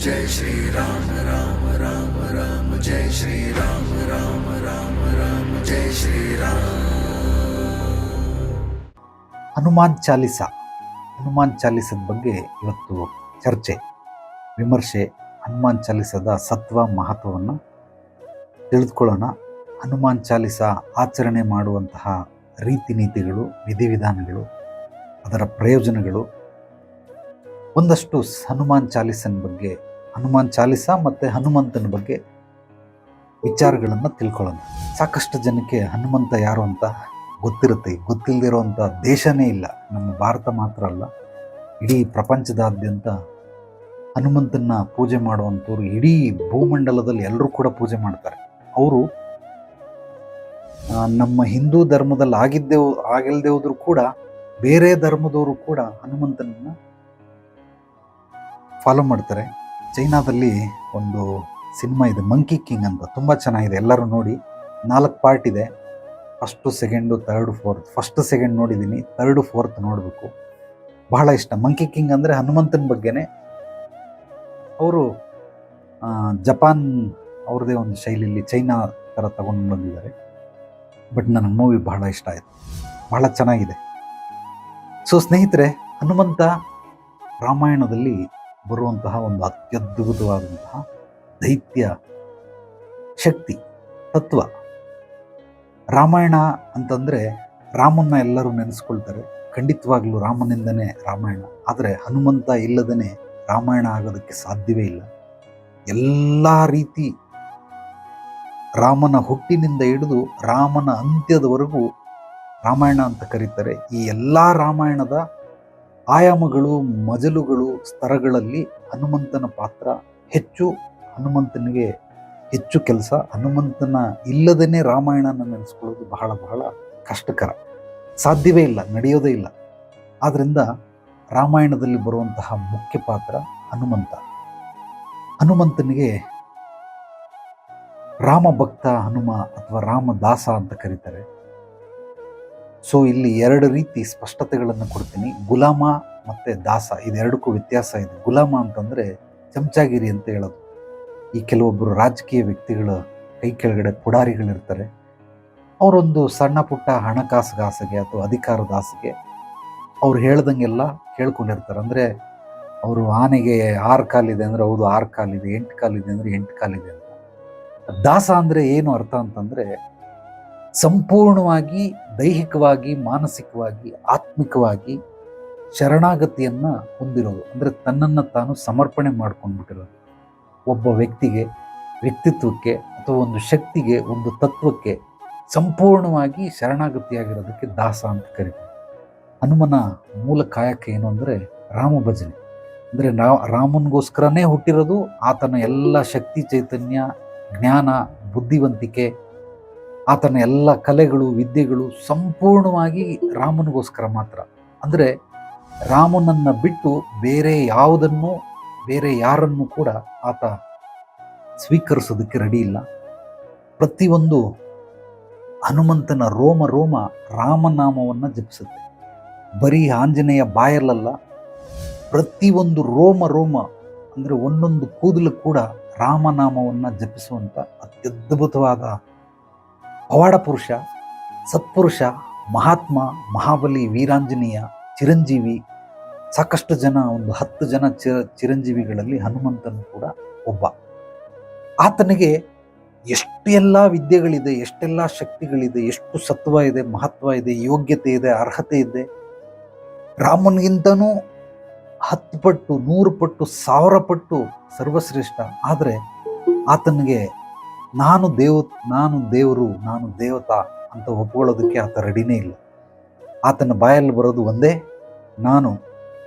जय श्री राम राम राम राम जय श्री राम राम राम राम जय श्री राम. ಹನುಮಾನ್ ಚಾಲಿಸ ಹನುಮಾನ್ ಚಾಲಿಸದ ಬಗ್ಗೆ ಇವತ್ತು ಚರ್ಚೆ ವಿಮರ್ಶೆ. ಹನುಮಾನ್ ಚಾಲಿಸದ ಸತ್ವ ಮಹತ್ವವನ್ನು ತಿಳಿದುಕೊಳ್ಳೋಣ. ಹನುಮಾನ್ ಚಾಲಿಸ ಆಚರಣೆ ಮಾಡುವಂತಹ ರೀತಿ ನೀತಿಗಳು, ವಿಧಿವಿಧಾನಗಳು, ಅದರ ಪ್ರಯೋಜನಗಳು, ಒಂದಷ್ಟು ಹನುಮಾನ್ ಚಾಲಿಸನ ಬಗ್ಗೆ, ಹನುಮಾನ್ ಚಾಲಿಸ ಮತ್ತು ಹನುಮಂತನ ಬಗ್ಗೆ ವಿಚಾರಗಳನ್ನು ತಿಳ್ಕೊಳ್ಳೋಣ. ಸಾಕಷ್ಟು ಜನಕ್ಕೆ ಹನುಮಂತ ಯಾರು ಅಂತ ಗೊತ್ತಿರುತ್ತೆ. ಗೊತ್ತಿಲ್ಲದಿರೋವಂಥ ದೇಶನೇ ಇಲ್ಲ. ನಮ್ಮ ಭಾರತ ಮಾತ್ರ ಅಲ್ಲ, ಇಡೀ ಪ್ರಪಂಚದಾದ್ಯಂತ ಹನುಮಂತನ ಪೂಜೆ ಮಾಡುವಂಥವ್ರು ಇಡೀ ಭೂಮಂಡಲದಲ್ಲಿ ಎಲ್ಲರೂ ಕೂಡ ಪೂಜೆ ಮಾಡ್ತಾರೆ. ಅವರು ನಮ್ಮ ಹಿಂದೂ ಧರ್ಮದಲ್ಲಿ ಆಗಿಲ್ಲದೆ ಹೋದರೂ ಕೂಡ ಬೇರೆ ಧರ್ಮದವರು ಕೂಡ ಹನುಮಂತನನ್ನು ಫಾಲೋ ಮಾಡ್ತಾರೆ. ಚೈನಾದಲ್ಲಿ ಒಂದು ಸಿನಿಮಾ ಇದೆ, ಮಂಕಿ ಕಿಂಗ್ ಅಂತ, ತುಂಬ ಚೆನ್ನಾಗಿದೆ, ಎಲ್ಲರೂ ನೋಡಿ. 4 ಪಾರ್ಟ್ ಇದೆ. First, second, third, fourth. First second ನೋಡಿದ್ದೀನಿ, ಥರ್ಡು ಫೋರ್ತ್ ನೋಡಬೇಕು. ಬಹಳ ಇಷ್ಟ. ಮಂಕಿ ಕಿಂಗ್ ಅಂದರೆ ಹನುಮಂತನ ಬಗ್ಗೆನೇ. ಅವರು ಜಪಾನ್ ಅವ್ರದ್ದೇ ಒಂದು ಶೈಲಿಯಲ್ಲಿ ಚೈನಾ ಥರ ತಗೊಂಡು ಬಂದಿದ್ದಾರೆ. ಬಟ್ ನನಗೆ ಮೂವಿ ಬಹಳ ಇಷ್ಟ ಆಯಿತು, ಬಹಳ ಚೆನ್ನಾಗಿದೆ. ಸೊ ಸ್ನೇಹಿತರೆ, ಹನುಮಂತ ರಾಮಾಯಣದಲ್ಲಿ ಬರುವಂತಹ ಒಂದು ಅತ್ಯದ್ಭುತವಾದಂತಹ ದೈತ್ಯ ಶಕ್ತಿ ತತ್ವ. ರಾಮಾಯಣ ಅಂತಂದರೆ ರಾಮನ್ನ ಎಲ್ಲರೂ ನೆನೆಸ್ಕೊಳ್ತಾರೆ. ಖಂಡಿತವಾಗ್ಲೂ ರಾಮನಿಂದನೇ ರಾಮಾಯಣ. ಆದರೆ ಹನುಮಂತ ಇಲ್ಲದೇ ರಾಮಾಯಣ ಆಗೋದಕ್ಕೆ ಸಾಧ್ಯವೇ ಇಲ್ಲ. ಎಲ್ಲ ರೀತಿ ರಾಮನ ಹುಟ್ಟಿನಿಂದ ಹಿಡಿದು ರಾಮನ ಅಂತ್ಯದವರೆಗೂ ರಾಮಾಯಣ ಅಂತ ಕರೀತಾರೆ. ಈ ಎಲ್ಲ ರಾಮಾಯಣದ ಆಯಾಮಗಳು, ಮಜಲುಗಳು, ಸ್ತರಗಳಲ್ಲಿ ಹನುಮಂತನ ಪಾತ್ರ ಹೆಚ್ಚು. ಹನುಮಂತನಿಗೆ ಹೆಚ್ಚು ಕೆಲಸ. ಹನುಮಂತನ ಇಲ್ಲದೇ ರಾಮಾಯಣನ ನೆನೆಸ್ಕೊಳ್ಳೋದು ಬಹಳ ಬಹಳ ಕಷ್ಟಕರ, ಸಾಧ್ಯವೇ ಇಲ್ಲ, ನಡೆಯೋದೇ ಇಲ್ಲ. ಆದ್ದರಿಂದ ರಾಮಾಯಣದಲ್ಲಿ ಬರುವಂತಹ ಮುಖ್ಯ ಪಾತ್ರ ಹನುಮಂತ. ಹನುಮಂತನಿಗೆ ರಾಮ ಭಕ್ತ ಹನುಮ ಅಥವಾ ರಾಮದಾಸ ಅಂತ ಕರೀತಾರೆ. ಸೊ ಇಲ್ಲಿ 2 ರೀತಿ ಸ್ಪಷ್ಟತೆಗಳನ್ನು ಕೊಡ್ತೀನಿ. ಗುಲಾಮ ಮತ್ತು ದಾಸ, ಇದೆರಡಕ್ಕೂ ವ್ಯತ್ಯಾಸ ಇದೆ. ಗುಲಾಮ ಅಂತಂದರೆ ಚಮಚಾಗಿರಿ ಅಂತ ಹೇಳೋದು. ಈ ಕೆಲವೊಬ್ಬರು ರಾಜಕೀಯ ವ್ಯಕ್ತಿಗಳ ಕೈ ಕೆಳಗಡೆ ಪುಡಾರಿಗಳಿರ್ತಾರೆ. ಅವರೊಂದು ಸಣ್ಣ ಪುಟ್ಟ ಹಣಕಾಸಿಗೆ ಆಸೆಗೆ ಅಥವಾ ಅಧಿಕಾರದ ಆಸೆಗೆ ಅವ್ರು ಹೇಳ್ದಂಗೆಲ್ಲ ಕೇಳ್ಕೊಂಡಿರ್ತಾರೆ. ಅಂದರೆ ಅವರು ಆನೆಗೆ 6 ಕಾಲಿದೆ ಅಂದರೆ ಹೌದು 6 ಕಾಲಿದೆ, 8 ಕಾಲಿದೆ ಅಂದರೆ 8 ಕಾಲಿದೆ ಅಂತ. ದಾಸ ಅಂದರೆ ಏನು ಅರ್ಥ ಅಂತಂದರೆ ಸಂಪೂರ್ಣವಾಗಿ ದೈಹಿಕವಾಗಿ, ಮಾನಸಿಕವಾಗಿ, ಆತ್ಮಿಕವಾಗಿ ಶರಣಾಗತಿಯನ್ನು ಹೊಂದಿರೋದು. ಅಂದರೆ ತನ್ನನ್ನು ತಾನು ಸಮರ್ಪಣೆ ಮಾಡ್ಕೊಂಡ್ಬಿಟ್ಟಿರೋದು. ಒಬ್ಬ ವ್ಯಕ್ತಿಗೆ, ವ್ಯಕ್ತಿತ್ವಕ್ಕೆ ಅಥವಾ ಒಂದು ಶಕ್ತಿಗೆ, ಒಂದು ತತ್ವಕ್ಕೆ ಸಂಪೂರ್ಣವಾಗಿ ಶರಣಾಗತಿಯಾಗಿರೋದಕ್ಕೆ ದಾಸ ಅಂತ ಕರೀತಾರೆ. ಹನುಮನ ಮೂಲ ಕಾಯಕ ಏನು ಅಂದರೆ ರಾಮ ಭಜನೆ. ಅಂದರೆ ರಾಮನಿಗೋಸ್ಕರನೇ ಹುಟ್ಟಿರೋದು. ಆತನ ಎಲ್ಲ ಶಕ್ತಿ, ಚೈತನ್ಯ, ಜ್ಞಾನ, ಬುದ್ಧಿವಂತಿಕೆ, ಆತನ ಎಲ್ಲ ಕಲೆಗಳು, ವಿದ್ಯೆಗಳು ಸಂಪೂರ್ಣವಾಗಿ ರಾಮನಿಗೋಸ್ಕರ ಮಾತ್ರ. ಅಂದರೆ ರಾಮನನ್ನು ಬಿಟ್ಟು ಬೇರೆ ಯಾವುದನ್ನು, ಬೇರೆ ಯಾರನ್ನು ಕೂಡ ಆತ ಸ್ವೀಕರಿಸೋದಕ್ಕೆ ರೆಡಿ ಇಲ್ಲ. ಪ್ರತಿಯೊಂದು ಹನುಮಂತನ ರೋಮ ರೋಮ ರಾಮನಾಮವನ್ನು ಜಪಿಸುತ್ತೆ. ಬರೀ ಆಂಜನೇಯ ಬಾಯಲ್ಲಲ್ಲ, ಪ್ರತಿಯೊಂದು ರೋಮ ರೋಮ ಅಂದರೆ ಒಂದೊಂದು ಕೂದಲು ಕೂಡ ರಾಮನಾಮವನ್ನು ಜಪಿಸುವಂಥ ಅತ್ಯದ್ಭುತವಾದ ಪವಾಡ ಪುರುಷ, ಸತ್ಪುರುಷ, ಮಹಾತ್ಮ, ಮಹಾಬಲಿ, ವೀರಾಂಜನೇಯ, ಚಿರಂಜೀವಿ. ಸಾಕಷ್ಟು ಜನ, ಒಂದು 10 ಜನ ಚಿರಂಜೀವಿಗಳಲ್ಲಿ ಹನುಮಂತನು ಕೂಡ ಒಬ್ಬ. ಆತನಿಗೆ ಎಷ್ಟೆಲ್ಲ ವಿದ್ಯೆಗಳಿದೆ, ಎಷ್ಟೆಲ್ಲ ಶಕ್ತಿಗಳಿದೆ, ಎಷ್ಟು ಸತ್ವ ಇದೆ, ಮಹತ್ವ ಇದೆ, ಯೋಗ್ಯತೆ ಇದೆ, ಅರ್ಹತೆ ಇದೆ. ರಾಮನಿಗಿಂತನೂ 10 ಪಟ್ಟು, 100 ಪಟ್ಟು, 1000 ಪಟ್ಟು ಸರ್ವಶ್ರೇಷ್ಠ. ಆದರೆ ಆತನಿಗೆ ನಾನು ದೇವರು, ನಾನು ದೇವತಾ ಅಂತ ಒಪ್ಕೊಳ್ಳೋದಕ್ಕೆ ಆತ ರೆಡಿನೇ ಇಲ್ಲ. ಆತನ ಬಾಯಲ್ಲಿ ಬರೋದು ಒಂದೇ, ನಾನು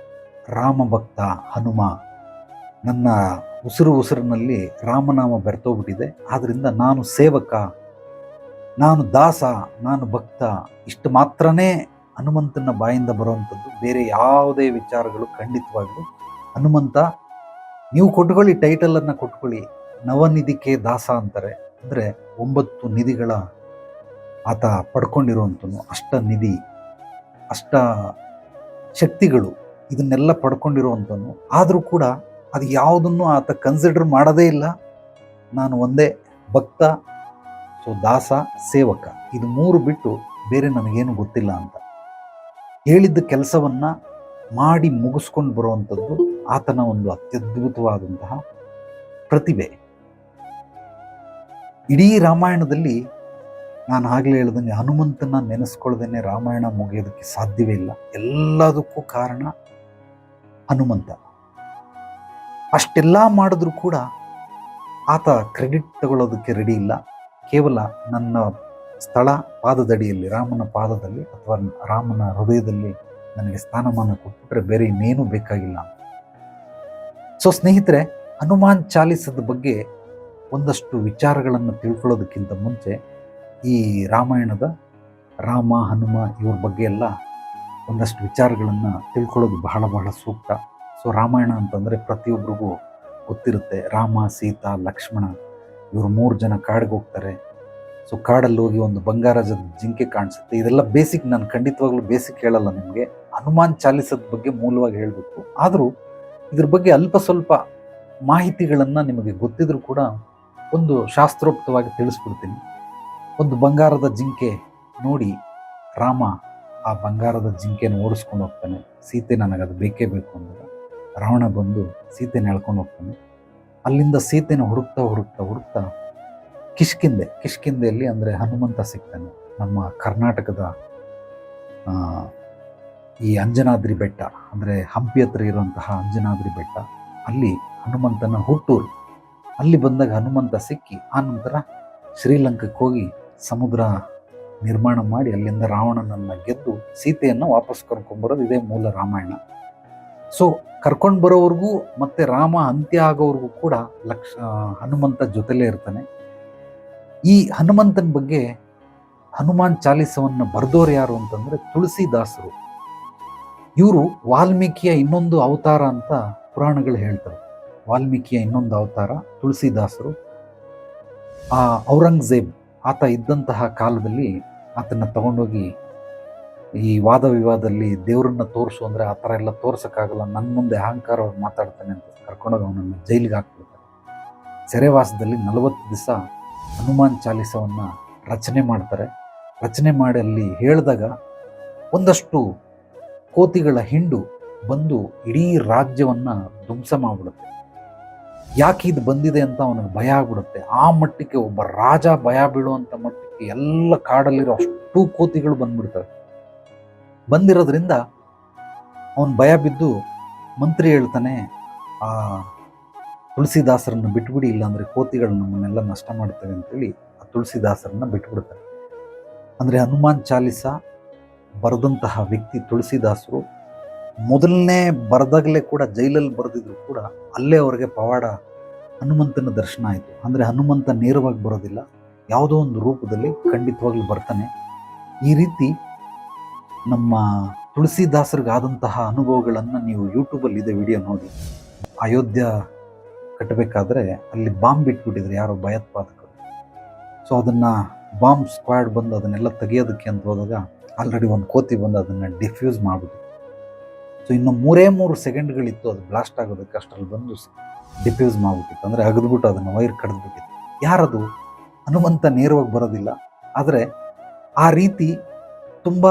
ರಾಮ ಭಕ್ತ ಹನುಮ. ನನ್ನ ಉಸಿರಿನಲ್ಲಿ ರಾಮನಾಮ ಬೆರ್ತೋಗ್ಬಿಟ್ಟಿದೆ, ಆದ್ದರಿಂದ ನಾನು ಸೇವಕ, ನಾನು ದಾಸ, ನಾನು ಭಕ್ತ. ಇಷ್ಟು ಮಾತ್ರನೇ ಹನುಮಂತನ ಬಾಯಿಂದ ಬರುವಂಥದ್ದು. ಬೇರೆ ಯಾವುದೇ ವಿಚಾರಗಳು ಖಂಡಿತವಾಗಲು ಹನುಮಂತ, ನೀವು ಕೊಟ್ಕೊಳ್ಳಿ, ಟೈಟಲನ್ನು ಕೊಟ್ಕೊಳ್ಳಿ, ನವನಿಧಿಕೆ ದಾಸ ಅಂತಾರೆ. ಅಂದರೆ 9 ನಿಧಿಗಳ ಆತ ಪಡ್ಕೊಂಡಿರುವಂಥನು, ಅಷ್ಟನಿಧಿ, ಅಷ್ಟ ಶಕ್ತಿಗಳು, ಇದನ್ನೆಲ್ಲ ಪಡ್ಕೊಂಡಿರುವಂಥನು. ಆದರೂ ಕೂಡ ಅದು ಯಾವುದನ್ನು ಆತ ಕನ್ಸಿಡರ್ ಮಾಡೋದೇ ಇಲ್ಲ. ನಾನು ಒಂದೇ ಭಕ್ತ, ಸೊ ದಾಸ, ಸೇವಕ, ಇದು 3 ಬಿಟ್ಟು ಬೇರೆ ನನಗೇನು ಗೊತ್ತಿಲ್ಲ ಅಂತ ಹೇಳಿದ್ದ ಕೆಲಸವನ್ನು ಮಾಡಿ ಮುಗಿಸ್ಕೊಂಡು ಬರುವಂಥದ್ದು ಆತನ ಒಂದು ಅತ್ಯದ್ಭುತವಾದಂತಹ ಪ್ರತಿಭೆ. ಇಡೀ ರಾಮಾಯಣದಲ್ಲಿ ನಾನು ಆಗಲೇ ಹೇಳ್ದಂಗೆ ಹನುಮಂತನ ನೆನೆಸ್ಕೊಳ್ದೇನೆ ರಾಮಾಯಣ ಮುಗಿಯೋದಕ್ಕೆ ಸಾಧ್ಯವೇ ಇಲ್ಲ. ಎಲ್ಲದಕ್ಕೂ ಕಾರಣ ಹನುಮಂತ. ಅಷ್ಟೆಲ್ಲ ಮಾಡಿದ್ರೂ ಕೂಡ ಆತ ಕ್ರೆಡಿಟ್ ತಗೊಳ್ಳೋದಕ್ಕೆ ರೆಡಿ ಇಲ್ಲ. ಕೇವಲ ನನ್ನ ಸ್ಥಳ ಪಾದದಡಿಯಲ್ಲಿ, ರಾಮನ ಪಾದದಲ್ಲಿ ಅಥವಾ ರಾಮನ ಹೃದಯದಲ್ಲಿ ನನಗೆ ಸ್ಥಾನಮಾನ ಕೊಟ್ಬಿಟ್ರೆ ಬೇರೆ ಇನ್ನೇನು ಬೇಕಾಗಿಲ್ಲ ಅಂತ. ಸೊ ಸ್ನೇಹಿತರೆ, ಹನುಮಾನ್ ಚಾಲಿಸದ ಬಗ್ಗೆ ಒಂದಷ್ಟು ವಿಚಾರಗಳನ್ನು ತಿಳ್ಕೊಳ್ಳೋದಕ್ಕಿಂತ ಮುಂಚೆ ಈ ರಾಮಾಯಣದ ರಾಮ, ಹನುಮ ಇವ್ರ ಬಗ್ಗೆ ಎಲ್ಲ ಒಂದಷ್ಟು ವಿಚಾರಗಳನ್ನು ತಿಳ್ಕೊಳ್ಳೋದು ಬಹಳ ಬಹಳ ಸೂಕ್ತ. ಸೊ ರಾಮಾಯಣ ಅಂತಂದರೆ ಪ್ರತಿಯೊಬ್ಬರಿಗೂ ಗೊತ್ತಿರುತ್ತೆ. ರಾಮ, ಸೀತಾ, ಲಕ್ಷ್ಮಣ ಇವರು 3 ಜನ ಕಾಡಿಗೆ ಹೋಗ್ತಾರೆ. ಸೊ ಕಾಡಲ್ಲಿ ಹೋಗಿ ಒಂದು ಬಂಗಾರದ ಜಿಂಕೆ ಕಾಣಿಸುತ್ತೆ. ಇದೆಲ್ಲ ಬೇಸಿಕ್, ನಾನು ಖಂಡಿತವಾಗ್ಲೂ ಬೇಸಿಕ್ ಹೇಳಲ್ಲ ನಿಮಗೆ, ಹನುಮಾನ್ ಚಾಲಿಸದ ಬಗ್ಗೆ ಮೂಲವಾಗಿ ಹೇಳಬೇಕು. ಆದರೂ ಇದ್ರ ಬಗ್ಗೆ ಅಲ್ಪ ಸ್ವಲ್ಪ ಮಾಹಿತಿಗಳನ್ನು ನಿಮಗೆ ಗೊತ್ತಿದ್ರೂ ಕೂಡ ಒಂದು ಶಾಸ್ತ್ರೋಕ್ತವಾಗಿ ತಿಳಿಸ್ಬಿಡ್ತೀನಿ. ಒಂದು ಬಂಗಾರದ ಜಿಂಕೆ ನೋಡಿ ರಾಮ ಆ ಬಂಗಾರದ ಜಿಂಕೆನ ಓಡಿಸ್ಕೊಂಡು ಹೋಗ್ತಾನೆ. ಸೀತೆ ನನಗದು ಬೇಕೇ ಬೇಕು ಅಂದಾಗ ರಾವಣ ಬಂದು ಸೀತೆನ ಎಳ್ಕೊಂಡು ಹೋಗ್ತಾನೆ. ಅಲ್ಲಿಂದ ಸೀತೆನ ಹುಡುಕ್ತಾ ಹುಡುಕ್ತಾ ಹುಡುಕ್ತಾ ಕಿಷ್ಕಿಂದೆಯಲ್ಲಿ ಅಂದರೆ ಹನುಮಂತ ಸಿಗ್ತಾನೆ. ನಮ್ಮ ಕರ್ನಾಟಕದ ಈ ಅಂಜನಾದ್ರಿ ಬೆಟ್ಟ, ಅಂದರೆ ಹಂಪಿ ಹತ್ರ ಇರುವಂತಹ ಅಂಜನಾದ್ರಿ ಬೆಟ್ಟ, ಅಲ್ಲಿ ಹನುಮಂತನ ಹುಟ್ಟೂರು. ಅಲ್ಲಿ ಬಂದಾಗ ಹನುಮಂತ ಸಿಕ್ಕಿ ಆನಂತರ ಶ್ರೀಲಂಕಕ್ಕೆ ಹೋಗಿ ಸಮುದ್ರ ನಿರ್ಮಾಣ ಮಾಡಿ ಅಲ್ಲಿಂದ ರಾವಣನನ್ನು ಗೆದ್ದು ಸೀತೆಯನ್ನು ವಾಪಸ್ ಕರ್ಕೊಂಡ್ಬರೋದು ಇದೇ ಮೂಲ ರಾಮಾಯಣ. ಸೊ ಕರ್ಕೊಂಡು ಬರೋವ್ರಿಗೂ ಮತ್ತು ರಾಮ ಅಂತ್ಯ ಆಗೋವ್ರಿಗೂ ಕೂಡ ಹನುಮಂತ ಜೊತೆಲೇ ಇರ್ತಾನೆ. ಈ ಹನುಮಂತನ ಬಗ್ಗೆ ಹನುಮಾನ್ ಚಾಲಿಸವನ್ನು ಬರೆದೋರು ಯಾರು ಅಂತಂದರೆ ತುಳಸಿದಾಸರು. ಇವರು ವಾಲ್ಮೀಕಿಯ ಇನ್ನೊಂದು ಅವತಾರ ಅಂತ ಪುರಾಣಗಳು ಹೇಳ್ತಾರೆ. ವಾಲ್ಮೀಕಿಯ ಇನ್ನೊಂದು ಅವತಾರ ತುಳಸಿದಾಸರು. ಔರಂಗಜೇಬ್ ಆತ ಇದ್ದಂತಹ ಕಾಲದಲ್ಲಿ ಆತನ ತಗೊಂಡೋಗಿ ಈ ವಾದ ವಿವಾದದಲ್ಲಿ ದೇವರನ್ನ ತೋರಿಸು ಅಂದರೆ ಆ ಥರ ಎಲ್ಲ ತೋರ್ಸೋಕ್ಕಾಗಲ್ಲ, ನನ್ನ ಮುಂದೆ ಅಹಂಕಾರವಾಗಿ ಮಾತಾಡ್ತಾನೆ ಅಂತ ಕರ್ಕೊಂಡೋಗಿ ಅವನನ್ನು ಜೈಲಿಗೆ ಹಾಕ್ಬಿಡ್ತಾರೆ. ಸೆರೆವಾಸದಲ್ಲಿ 40 ದಿವಸ ಹನುಮಾನ್ ಚಾಲಿಸವನ್ನು ರಚನೆ ಮಾಡ್ತಾರೆ. ರಚನೆ ಮಾಡಿ ಅಲ್ಲಿ ಹೇಳಿದಾಗ ಒಂದಷ್ಟು ಕೋತಿಗಳ ಹಿಂಡು ಬಂದು ಇಡೀ ರಾಜ್ಯವನ್ನು ಧ್ವಂಸ ಮಾಡಿಬಿಡುತ್ತೆ. ಯಾಕೆ ಇದು ಬಂದಿದೆ ಅಂತ ಅವನಿಗೆ ಭಯ ಆಗ್ಬಿಡುತ್ತೆ. ಆ ಮಟ್ಟಕ್ಕೆ ಒಬ್ಬ ರಾಜ ಭಯ ಬೀಳುವಂಥ ಮಟ್ಟಕ್ಕೆ ಎಲ್ಲ ಕಾಡಲ್ಲಿರೋ ಅಷ್ಟು ಕೋತಿಗಳು ಬಂದ್ಬಿಡ್ತವೆ. ಬಂದಿರೋದ್ರಿಂದ ಅವನು ಭಯ ಬಿದ್ದು ಮಂತ್ರಿ ಹೇಳ್ತಾನೆ, ಆ ತುಳಸಿದಾಸರನ್ನು ಬಿಟ್ಬಿಡಿ, ಇಲ್ಲಾಂದರೆ ಕೋತಿಗಳು ನಮ್ಮನ್ನೆಲ್ಲ ನಷ್ಟ ಮಾಡ್ತವೆ ಅಂತೇಳಿ ಆ ತುಳಸಿದಾಸರನ್ನು ಬಿಟ್ಬಿಡ್ತಾರೆ. ಅಂದರೆ ಹನುಮಾನ್ ಚಾಲಿಸ ಬರೆದಂತಹ ವ್ಯಕ್ತಿ ತುಳಸಿದಾಸರು. ಮೊದಲನೇ ಬರೆದಾಗಲೇ ಕೂಡ ಜೈಲಲ್ಲಿ ಬರೆದಿದ್ರು ಕೂಡ ಅಲ್ಲೇ ಅವರಿಗೆ ಪವಾಡ ಹನುಮಂತನ ದರ್ಶನ ಆಯಿತು. ಅಂದರೆ ಹನುಮಂತ ನೇರವಾಗಿ ಬರೋದಿಲ್ಲ, ಯಾವುದೋ ಒಂದು ರೂಪದಲ್ಲಿ ಖಂಡಿತವಾಗ್ಲೂ ಬರ್ತಾನೆ. ಈ ರೀತಿ ನಮ್ಮ ತುಳಸಿದಾಸರಿಗಾದಂತಹ ಅನುಭವಗಳನ್ನು ನೀವು ಯೂಟ್ಯೂಬಲ್ಲಿ ಇದೆ ವಿಡಿಯೋ ನೋಡಿ. ಅಯೋಧ್ಯ ಕಟ್ಟಬೇಕಾದ್ರೆ ಅಲ್ಲಿ ಬಾಂಬ್ ಬಿಟ್ಬಿಟ್ಟಿದ್ರು ಯಾರೋ ಭಯೋತ್ಪಾದಕರು. ಸೊ ಅದನ್ನು ಬಾಂಬ್ ಸ್ಕ್ವಾಡ್ ಬಂದು ಅದನ್ನೆಲ್ಲ ತೆಗಿಯೋದಕ್ಕೆ ಅಂತ ಹೋದಾಗ ಆಲ್ರೆಡಿ ಒಂದು ಕೋತಿ ಬಂದು ಅದನ್ನು ಡಿಫ್ಯೂಸ್ ಮಾಡಿಬಿಟ್ಟು, ಸೊ ಇನ್ನು 3 ಸೆಕೆಂಡ್ಗಳಿತ್ತು ಅದು ಬ್ಲಾಸ್ಟ್ ಆಗೋದಕ್ಕೆ, ಅಷ್ಟರಲ್ಲಿ ಬಂದು ಡಿಫ್ಯೂಸ್ ಮಾಡಿಬಿಟ್ಟಿತ್ತು. ಅಂದರೆ ಅಗದ್ಬಿಟ್ಟು ಅದನ್ನು ವೈರ್ ಕಡಿದ್ಬಿಟ್ಟಿತ್ತು. ಯಾರದು? ಹನುಮಂತ ನೇರವಾಗಿ ಬರೋದಿಲ್ಲ. ಆದರೆ ಆ ರೀತಿ ತುಂಬ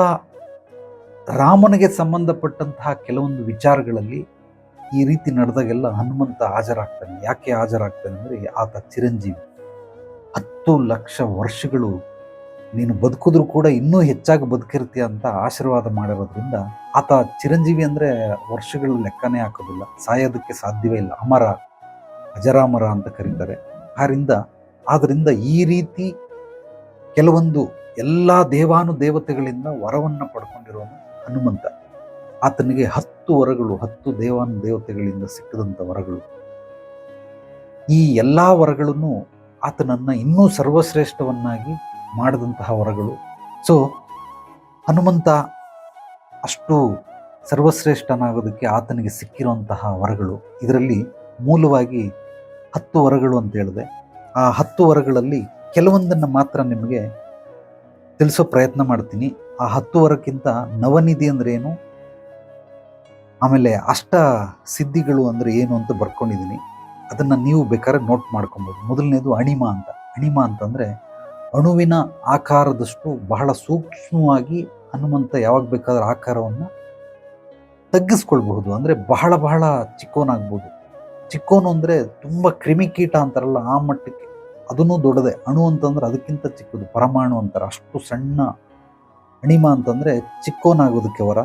ರಾಮನಿಗೆ ಸಂಬಂಧಪಟ್ಟಂತಹ ಕೆಲವೊಂದು ವಿಚಾರಗಳಲ್ಲಿ ಈ ರೀತಿ ನಡೆದಾಗೆಲ್ಲ ಹನುಮಂತ ಹಾಜರಾಗ್ತಾನೆ. ಯಾಕೆ ಹಾಜರಾಗ್ತಾನೆ ಅಂದರೆ ಆತ ಚಿರಂಜೀವಿ. 10 ಲಕ್ಷ ವರ್ಷಗಳು ನೀನು ಬದುಕಿದ್ರೂ ಕೂಡ ಇನ್ನೂ ಹೆಚ್ಚಾಗಿ ಬದುಕಿರ್ತೀಯ ಅಂತ ಆಶೀರ್ವಾದ ಮಾಡಿರೋದ್ರಿಂದ ಆತ ಚಿರಂಜೀವಿ. ಅಂದರೆ ವರ್ಷಗಳು ಲೆಕ್ಕನೇ ಹಾಕೋದಿಲ್ಲ, ಸಾಯೋದಕ್ಕೆ ಸಾಧ್ಯವೇ ಇಲ್ಲ. ಅಮರ, ಅಜರಾಮರ ಅಂತ ಕರೀತಾರೆ. ಆದ್ದರಿಂದ ಈ ರೀತಿ ಕೆಲವೊಂದು ಎಲ್ಲ ದೇವಾನುದೇವತೆಗಳಿಂದ ವರವನ್ನು ಪಡ್ಕೊಂಡಿರೋನು ಹನುಮಂತ. ಆತನಿಗೆ 10 ವರಗಳು, 10 ದೇವಾನುದೇವತೆಗಳಿಂದ ಸಿಕ್ಕದಂಥ ವರಗಳು. ಈ ಎಲ್ಲ ವರಗಳನ್ನು ಆತನನ್ನು ಇನ್ನೂ ಸರ್ವಶ್ರೇಷ್ಠವನ್ನಾಗಿ ಮಾಡಿದಂತಹ ವರಗಳು. ಸೊ ಹನುಮಂತ ಅಷ್ಟು ಸರ್ವಶ್ರೇಷ್ಠನಾಗೋದಕ್ಕೆ ಆತನಿಗೆ ಸಿಕ್ಕಿರುವಂತಹ ವರಗಳು, ಇದರಲ್ಲಿ ಮೂಲವಾಗಿ 10 ವರಗಳು ಅಂತ ಹೇಳಿದೆ. ಆ 10 ವರಗಳಲ್ಲಿ ಕೆಲವೊಂದನ್ನು ಮಾತ್ರ ನಿಮಗೆ ತಿಳಿಸೋ ಪ್ರಯತ್ನ ಮಾಡ್ತೀನಿ. ಆ 10 ವರಕ್ಕಿಂತ ನವನಿಧಿ ಅಂದ್ರೆ ಏನು, ಆಮೇಲೆ ಅಷ್ಟ ಸಿದ್ಧಿಗಳು ಅಂದರೆ ಏನು ಅಂತ ಬರ್ಕೊಂಡಿದ್ದೀನಿ. ಅದನ್ನು ನೀವು ಬೇಕಾದ್ರೆ ನೋಟ್ ಮಾಡ್ಕೊಬೋದು. ಮೊದಲನೇದು ಅಣಿಮ ಅಂತ. ಅಣಿಮ ಅಂತಂದರೆ ಅಣುವಿನ ಆಕಾರದಷ್ಟು ಬಹಳ ಸೂಕ್ಷ್ಮವಾಗಿ ಹನುಮಂತ ಯಾವಾಗ ಬೇಕಾದ್ರೆ ಆಕಾರವನ್ನು ತಗ್ಗಿಸ್ಕೊಳ್ಬಹುದು. ಅಂದರೆ ಬಹಳ ಬಹಳ ಚಿಕ್ಕೋನಾಗ್ಬೋದು. ಚಿಕ್ಕೋನು ಅಂದರೆ ತುಂಬ ಕ್ರಿಮಿಕೀಟ ಅಂತಾರಲ್ಲ ಆ ಮಟ್ಟಕ್ಕೆ, ಅದೂ ದೊಡ್ಡದೆ. ಅಣು ಅಂತಂದ್ರೆ ಅದಕ್ಕಿಂತ ಚಿಕ್ಕದು, ಪರಮಾಣು ಅಂತಾರೆ. ಅಷ್ಟು ಸಣ್ಣ ಅಣಿಮ ಅಂತಂದರೆ ಚಿಕ್ಕೋನಾಗೋದಕ್ಕೆ ವರ.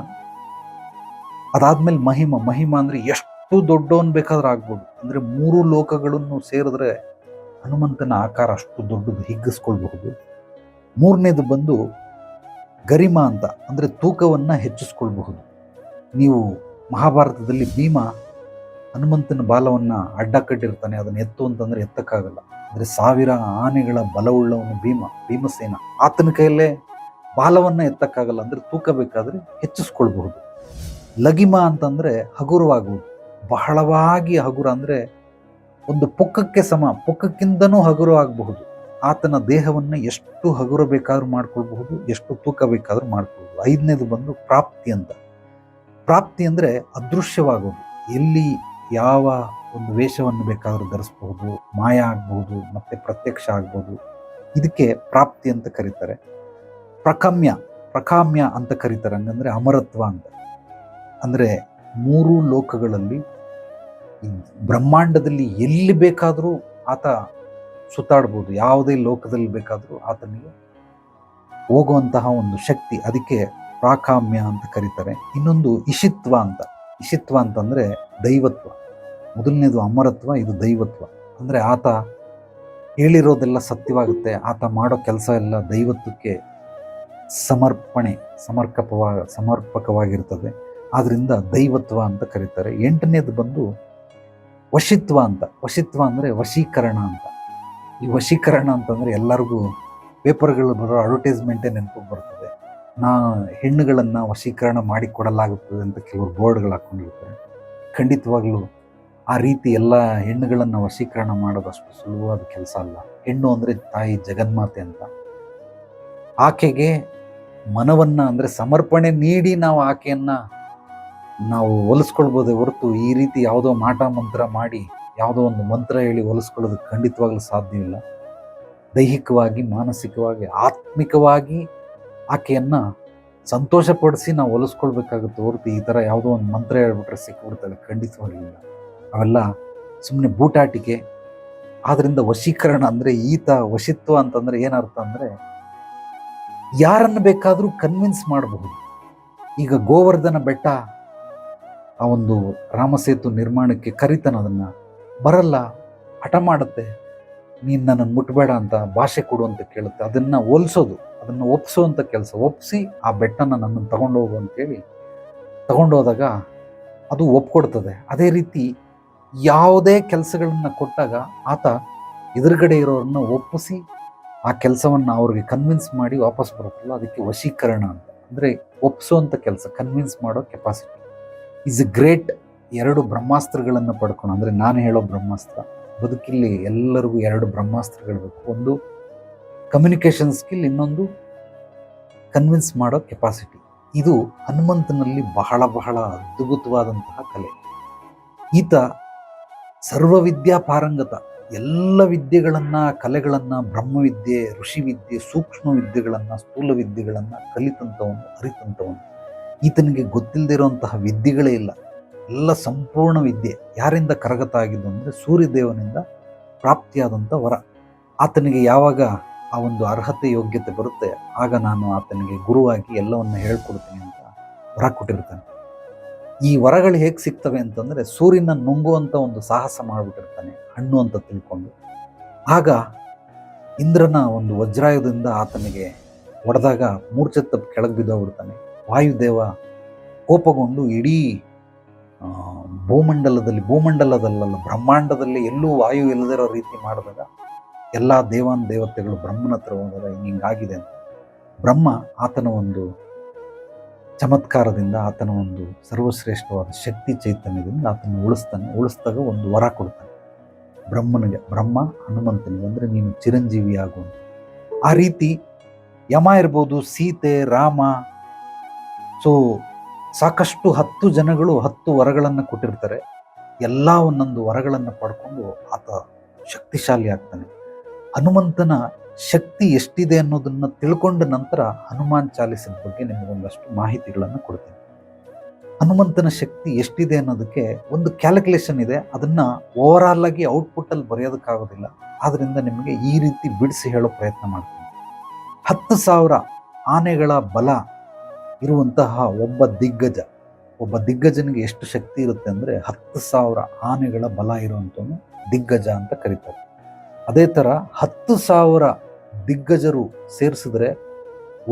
ಅದಾದ್ಮೇಲೆ ಮಹಿಮ. ಮಹಿಮ ಅಂದರೆ ಎಷ್ಟು ದೊಡ್ಡವನ್ ಬೇಕಾದ್ರೂ ಆಗ್ಬೋದು. ಅಂದರೆ 3 ಲೋಕಗಳನ್ನು ಸೇರಿದ್ರೆ ಹನುಮಂತನ ಆಕಾರ ಅಷ್ಟು ದೊಡ್ಡದು, ಹಿಗ್ಗಿಸ್ಕೊಳ್ಬಹುದು. 3ನೇದು ಬಂದು ಗರಿಮ ಅಂತ, ಅಂದರೆ ತೂಕವನ್ನು ಹೆಚ್ಚಿಸ್ಕೊಳ್ಬಹುದು. ನೀವು ಮಹಾಭಾರತದಲ್ಲಿ ಭೀಮ ಹನುಮಂತನ ಬಾಲವನ್ನು ಅಡ್ಡ ಕಟ್ಟಿರ್ತಾನೆ, ಅದನ್ನು ಎತ್ತು ಅಂತಂದರೆ ಎತ್ತಕ್ಕಾಗಲ್ಲ. ಅಂದರೆ 1000 ಆನೆಗಳ ಬಲವುಳ್ಳವನು ಭೀಮಸೇನ. ಆತನ ಕೈಯಲ್ಲೇ ಬಾಲವನ್ನು ಎತ್ತಕ್ಕಾಗಲ್ಲ, ಅಂದರೆ ತೂಕ ಬೇಕಾದರೆ ಹೆಚ್ಚಿಸ್ಕೊಳ್ಬಹುದು. ಲಗಿಮ ಅಂತಂದರೆ ಹಗುರವಾಗುವುದು, ಬಹಳವಾಗಿ ಹಗುರ, ಅಂದರೆ ಒಂದು ಪುಕ್ಕಕ್ಕೆ ಸಮ, ಪುಕ್ಕಕ್ಕಿಂತನೂ ಹಗುರವಾಗಬಹುದು. ಆತನ ದೇಹವನ್ನು ಎಷ್ಟು ಹಗುರ ಬೇಕಾದ್ರೂ ಮಾಡ್ಕೊಳ್ಬಹುದು, ಎಷ್ಟು ತೂಕ ಬೇಕಾದ್ರೂ ಮಾಡ್ಕೊಳ್ಬಹುದು. 5ನೇದು ಬಂದು ಪ್ರಾಪ್ತಿ ಅಂತ. ಪ್ರಾಪ್ತಿ ಅಂದರೆ ಅದೃಶ್ಯವಾಗೋದು. ಎಲ್ಲಿ ಯಾವ ಒಂದು ವೇಷವನ್ನು ಬೇಕಾದರೂ ಧರಿಸ್ಬಹುದು, ಮಾಯ ಆಗ್ಬಹುದು, ಮತ್ತೆ ಪ್ರತ್ಯಕ್ಷ ಆಗ್ಬೋದು. ಇದಕ್ಕೆ ಪ್ರಾಪ್ತಿ ಅಂತ ಕರೀತಾರೆ. ಪ್ರಕಾಮ್ಯ ಅಂತ ಕರೀತಾರೆ. ಹಂಗಂದ್ರೆ ಅಮರತ್ವ ಅಂತ. ಅಂದರೆ 3 ಲೋಕಗಳಲ್ಲಿ, ಬ್ರಹ್ಮಾಂಡದಲ್ಲಿ ಎಲ್ಲಿ ಬೇಕಾದರೂ ಆತ ಸುತ್ತಾಡ್ಬೋದು. ಯಾವುದೇ ಲೋಕದಲ್ಲಿ ಬೇಕಾದರೂ ಆತನಿಗೆ ಹೋಗುವಂತಹ ಒಂದು ಶಕ್ತಿ, ಅದಕ್ಕೆ ಪ್ರಾಕಾಮ್ಯ ಅಂತ ಕರೀತಾರೆ. ಇನ್ನೊಂದು ಇಷಿತ್ವ ಅಂತ. ಇಷಿತ್ವ ಅಂತಂದರೆ ದೈವತ್ವ. ಮೊದಲನೇದು ಅಮರತ್ವ, ಇದು ದೈವತ್ವ. ಅಂದರೆ ಆತ ಹೇಳಿರೋದೆಲ್ಲ ಸತ್ಯವಾಗುತ್ತೆ, ಆತ ಮಾಡೋ ಕೆಲಸ ಎಲ್ಲ ದೈವತ್ವಕ್ಕೆ ಸಮರ್ಪಕವಾಗಿರ್ತದೆ. ಆದ್ದರಿಂದ ದೈವತ್ವ ಅಂತ ಕರೀತಾರೆ. 8ನೇದು ಬಂದು ವಶಿತ್ವ ಅಂತ. ವಶಿತ್ವ ಅಂದರೆ ವಶೀಕರಣ ಅಂತ. ಈ ವಶೀಕರಣ ಅಂತಂದರೆ ಎಲ್ಲರಿಗೂ ಪೇಪರ್ಗಳು ಬರೋ ಅಡ್ವರ್ಟೈಸ್ಮೆಂಟೇ ನೆನಪಿಗೆ ಬರ್ತದೆ. ಹೆಣ್ಣುಗಳನ್ನು ವಶೀಕರಣ ಮಾಡಿಕೊಡಲಾಗುತ್ತದೆ ಅಂತ ಕೆಲವರು ಬೋರ್ಡ್ಗಳು ಹಾಕ್ಕೊಂಡಿರ್ತಾರೆ. ಖಂಡಿತವಾಗ್ಲೂ ಆ ರೀತಿ ಎಲ್ಲ ಹೆಣ್ಣುಗಳನ್ನು ವಶೀಕರಣ ಮಾಡೋದು ಅಷ್ಟು ಸುಲಭವಾದ ಕೆಲಸ ಅಲ್ಲ. ಹೆಣ್ಣು ಅಂದರೆ ತಾಯಿ ಜಗನ್ಮಾತೆ ಅಂತ. ಆಕೆಗೆ ಮನವನ್ನು, ಅಂದರೆ ಸಮರ್ಪಣೆ ನೀಡಿ ನಾವು ಆಕೆಯನ್ನು ಹೊಲಿಸ್ಕೊಳ್ಬೋದೇ ಹೊರತು ಈ ರೀತಿ ಯಾವುದೋ ಮಾಟ ಮಂತ್ರ ಮಾಡಿ, ಯಾವುದೋ ಒಂದು ಮಂತ್ರ ಹೇಳಿ ಹೊಲಿಸ್ಕೊಳ್ಳೋದಕ್ಕೆ ಖಂಡಿತವಾಗ್ಲೂ ಸಾಧ್ಯವಿಲ್ಲ. ದೈಹಿಕವಾಗಿ, ಮಾನಸಿಕವಾಗಿ, ಆತ್ಮಿಕವಾಗಿ ಆಕೆಯನ್ನು ಸಂತೋಷಪಡಿಸಿ ನಾವು ಹೊಲಿಸ್ಕೊಳ್ಬೇಕಾಗುತ್ತೆ ಹೊರತು ಈ ಥರ ಯಾವುದೋ ಒಂದು ಮಂತ್ರ ಹೇಳ್ಬಿಟ್ರೆ ಸಿಕ್ಬಿಡ್ತಲ್ಲ, ಖಂಡಿತವಾಗಲಿಲ್ಲ. ಅವೆಲ್ಲ ಸುಮ್ಮನೆ ಬೂಟಾಟಿಕೆ. ಆದ್ದರಿಂದ ವಶೀಕರಣ ಅಂದರೆ ವಶಿತ್ವ ಅಂತಂದರೆ ಏನರ್ಥ ಅಂದರೆ ಯಾರನ್ನು ಬೇಕಾದರೂ ಕನ್ವಿನ್ಸ್ ಮಾಡಬಹುದು. ಈಗ ಗೋವರ್ಧನ ಬೆಟ್ಟ ಆ ಒಂದು ರಾಮಸೇತು ನಿರ್ಮಾಣಕ್ಕೆ ಕರಿತಾನೆ, ಅದನ್ನು ಬರಲ್ಲ, ಹಠ ಮಾಡುತ್ತೆ, ನೀನು ನನ್ನನ್ನು ಮುಟ್ಬೇಡ ಅಂತ, ಭಾಷೆ ಕೊಡು ಅಂತ ಕೇಳುತ್ತೆ. ಅದನ್ನು ಹೋಲಿಸೋದು, ಅದನ್ನು ಒಪ್ಪಿಸೋವಂಥ ಕೆಲಸ, ಒಪ್ಪಿಸಿ ಆ ಬೆಟ್ಟನ ನನ್ನನ್ನು ತಗೊಂಡೋಗು ಅಂತೇಳಿ ತಗೊಂಡೋದಾಗ ಅದು ಒಪ್ಕೊಡ್ತದೆ. ಅದೇ ರೀತಿ ಯಾವುದೇ ಕೆಲಸಗಳನ್ನು ಕೊಟ್ಟಾಗ ಆತ ಎದುರುಗಡೆ ಇರೋರನ್ನ ಒಪ್ಪಿಸಿ ಆ ಕೆಲಸವನ್ನು ಅವ್ರಿಗೆ ಕನ್ವಿನ್ಸ್ ಮಾಡಿ ವಾಪಸ್ ಬರುತ್ತಲ್ಲ, ಅದಕ್ಕೆ ವಶೀಕರಣ ಅಂತ. ಅಂದರೆ ಒಪ್ಪಿಸೋವಂಥ ಕೆಲಸ, ಕನ್ವಿನ್ಸ್ ಮಾಡೋ ಕೆಪಾಸಿಟಿ ಈಸ್ ಎ ಗ್ರೇಟ್. 2 ಬ್ರಹ್ಮಾಸ್ತ್ರಗಳನ್ನು ಪಡ್ಕೊಂಡು, ಅಂದರೆ ನಾನು ಹೇಳೋ ಬ್ರಹ್ಮಾಸ್ತ್ರ, ಬದುಕಿಲ್ಲಿ ಎಲ್ಲರಿಗೂ 2 ಬ್ರಹ್ಮಾಸ್ತ್ರಗಳು ಬೇಕು. ಒಂದು ಕಮ್ಯುನಿಕೇಷನ್ ಸ್ಕಿಲ್, ಇನ್ನೊಂದು ಕನ್ವಿನ್ಸ್ ಮಾಡೋ ಕೆಪಾಸಿಟಿ. ಇದು ಹನುಮಂತನಲ್ಲಿ ಬಹಳ ಬಹಳ ಅದ್ಭುತವಾದಂತಹ ಕಲೆ. ಈತ ಸರ್ವವಿದ್ಯಾ ಪಾರಂಗತ. ಎಲ್ಲ ವಿದ್ಯೆಗಳನ್ನು, ಕಲೆಗಳನ್ನು, ಬ್ರಹ್ಮವಿದ್ಯೆ, ಋಷಿವಿದ್ಯೆ, ಸೂಕ್ಷ್ಮ ವಿದ್ಯೆಗಳನ್ನು, ಸ್ಥೂಲ ವಿದ್ಯೆಗಳನ್ನು ಕಲಿತಂಥವನು, ಅರಿತಂಥವನು. ಈತನಿಗೆ ಗೊತ್ತಿಲ್ಲದಿರುವಂತಹ ವಿದ್ಯೆಗಳೇ ಇಲ್ಲ. ಎಲ್ಲ ಸಂಪೂರ್ಣ ವಿದ್ಯೆ ಯಾರಿಂದ ಕರಗತ ಆಗಿದ್ದು ಅಂದರೆ ಸೂರ್ಯದೇವನಿಂದ ಪ್ರಾಪ್ತಿಯಾದಂಥ ವರ. ಆತನಿಗೆ ಯಾವಾಗ ಆ ಒಂದು ಅರ್ಹತೆ, ಯೋಗ್ಯತೆ ಬರುತ್ತೆ, ಆಗ ನಾನು ಆತನಿಗೆ ಗುರುವಾಗಿ ಎಲ್ಲವನ್ನು ಹೇಳ್ಕೊಡ್ತೀನಿ ಅಂತ ವರ ಕೊಟ್ಟಿರ್ತಾನೆ. ಈ ವರಗಳು ಹೇಗೆ ಸಿಗ್ತವೆ ಅಂತಂದರೆ ಸೂರ್ಯನ ನುಂಗುವಂಥ ಒಂದು ಸಾಹಸ ಮಾಡಿಬಿಟ್ಟಿರ್ತಾನೆ, ಹಣ್ಣು ಅಂತ ತಿಳ್ಕೊಂಡು. ಆಗ ಇಂದ್ರನ ಒಂದು ವಜ್ರಾಯುಧದಿಂದ ಆತನಿಗೆ ಹೊಡೆದಾಗ ಮೂರ್ಛೆ ತಪ್ಪಿ ಕೆಳಗೆ ಬಿದ್ದೋಗ್ಬಿಡ್ತಾನೆ. ವಾಯುದೇವ ಕೋಪಗೊಂಡು ಇಡೀ ಭೂಮಂಡಲದಲ್ಲ, ಬ್ರಹ್ಮಾಂಡದಲ್ಲಿ ಎಲ್ಲೂ ವಾಯು ಇಲ್ಲದಿರೋ ರೀತಿ ಮಾಡಿದಾಗ ಎಲ್ಲ ದೇವತೆಗಳು ಬ್ರಹ್ಮನ ಹತ್ರ ಹೋದಾಗ ಹಿಂಗಾಗಿದೆ ಅಂತ ಬ್ರಹ್ಮ ಆತನ ಒಂದು ಚಮತ್ಕಾರದಿಂದ, ಆತನ ಒಂದು ಸರ್ವಶ್ರೇಷ್ಠವಾದ ಶಕ್ತಿ ಚೈತನ್ಯದಿಂದ ಆತನ ಉಳಿಸಿದಾಗ ಒಂದು ವರ ಕೊಡ್ತಾನೆ ಬ್ರಹ್ಮ ಹನುಮಂತನಿಗೆ, ಅಂದರೆ ನೀನು ಚಿರಂಜೀವಿ ಆಗುವಂತ. ಆ ರೀತಿ ಯಮ ಇರ್ಬೋದು, ಸೀತೆ, ರಾಮ, ಸೊ ಸಾಕಷ್ಟು 10 ಜನಗಳು 10 ವರಗಳನ್ನು ಕೊಟ್ಟಿರ್ತಾರೆ. ಎಲ್ಲ ಒಂದೊಂದು ವರಗಳನ್ನು ಪಡ್ಕೊಂಡು ಆತ ಶಕ್ತಿಶಾಲಿ ಆಗ್ತಾನೆ. ಹನುಮಂತನ ಶಕ್ತಿ ಎಷ್ಟಿದೆ ಅನ್ನೋದನ್ನ ತಿಳ್ಕೊಂಡ ನಂತರ ಹನುಮಾನ್ ಚಾಲಿಸದ ಬಗ್ಗೆ ನಿಮಗೊಂದಷ್ಟು ಮಾಹಿತಿಗಳನ್ನು ಕೊಡ್ತೀನಿ. ಹನುಮಂತನ ಶಕ್ತಿ ಎಷ್ಟಿದೆ ಅನ್ನೋದಕ್ಕೆ ಒಂದು ಕ್ಯಾಲ್ಕುಲೇಷನ್ ಇದೆ. ಅದನ್ನ ಓವರಾಲ್ ಆಗಿ ಔಟ್ಪುಟ್ ಅಲ್ಲಿ ಬರೆಯೋದಕ್ಕಾಗೋದಿಲ್ಲ. ಆದ್ರಿಂದ ನಿಮಗೆ ಈ ರೀತಿ ಬಿಡಿಸಿ ಹೇಳೋ ಪ್ರಯತ್ನ ಮಾಡ್ತೀನಿ. 10,000 ಆನೆಗಳ ಬಲ ಇರುವಂತಹ ಒಬ್ಬ ದಿಗ್ಗಜನಿಗೆ ಎಷ್ಟು ಶಕ್ತಿ ಇರುತ್ತೆ ಅಂದ್ರೆ 10,000 ಆನೆಗಳ ಬಲ ಇರುವಂತವನು ದಿಗ್ಗಜ ಅಂತ ಕರೀತಾರೆ. ಅದೇ ತರ 10,000 ದಿಗ್ಗಜರು ಸೇರಿಸಿದ್ರೆ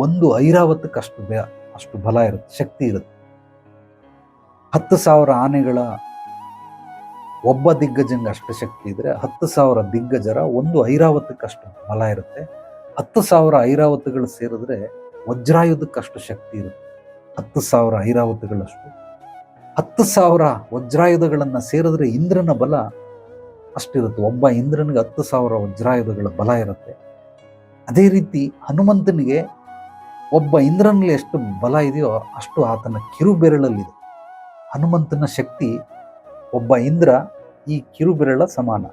ಒಂದು ಐರಾವತಕ್ಕೆ ಅಷ್ಟು ಬಲ ಇರುತ್ತೆ, ಶಕ್ತಿ ಇರುತ್ತೆ. 10,000 ಆನೆಗಳ ಒಬ್ಬ ದಿಗ್ಗಜಂಗೆ ಅಷ್ಟು ಶಕ್ತಿ ಇದ್ರೆ 10,000 ದಿಗ್ಗಜರ ಒಂದು ಐರಾವತಕ್ಕಷ್ಟು ಬಲ ಇರುತ್ತೆ. 10,000 ಐರಾವತಗಳು ಸೇರಿದ್ರೆ ವಜ್ರಾಯುಧಕ್ಕಷ್ಟು ಶಕ್ತಿ ಇರುತ್ತೆ. 10,000 ಐರಾವತಗಳಷ್ಟು 10,000 ವಜ್ರಾಯುಧಗಳನ್ನ ಸೇರಿದ್ರೆ ಇಂದ್ರನ ಬಲ ಅಷ್ಟಿರುತ್ತೆ. ಒಬ್ಬ ಇಂದ್ರನಿಗೆ 10,000 ವಜ್ರಾಯುಧಗಳ ಬಲ ಇರುತ್ತೆ. ಅದೇ ರೀತಿ ಹನುಮಂತನಿಗೆ ಒಬ್ಬ ಇಂದ್ರನಲ್ಲಿ ಎಷ್ಟು ಬಲ ಇದೆಯೋ ಅಷ್ಟು ಆತನ ಕಿರುಬೆರಳಲ್ಲಿದೆ. ಹನುಮಂತನ ಶಕ್ತಿ ಒಬ್ಬ ಇಂದ್ರ ಈ ಕಿರುಬೆರಳ ಸಮಾನ.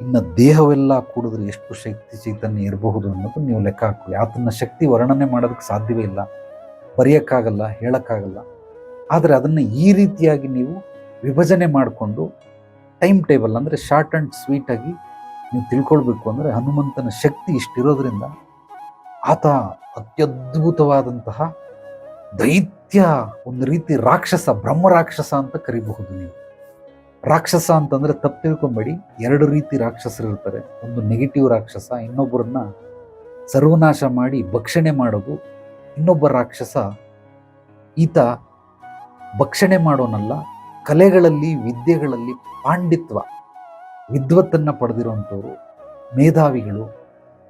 ಇನ್ನು ದೇಹವೆಲ್ಲ ಕೂಡಿದ್ರೆ ಎಷ್ಟು ಶಕ್ತಿ ಚೈತನ್ಯ ಇರಬಹುದು ಅನ್ನೋದು ನೀವು ಲೆಕ್ಕ ಹಾಕೊಳ್ಳಿ. ಆತನ ಶಕ್ತಿ ವರ್ಣನೆ ಮಾಡೋದಕ್ಕೆ ಸಾಧ್ಯವೇ ಇಲ್ಲ, ಬರೆಯೋಕ್ಕಾಗಲ್ಲ, ಹೇಳೋಕ್ಕಾಗಲ್ಲ. ಆದರೆ ಅದನ್ನು ಈ ರೀತಿಯಾಗಿ ನೀವು ವಿಭಜನೆ ಮಾಡಿಕೊಂಡು ಟೈಮ್ ಟೇಬಲ್ ಅಂದರೆ ಶಾರ್ಟ್ ಆ್ಯಂಡ್ ಸ್ವೀಟ್ ಆಗಿ ನೀವು ತಿಳ್ಕೊಳ್ಬೇಕು ಅಂದರೆ ಹನುಮಂತನ ಶಕ್ತಿ ಇಷ್ಟಿರೋದ್ರಿಂದ ಆತ ಅತ್ಯದ್ಭುತವಾದಂತಹ ದೈತ್ಯ, ಒಂದು ರೀತಿ ರಾಕ್ಷಸ, ಬ್ರಹ್ಮ ರಾಕ್ಷಸ ಅಂತ ಕರಿಬಹುದು ನೀವು. ರಾಕ್ಷಸ ಅಂತಂದ್ರೆ ತಪ್ಪು ತಿಳ್ಕೊಂಬೇಡಿ, 2 ರೀತಿ ರಾಕ್ಷಸರು ಇರ್ತಾರೆ. ಒಂದು ನೆಗೆಟಿವ್ ರಾಕ್ಷಸ, ಇನ್ನೊಬ್ಬರನ್ನ ಸರ್ವನಾಶ ಮಾಡಿ ಭಕ್ಷಣೆ ಮಾಡೋದು. ಇನ್ನೊಬ್ಬ ರಾಕ್ಷಸ, ಈತ ಭಕ್ಷಣೆ ಮಾಡೋನಲ್ಲ, ಕಲೆಗಳಲ್ಲಿ ವಿದ್ಯೆಗಳಲ್ಲಿ ಪಾಂಡಿತ್ವ, ವಿದ್ವತ್ತನ್ನು ಪಡೆದಿರುವಂಥವ್ರು, ಮೇಧಾವಿಗಳು.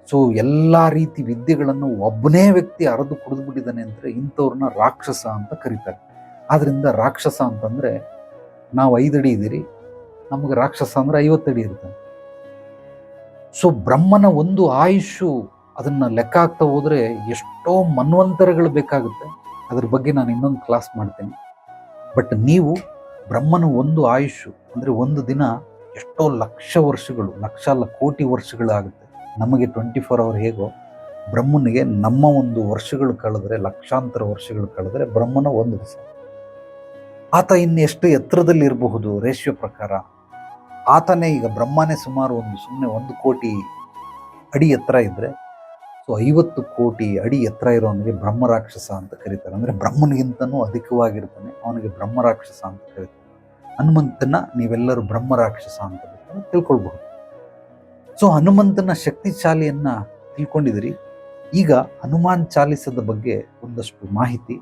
ಸೊ ಎಲ್ಲ ರೀತಿ ವಿದ್ಯೆಗಳನ್ನು ಒಬ್ಬನೇ ವ್ಯಕ್ತಿ ಅರೆದು ಕುಡಿದ್ಬಿಟ್ಟಿದ್ದಾನೆ ಅಂದರೆ ಇಂಥವ್ರನ್ನ ರಾಕ್ಷಸ ಅಂತ ಕರೀತಾರೆ. ಆದ್ರಿಂದ ರಾಕ್ಷಸ ಅಂತಂದ್ರೆ ನಾವು 5 ಅಡಿ ಇದ್ದೀರಿ, ನಮಗೆ ರಾಕ್ಷಸ ಅಂದ್ರೆ 50 ಅಡಿ ಇರ್ತಾನೆ. ಸೊ ಬ್ರಹ್ಮನ ಒಂದು ಆಯುಷು ಅದನ್ನ ಲೆಕ್ಕ ಆಗ್ತಾ ಹೋದ್ರೆ ಎಷ್ಟೋ ಮನ್ವಂತರಗಳು ಬೇಕಾಗುತ್ತೆ. ಅದ್ರ ಬಗ್ಗೆ ನಾನು ಇನ್ನೊಂದು ಕ್ಲಾಸ್ ಮಾಡ್ತೇನೆ. ಬಟ್ ನೀವು ಬ್ರಹ್ಮನ ಒಂದು ಆಯುಷು ಅಂದ್ರೆ ಒಂದು ದಿನ ಎಷ್ಟೋ ಲಕ್ಷ ವರ್ಷಗಳು, ಲಕ್ಷ ಅಲ್ಲ ಕೋಟಿ ವರ್ಷಗಳಾಗುತ್ತೆ. ನಮಗೆ 24 ಅವರ್ ಹೇಗೋ ಬ್ರಹ್ಮನಿಗೆ ನಮ್ಮ ಒಂದು ವರ್ಷಗಳು ಕಳೆದ್ರೆ, ಲಕ್ಷಾಂತರ ವರ್ಷಗಳು ಕಳೆದ್ರೆ ಬ್ರಹ್ಮನ ಒಂದು ದಿವಸ. ಆತ ಇನ್ನೆಷ್ಟು ಎತ್ತರದಲ್ಲಿ ಇರಬಹುದು ರೇಷಿಯೋ ಪ್ರಕಾರ. ಆತನೇ ಈಗ ಬ್ರಹ್ಮನೇ ಸುಮಾರು ಸುಮ್ಮನೆ 1 ಕೋಟಿ ಅಡಿ ಎತ್ತರ ಇದ್ರೆ, ಸೊ 50 ಕೋಟಿ ಅಡಿ ಎತ್ತರ ಇರೋನಿಗೆ ಬ್ರಹ್ಮ ರಾಕ್ಷಸ ಅಂತ ಕರೀತಾರೆ. ಅಂದ್ರೆ ಬ್ರಹ್ಮನಿಗಿಂತನೂ ಅಧಿಕವಾಗಿರ್ತಾನೆ, ಅವನಿಗೆ ಬ್ರಹ್ಮ ರಾಕ್ಷಸ ಅಂತ ಕರೀತಾರೆ. ಹನುಮಂತನ ನೀವೆಲ್ಲರೂ ಬ್ರಹ್ಮ ರಾಕ್ಷಸ ಅಂತ ತಿಳ್ಕೊಳ್ಬಹುದು. ಸೊ ಹನುಮಂತನ ಶಕ್ತಿಶಾಲಿಯನ್ನ ತಿಳ್ಕೊಂಡಿದಿರಿ. ಈಗ ಹನುಮಾನ್ ಚಾಲಿಸದ ಬಗ್ಗೆ ಒಂದಷ್ಟು ಮಾಹಿತಿ.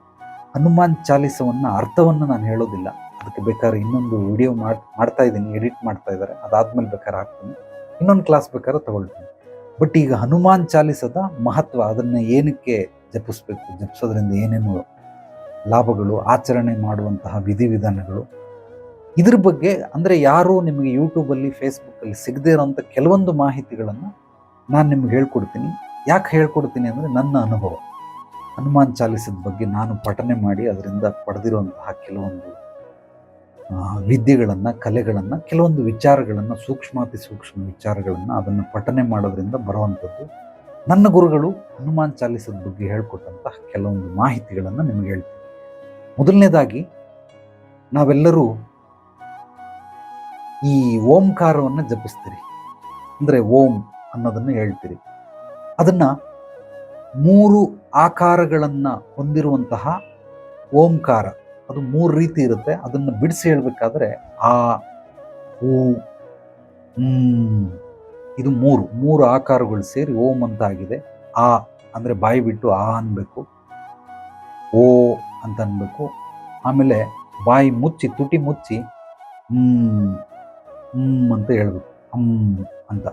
ಹನುಮಾನ್ ಚಾಲಿಸವನ್ನ ಅರ್ಥವನ್ನು ನಾನು ಹೇಳೋದಿಲ್ಲ, ಅದಕ್ಕೆ ಬೇಕಾದ್ರೆ ಇನ್ನೊಂದು ವಿಡಿಯೋ ಮಾಡ್ತಾ ಇದ್ದೀನಿ, ಎಡಿಟ್ ಮಾಡ್ತಾ ಇದ್ದಾರೆ, ಅದಾದ್ಮೇಲೆ ಬೇಕಾದ್ರೆ ಹಾಕ್ತೀನಿ, ಇನ್ನೊಂದು ಕ್ಲಾಸ್ ಬೇಕಾದ್ರೆ ತಗೊಳ್ತೀನಿ. ಬಟ್ ಈಗ ಹನುಮಾನ್ ಚಾಲಿಸದ ಮಹತ್ವ, ಅದನ್ನ ಏನಕ್ಕೆ ಜಪಿಸ್ಬೇಕು, ಜಪಿಸೋದ್ರಿಂದ ಏನೇನು ಲಾಭಗಳು, ಆಚರಣೆ ಮಾಡುವಂತಹ ವಿಧಿವಿಧಾನಗಳು, ಇದ್ರ ಬಗ್ಗೆ ಅಂದರೆ ಯಾರು ನಿಮಗೆ ಯೂಟ್ಯೂಬಲ್ಲಿ ಫೇಸ್ಬುಕ್ಕಲ್ಲಿ ಸಿಗದೇ ಇರೋಂಥ ಕೆಲವೊಂದು ಮಾಹಿತಿಗಳನ್ನು ನಾನು ನಿಮ್ಗೆ ಹೇಳ್ಕೊಡ್ತೀನಿ. ಯಾಕೆ ಹೇಳ್ಕೊಡ್ತೀನಿ ಅಂದರೆ ನನ್ನ ಅನುಭವ, ಹನುಮಾನ್ ಚಾಲಿಸದ ಬಗ್ಗೆ ನಾನು ಪಠನೆ ಮಾಡಿ ಅದರಿಂದ ಪಡೆದಿರುವಂತಹ ಕೆಲವೊಂದು ವಿದ್ಯೆಗಳನ್ನು, ಕಲೆಗಳನ್ನು, ಕೆಲವೊಂದು ವಿಚಾರಗಳನ್ನು, ಸೂಕ್ಷ್ಮಾತಿ ಸೂಕ್ಷ್ಮ ವಿಚಾರಗಳನ್ನು ಅದನ್ನು ಪಠನೆ ಮಾಡೋದ್ರಿಂದ ಬರುವಂಥದ್ದು. ನನ್ನ ಗುರುಗಳು ಹನುಮಾನ್ ಚಾಲಿಸದ ಬಗ್ಗೆ ಹೇಳ್ಕೊಟ್ಟಂತಹ ಕೆಲವೊಂದು ಮಾಹಿತಿಗಳನ್ನು ನಿಮಗೆ ಹೇಳ್ತೀನಿ. ಮೊದಲನೇದಾಗಿ ನಾವೆಲ್ಲರೂ ಈ ಓಂಕಾರವನ್ನು ಜಪಿಸ್ತೀರಿ, ಅಂದರೆ ಓಂ ಅನ್ನೋದನ್ನು ಹೇಳ್ತೀರಿ. ಅದನ್ನ 3 ಆಕಾರಗಳನ್ನು ಹೊಂದಿರುವಂತಹ ಓಂಕಾರ, ಅದು 3 ರೀತಿ ಇರುತ್ತೆ. ಅದನ್ನು ಬಿಡಿಸಿ ಹೇಳ್ಬೇಕಾದ್ರೆ ಆ, ಊ, ಇದು 3 ಆಕಾರಗಳು ಸೇರಿ ಓಂ ಅಂತ ಆಗಿದೆ. ಆ ಅಂದರೆ ಬಾಯಿ ಬಿಟ್ಟು ಆ ಅನ್ಬೇಕು, ಓ ಅಂತ ಅನ್ಬೇಕು, ಆಮೇಲೆ ಬಾಯಿ ಮುಚ್ಚಿ, ತುಟಿ ಮುಚ್ಚಿ ಅಂತ ಹೇಳ್ಬೇಕು, ಅಂತ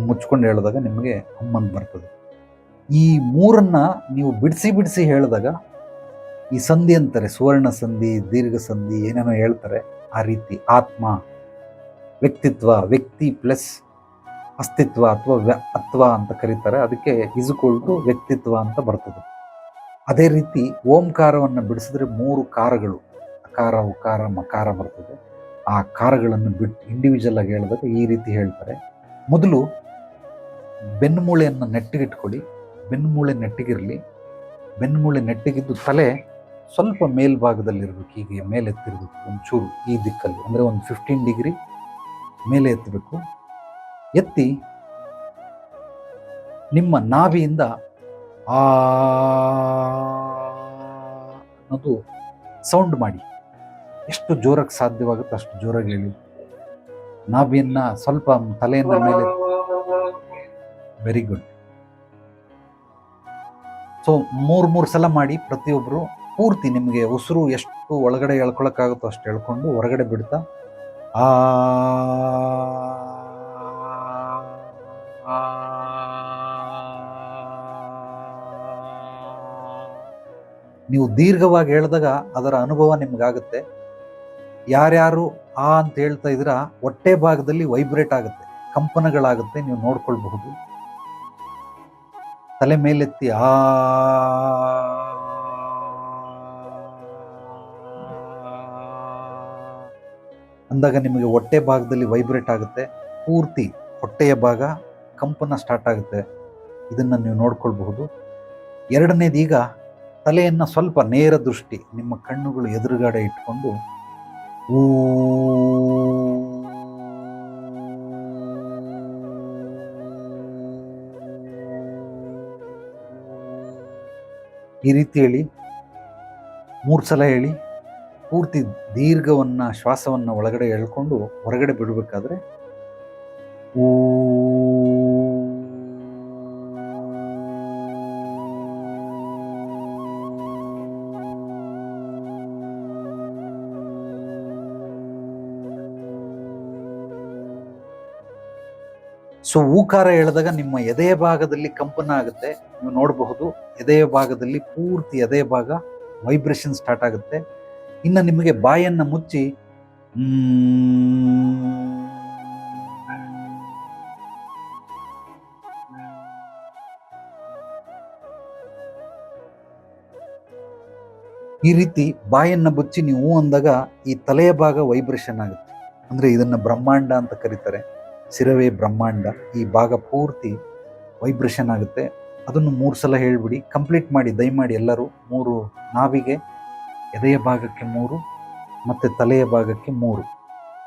ಮುಚ್ಕೊಂಡು ಹೇಳಿದಾಗ ನಿಮಗೆ ಅಂತ ಬರ್ತದೆ. ಈ 3 ನೀವು ಬಿಡಿಸಿ ಹೇಳಿದಾಗ ಈ ಸಂಧಿ ಅಂತಾರೆ, ಸುವರ್ಣ ಸಂಧಿ, ದೀರ್ಘ ಸಂಧಿ, ಏನೇನೋ ಹೇಳ್ತಾರೆ. ಆ ರೀತಿ ಆತ್ಮ, ವ್ಯಕ್ತಿತ್ವ, ವ್ಯಕ್ತಿ ಪ್ಲಸ್ ಅಸ್ತಿತ್ವ ಅಥವಾ ಅತ್ವ ಅಂತ ಕರೀತಾರೆ. ಅದಕ್ಕೆ ಇಸುಕೊಳ್ತು ವ್ಯಕ್ತಿತ್ವ ಅಂತ ಬರ್ತದೆ. ಅದೇ ರೀತಿ ಓಂಕಾರವನ್ನು ಬಿಡಿಸಿದ್ರೆ 3 ಕಾರಗಳು ಅಕಾರ ಉಕಾರ ಮಕಾರ ಬರ್ತದೆ. ಆ ಕಾರಗಳನ್ನು ಬಿಟ್ಟು ಇಂಡಿವಿಜುವಲ್ ಆಗಿ ಹೇಳಿದಾಗ ಈ ರೀತಿ ಹೇಳ್ತಾರೆ. ಮೊದಲು ಬೆನ್ನುಮೂಳೆಯನ್ನು ನೆಟ್ಟಿಗಿಟ್ಕೊಳ್ಳಿ. ಬೆನ್ನುಮೂಳೆ ನೆಟ್ಟಿಗಿರಲಿ. ಬೆನ್ನುಮೂಳೆ ನೆಟ್ಟಿಗಿದ್ದು ತಲೆ ಸ್ವಲ್ಪ ಮೇಲ್ಭಾಗದಲ್ಲಿರ್ಬೇಕು, ಹೀಗೆ ಮೇಲೆ ಎತ್ತಿರ್ಬೇಕು ಒಂಚೂರು ಈ ದಿಕ್ಕಲ್ಲಿ, ಅಂದರೆ ಒಂದು 15 ಡಿಗ್ರಿ ಮೇಲೆ ಎತ್ತಬೇಕು. ಎತ್ತಿ ನಿಮ್ಮ ನಾಭಿಯಿಂದ ಆ ಅನ್ನೋದು ಸೌಂಡ್ ಮಾಡಿ. ಎಷ್ಟು ಜೋರಾಗಿ ಸಾಧ್ಯವಾಗುತ್ತೆ ಅಷ್ಟು ಜೋರಾಗಿ ಹೇಳಿ. ನಾಭಿಯನ್ನ ಸ್ವಲ್ಪ ತಲೆಯನ್ನ ಮೇಲೆ. Very good. ಸೊ 3 ಸಲ ಮಾಡಿ ಪ್ರತಿಯೊಬ್ಬರು. ಪೂರ್ತಿ ನಿಮಗೆ ಉಸಿರು ಎಷ್ಟು ಒಳಗಡೆ ಎಳ್ಕೊಳಕ್ಕಾಗುತ್ತೋ ಅಷ್ಟು ಎಳ್ಕೊಂಡು ಹೊರಗಡೆ ಬಿಡ್ತಾ ಆ ನೀವು ದೀರ್ಘವಾಗಿ ಹೇಳಿದಾಗ ಅದರ ಅನುಭವ ನಿಮ್ಗಾಗುತ್ತೆ. ಯಾರ್ಯಾರು ಆ ಅಂತ ಹೇಳ್ತಾ ಇದ್ದೀರಾ ಹೊಟ್ಟೆ ಭಾಗದಲ್ಲಿ ವೈಬ್ರೇಟ್ ಆಗುತ್ತೆ, ಕಂಪನಗಳಾಗುತ್ತೆ, ನೀವು ನೋಡ್ಕೊಳ್ಬಹುದು. ತಲೆ ಮೇಲೆತ್ತಿ ಆ ಅಂದಾಗ ನಿಮಗೆ ಹೊಟ್ಟೆ ಭಾಗದಲ್ಲಿ ವೈಬ್ರೇಟ್ ಆಗುತ್ತೆ. ಪೂರ್ತಿ ಹೊಟ್ಟೆಯ ಭಾಗ ಕಂಪನ ಸ್ಟಾರ್ಟ್ ಆಗುತ್ತೆ. ಇದನ್ನು ನೀವು ನೋಡ್ಕೊಳ್ಬಹುದು. ಎರಡನೇದು, ಈಗ ತಲೆಯನ್ನು ಸ್ವಲ್ಪ ನೇರ ದೃಷ್ಟಿ ನಿಮ್ಮ ಕಣ್ಣುಗಳು ಎದುರುಗಡೆ ಇಟ್ಕೊಂಡು ಊ ಈ ರೀತಿ ಹೇಳಿ. 3 ಸಲ ಹೇಳಿ. ಪೂರ್ತಿ ದೀರ್ಘವನ್ನು ಶ್ವಾಸವನ್ನು ಒಳಗಡೆ ಎಳ್ಕೊಂಡು ಹೊರಗಡೆ ಬಿಡಬೇಕಾದ್ರೆ ಊ ಸೊ ಊಕಾರ ಹೇಳಿದಾಗ ನಿಮ್ಮ ಎದೆಯ ಭಾಗದಲ್ಲಿ ಕಂಪನ ಆಗುತ್ತೆ. ನೀವು ನೋಡಬಹುದು ಎದೆಯ ಭಾಗದಲ್ಲಿ ಪೂರ್ತಿ ಎದೆಯ ಭಾಗ ವೈಬ್ರೇಷನ್ ಸ್ಟಾರ್ಟ್ ಆಗುತ್ತೆ. ಇನ್ನು ನಿಮಗೆ ಬಾಯನ್ನು ಮುಚ್ಚಿ ಈ ರೀತಿ ಬಾಯನ್ನು ಮುಚ್ಚಿ ನೀವು ಅಂದಾಗ ಈ ತಲೆಯ ಭಾಗ ವೈಬ್ರೇಷನ್ ಆಗುತ್ತೆ. ಅಂದರೆ ಇದನ್ನು ಬ್ರಹ್ಮಾಂಡ ಅಂತ ಕರೀತಾರೆ. ಶಿರವೇ ಬ್ರಹ್ಮಾಂಡ. ಈ ಭಾಗ ಪೂರ್ತಿ ವೈಬ್ರೇಷನ್ ಆಗುತ್ತೆ. ಅದನ್ನು 3 ಸಲ ಹೇಳ್ಬಿಡಿ. ಕಂಪ್ಲೀಟ್ ಮಾಡಿ ದಯಮಾಡಿ ಎಲ್ಲರೂ. 3 ನಾಭಿಗೆ, ಎದೆಯ ಭಾಗಕ್ಕೆ 3 ಮತ್ತು ತಲೆಯ ಭಾಗಕ್ಕೆ 3.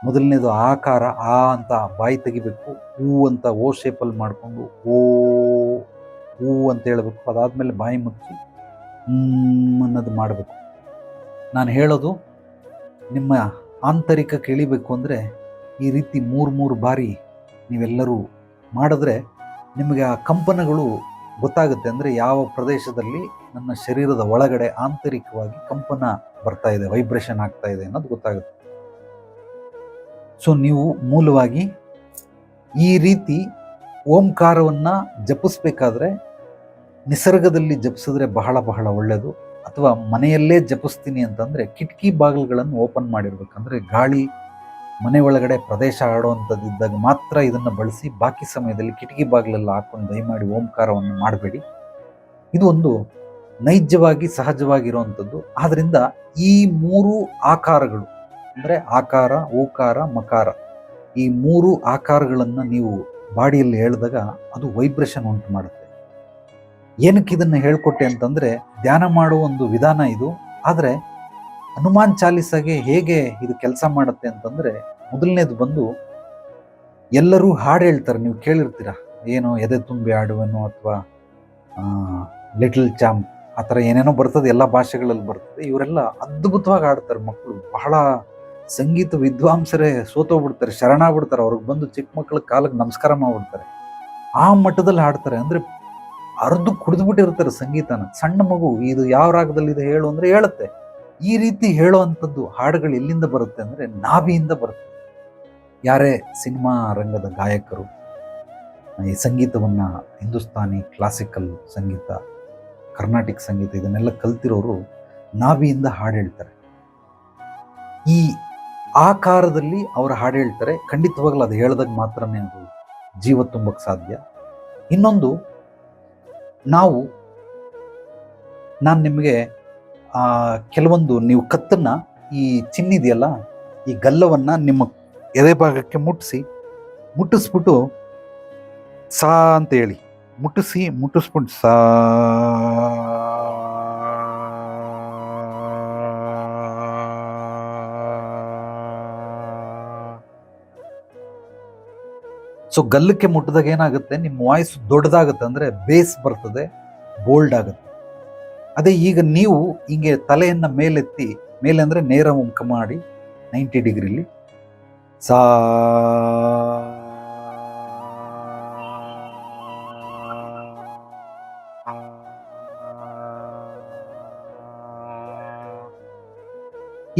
ಮೊದಲನೇದು ಆಕಾರ, ಆ ಅಂತ ಬಾಯಿ ತೆಗಿಬೇಕು. ಹೂ ಅಂತ ಓ ಶೇಪಲ್ಲಿ ಮಾಡಿಕೊಂಡು ಓ ಹೂ ಅಂತ ಹೇಳಬೇಕು. ಅದಾದಮೇಲೆ ಬಾಯಿ ಮುಚ್ಚಿ ಅನ್ನೋದು ಮಾಡಬೇಕು. ನಾನು ಹೇಳೋದು ನಿಮ್ಮ ಆಂತರಿಕ ಕೇಳಿಬೇಕು ಅಂದರೆ ಈ ರೀತಿ 3 ಬಾರಿ ನೀವೆಲ್ಲರೂ ಮಾಡಿದ್ರೆ ನಿಮಗೆ ಆ ಕಂಪನಗಳು ಗೊತ್ತಾಗುತ್ತೆ. ಅಂದರೆ ಯಾವ ಪ್ರದೇಶದಲ್ಲಿ ನನ್ನ ಶರೀರದ ಒಳಗಡೆ ಆಂತರಿಕವಾಗಿ ಕಂಪನ ಬರ್ತಾ ಇದೆ, ವೈಬ್ರೇಷನ್ ಆಗ್ತಾ ಇದೆ ಅನ್ನೋದು ಗೊತ್ತಾಗುತ್ತೆ. ಸೊ ನೀವು ಮೂಲವಾಗಿ ಈ ರೀತಿ ಓಂಕಾರವನ್ನು ಜಪಿಸ್ಬೇಕಾದ್ರೆ ನಿಸರ್ಗದಲ್ಲಿ ಜಪಿಸಿದ್ರೆ ಬಹಳ ಬಹಳ ಒಳ್ಳೆಯದು. ಅಥವಾ ಮನೆಯಲ್ಲೇ ಜಪಿಸ್ತೀನಿ ಅಂತಂದರೆ ಕಿಟಕಿ ಬಾಗಿಲುಗಳನ್ನು ಓಪನ್ ಮಾಡಿರ್ಬೇಕಂದ್ರೆ ಗಾಳಿ ಮನೆ ಒಳಗಡೆ ಪ್ರದೇಶ ಆಡುವಂಥದ್ದಿದ್ದಾಗ ಮಾತ್ರ ಇದನ್ನು ಬಳಸಿ. ಬಾಕಿ ಸಮಯದಲ್ಲಿ ಕಿಟಕಿ ಬಾಗಿಲೆಲ್ಲ ಹಾಕೊಂಡು ದಯಮಾಡಿ ಓಂಕಾರವನ್ನು ಮಾಡಬೇಡಿ. ಇದು ಒಂದು ನೈಜವಾಗಿ ಸಹಜವಾಗಿರುವಂಥದ್ದು. ಆದ್ದರಿಂದ ಈ 3 ಆಕಾರಗಳು ಅಂದರೆ ಆಕಾರ, ಓಕಾರ, ಮಕಾರ, ಈ 3 ಆಕಾರಗಳನ್ನು ನೀವು ಬಾಡಿಯಲ್ಲಿ ಹೇಳಿದಾಗ ಅದು ವೈಬ್ರೇಷನ್ ಉಂಟು ಮಾಡುತ್ತೆ. ಏನಕ್ಕೆ ಇದನ್ನು ಹೇಳ್ಕೊಟ್ಟೆ ಅಂತಂದರೆ ಧ್ಯಾನ ಮಾಡುವ ಒಂದು ವಿಧಾನ ಇದು. ಆದರೆ ಹನುಮಾನ್ ಚಾಲಿಸಾಗೆ ಹೇಗೆ ಇದು ಕೆಲಸ ಮಾಡುತ್ತೆ ಅಂತಂದರೆ, ಮೊದಲನೇದು ಬಂದು ಎಲ್ಲರೂ ಹಾಡು ಹೇಳ್ತಾರೆ, ನೀವು ಕೇಳಿರ್ತೀರ. ಏನು ಎದೆ ತುಂಬಿ ಹಾಡುವನು ಅಥವಾ ಲಿಟಲ್ ಚಾಂಪ್ ಆ ಥರ ಏನೇನೋ ಬರ್ತದೆ, ಎಲ್ಲ ಭಾಷೆಗಳಲ್ಲಿ ಬರ್ತದೆ. ಇವರೆಲ್ಲ ಅದ್ಭುತವಾಗಿ ಹಾಡ್ತಾರೆ. ಮಕ್ಕಳು ಬಹಳ ಸಂಗೀತ ವಿದ್ವಾಂಸರೇ ಸೋತೋಗ್ಬಿಡ್ತಾರೆ, ಶರಣಾಗ್ಬಿಡ್ತಾರೆ. ಅವ್ರಿಗೆ ಬಂದು ಚಿಕ್ಕ ಮಕ್ಕಳ ಕಾಲಕ್ಕೆ ನಮಸ್ಕಾರ ಮಾಡ್ಬಿಡ್ತಾರೆ. ಆ ಮಟ್ಟದಲ್ಲಿ ಹಾಡ್ತಾರೆ. ಅಂದರೆ ಅರ್ಧ ಕುಡಿದ್ಬಿಟ್ಟಿರ್ತಾರೆ ಸಂಗೀತನ. ಸಣ್ಣ ಮಗು ಇದು ಯಾವ ರಾಗದಲ್ಲಿದೆ ಹೇಳು ಅಂದರೆ ಹೇಳುತ್ತೆ. ಈ ರೀತಿ ಹೇಳುವಂಥದ್ದು ಹಾಡುಗಳು ಎಲ್ಲಿಂದ ಬರುತ್ತೆ ಅಂದರೆ ನಾಭಿಯಿಂದ ಬರುತ್ತೆ. ಯಾರೇ ಸಿನಿಮಾ ರಂಗದ ಗಾಯಕರು ಈ ಸಂಗೀತವನ್ನು, ಹಿಂದೂಸ್ತಾನಿ, ಕ್ಲಾಸಿಕಲ್ ಸಂಗೀತ, ಕರ್ನಾಟಿಕ್ ಸಂಗೀತ ಇದನ್ನೆಲ್ಲ ಕಲ್ತಿರೋರು ನಾಭಿಯಿಂದ ಹಾಡು ಹೇಳ್ತಾರೆ. ಈ ಆಕಾರದಲ್ಲಿ ಅವರು ಹಾಡು ಹೇಳ್ತಾರೆ. ಖಂಡಿತವಾಗ್ಲೂ ಅದು ಹೇಳಿದಾಗ ಮಾತ್ರನೇ ಅದು ಜೀವ ತುಂಬಕ್ಕೆ ಸಾಧ್ಯ. ಇನ್ನೊಂದು, ನಾವು ನಾನು ನಿಮಗೆ ಕೆಲವೊಂದು ನೀವು ಕತ್ತನ್ನ ಈ ಚಿನ್ನಿದೆಯಲ್ಲ ಈ ಗಲ್ಲವನ್ನು ನಿಮ್ಮ ಎದೆ ಭಾಗಕ್ಕೆ ಮುಟ್ಟಿಸ್ಬಿಟ್ಟು ಸಾ ಅಂತ ಹೇಳಿ ಮುಟ್ಟಿಸ್ಬಿಟ್ಟು ಸಾ. ಸೊ ಗಲ್ಲಕ್ಕೆ ಮುಟ್ಟಿದಾಗ ಏನಾಗುತ್ತೆ, ನಿಮ್ಮ ವಾಯ್ಸ್ ದೊಡ್ಡದಾಗುತ್ತೆ, ಅಂದರೆ ಬೇಸ್ ಬರ್ತದೆ, ಬೋಲ್ಡ್ ಆಗುತ್ತೆ. ಅದೇ ಈಗ ನೀವು ಹಿಂಗೆ ತಲೆಯನ್ನು ಮೇಲೆ ಅಂದರೆ ನೇರ ಮುಖ ಮಾಡಿ 90 ಡಿಗ್ರಿಲಿ ಸಾ.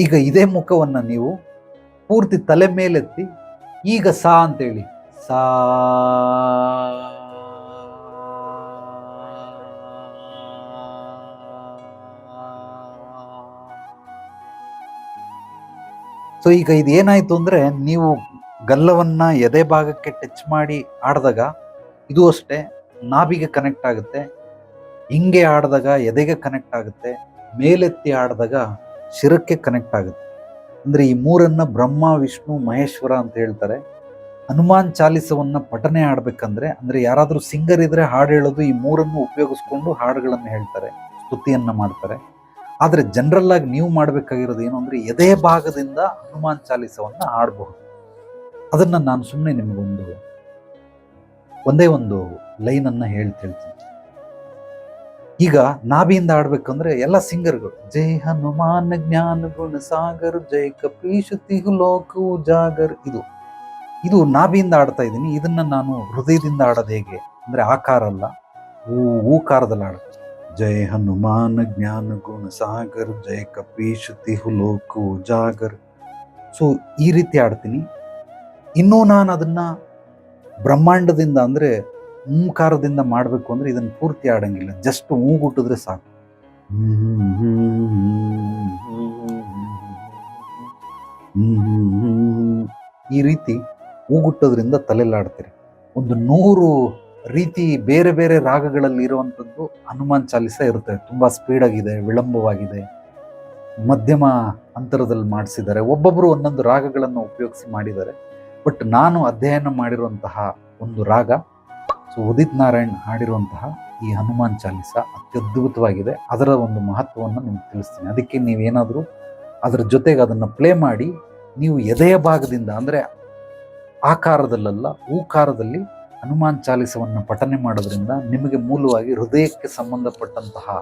ಈಗ ಇದೇ ಮುಖವನ್ನು ನೀವು ಪೂರ್ತಿ ತಲೆ ಮೇಲೆತ್ತಿ ಈಗ ಸಾ ಅಂತೇಳಿ ಸಾ. ಸೊ ಈಗ ಇದು ಏನಾಯ್ತು ಅಂದ್ರೆ, ನೀವು ಗಲ್ಲವನ್ನ ಎದೆ ಭಾಗಕ್ಕೆ ಟಚ್ ಮಾಡಿ ಆಡಿದಾಗ ಇದು ಅಷ್ಟೇ ನಾಭಿಗೆ ಕನೆಕ್ಟ್ ಆಗುತ್ತೆ, ಹಿಂಗೆ ಆಡಿದಾಗ ಎದೆಗೆ ಕನೆಕ್ಟ್ ಆಗುತ್ತೆ, ಮೇಲೆತ್ತಿ ಆಡಿದಾಗ ಶಿರಕ್ಕೆ ಕನೆಕ್ಟ್ ಆಗುತ್ತೆ. ಅಂದ್ರೆ ಈ ಮೂರನ್ನ ಬ್ರಹ್ಮ ವಿಷ್ಣು ಮಹೇಶ್ವರ ಅಂತ ಹೇಳ್ತಾರೆ. ಹನುಮಾನ್ ಚಾಲಿಸವನ್ನ ಪಠನೆ ಆಡ್ಬೇಕಂದ್ರೆ, ಅಂದ್ರೆ ಯಾರಾದ್ರೂ ಸಿಂಗರ್ ಇದ್ರೆ ಹಾಡು ಹೇಳೋದು ಈ ಮೂರನ್ನು ಉಪಯೋಗಿಸ್ಕೊಂಡು ಹಾಡುಗಳನ್ನು ಹೇಳ್ತಾರೆ, ಸ್ತುತಿಯನ್ನ ಮಾಡ್ತಾರೆ. ಆದ್ರೆ ಜನರಲ್ ಆಗಿ ನೀವು ಮಾಡ್ಬೇಕಾಗಿರೋದು ಏನು ಅಂದ್ರೆ, ಎದೆ ಭಾಗದಿಂದ ಹನುಮಾನ್ ಚಾಲಿಸವನ್ನ ಹಾಡಬಹುದು. ಅದನ್ನ ನಾನು ಸುಮ್ಮನೆ ನಿಮಗೊಂದು ಒಂದೇ ಒಂದು ಲೈನ್ ಅನ್ನ ಹೇಳ್ತೀನಿ. ಈಗ ನಾಭಿಯಿಂದ ಆಡ್ಬೇಕಂದ್ರೆ ಎಲ್ಲ ಸಿಂಗರ್ಗಳು ಜೈ ಹನುಮಾನ್ ಜ್ಞಾನ ಗುಣ ಸಾಗರ್ ಜೈ ಕಪೀಶ್ ತಿಹು ಲೋಕ ಉಜಾಗರ್, ಇದು ನಾಭಿಯಿಂದ ಆಡ್ತಾ ಇದ್ದೀನಿ. ಇದನ್ನ ನಾನು ಹೃದಯದಿಂದ ಆಡೋದು ಹೇಗೆ ಅಂದ್ರೆ, ಆಕಾರ ಅಲ್ಲ, ಊಕಾರದಲ್ಲಿ ಆಡ ಜೈ ಹನುಮಾನ್ ಜ್ಞಾನ ಗುಣ ಸಾಗರ್ ಜೈ ಕಪೀಶ್ ತಿಹು ಲೋಕ ಉಜಾಗರ್. ಸೊ ಈ ರೀತಿ ಆಡ್ತೀನಿ. ಇನ್ನೂ ನಾನು ಅದನ್ನ ಬ್ರಹ್ಮಾಂಡದಿಂದ ಅಂದ್ರೆ ಓಂಕಾರದಿಂದ ಮಾಡಬೇಕು ಅಂದ್ರೆ ಇದನ್ನು ಪೂರ್ತಿ ಆಡಂಗಿಲ್ಲ, ಜಸ್ಟ್ ಮೂಗುಟ್ಟಿದ್ರೆ ಸಾಕು. ಈ ರೀತಿ ಮೂಗುಟ್ಟೋದ್ರಿಂದ ತಲೆಲಾಡ್ತೀರಿ. ಒಂದು 100 ರೀತಿ ಬೇರೆ ಬೇರೆ ರಾಗಗಳಲ್ಲಿ ಇರುವಂಥದ್ದು ಹನುಮಾನ್ ಚಾಲಿಸ ಇರುತ್ತೆ. ತುಂಬಾ ಸ್ಪೀಡ್ ಆಗಿದೆ, ವಿಳಂಬವಾಗಿದೆ, ಮಧ್ಯಮ ಅಂತರದಲ್ಲಿ ಮಾಡಿಸಿದ್ದಾರೆ, ಒಬ್ಬೊಬ್ಬರು ಒಂದೊಂದು ರಾಗಗಳನ್ನು ಉಪಯೋಗಿಸಿ ಮಾಡಿದ್ದಾರೆ. ಬಟ್ ನಾನು ಅಧ್ಯಯನ ಮಾಡಿರುವಂತಹ ಒಂದು ರಾಗ, ಸೊ ಉದಿತ್ ನಾರಾಯಣ್ ಹಾಡಿರುವಂತಹ ಈ ಹನುಮಾನ್ ಚಾಲಿಸ ಅತ್ಯದ್ಭುತವಾಗಿದೆ. ಅದರ ಒಂದು ಮಹತ್ವವನ್ನು ನಿಮ್ಗೆ ತಿಳಿಸ್ತೀನಿ. ಅದಕ್ಕೆ ನೀವೇನಾದರೂ ಅದರ ಜೊತೆಗೆ ಅದನ್ನು ಪ್ಲೇ ಮಾಡಿ, ನೀವು ಎದೆಯ ಭಾಗದಿಂದ ಅಂದರೆ ಆಕಾರದಲ್ಲ ಊಕಾರದಲ್ಲಿ ಹನುಮಾನ್ ಚಾಲಿಸವನ್ನು ಪಠನೆ ಮಾಡೋದ್ರಿಂದ ನಿಮಗೆ ಮೂಲವಾಗಿ ಹೃದಯಕ್ಕೆ ಸಂಬಂಧಪಟ್ಟಂತಹ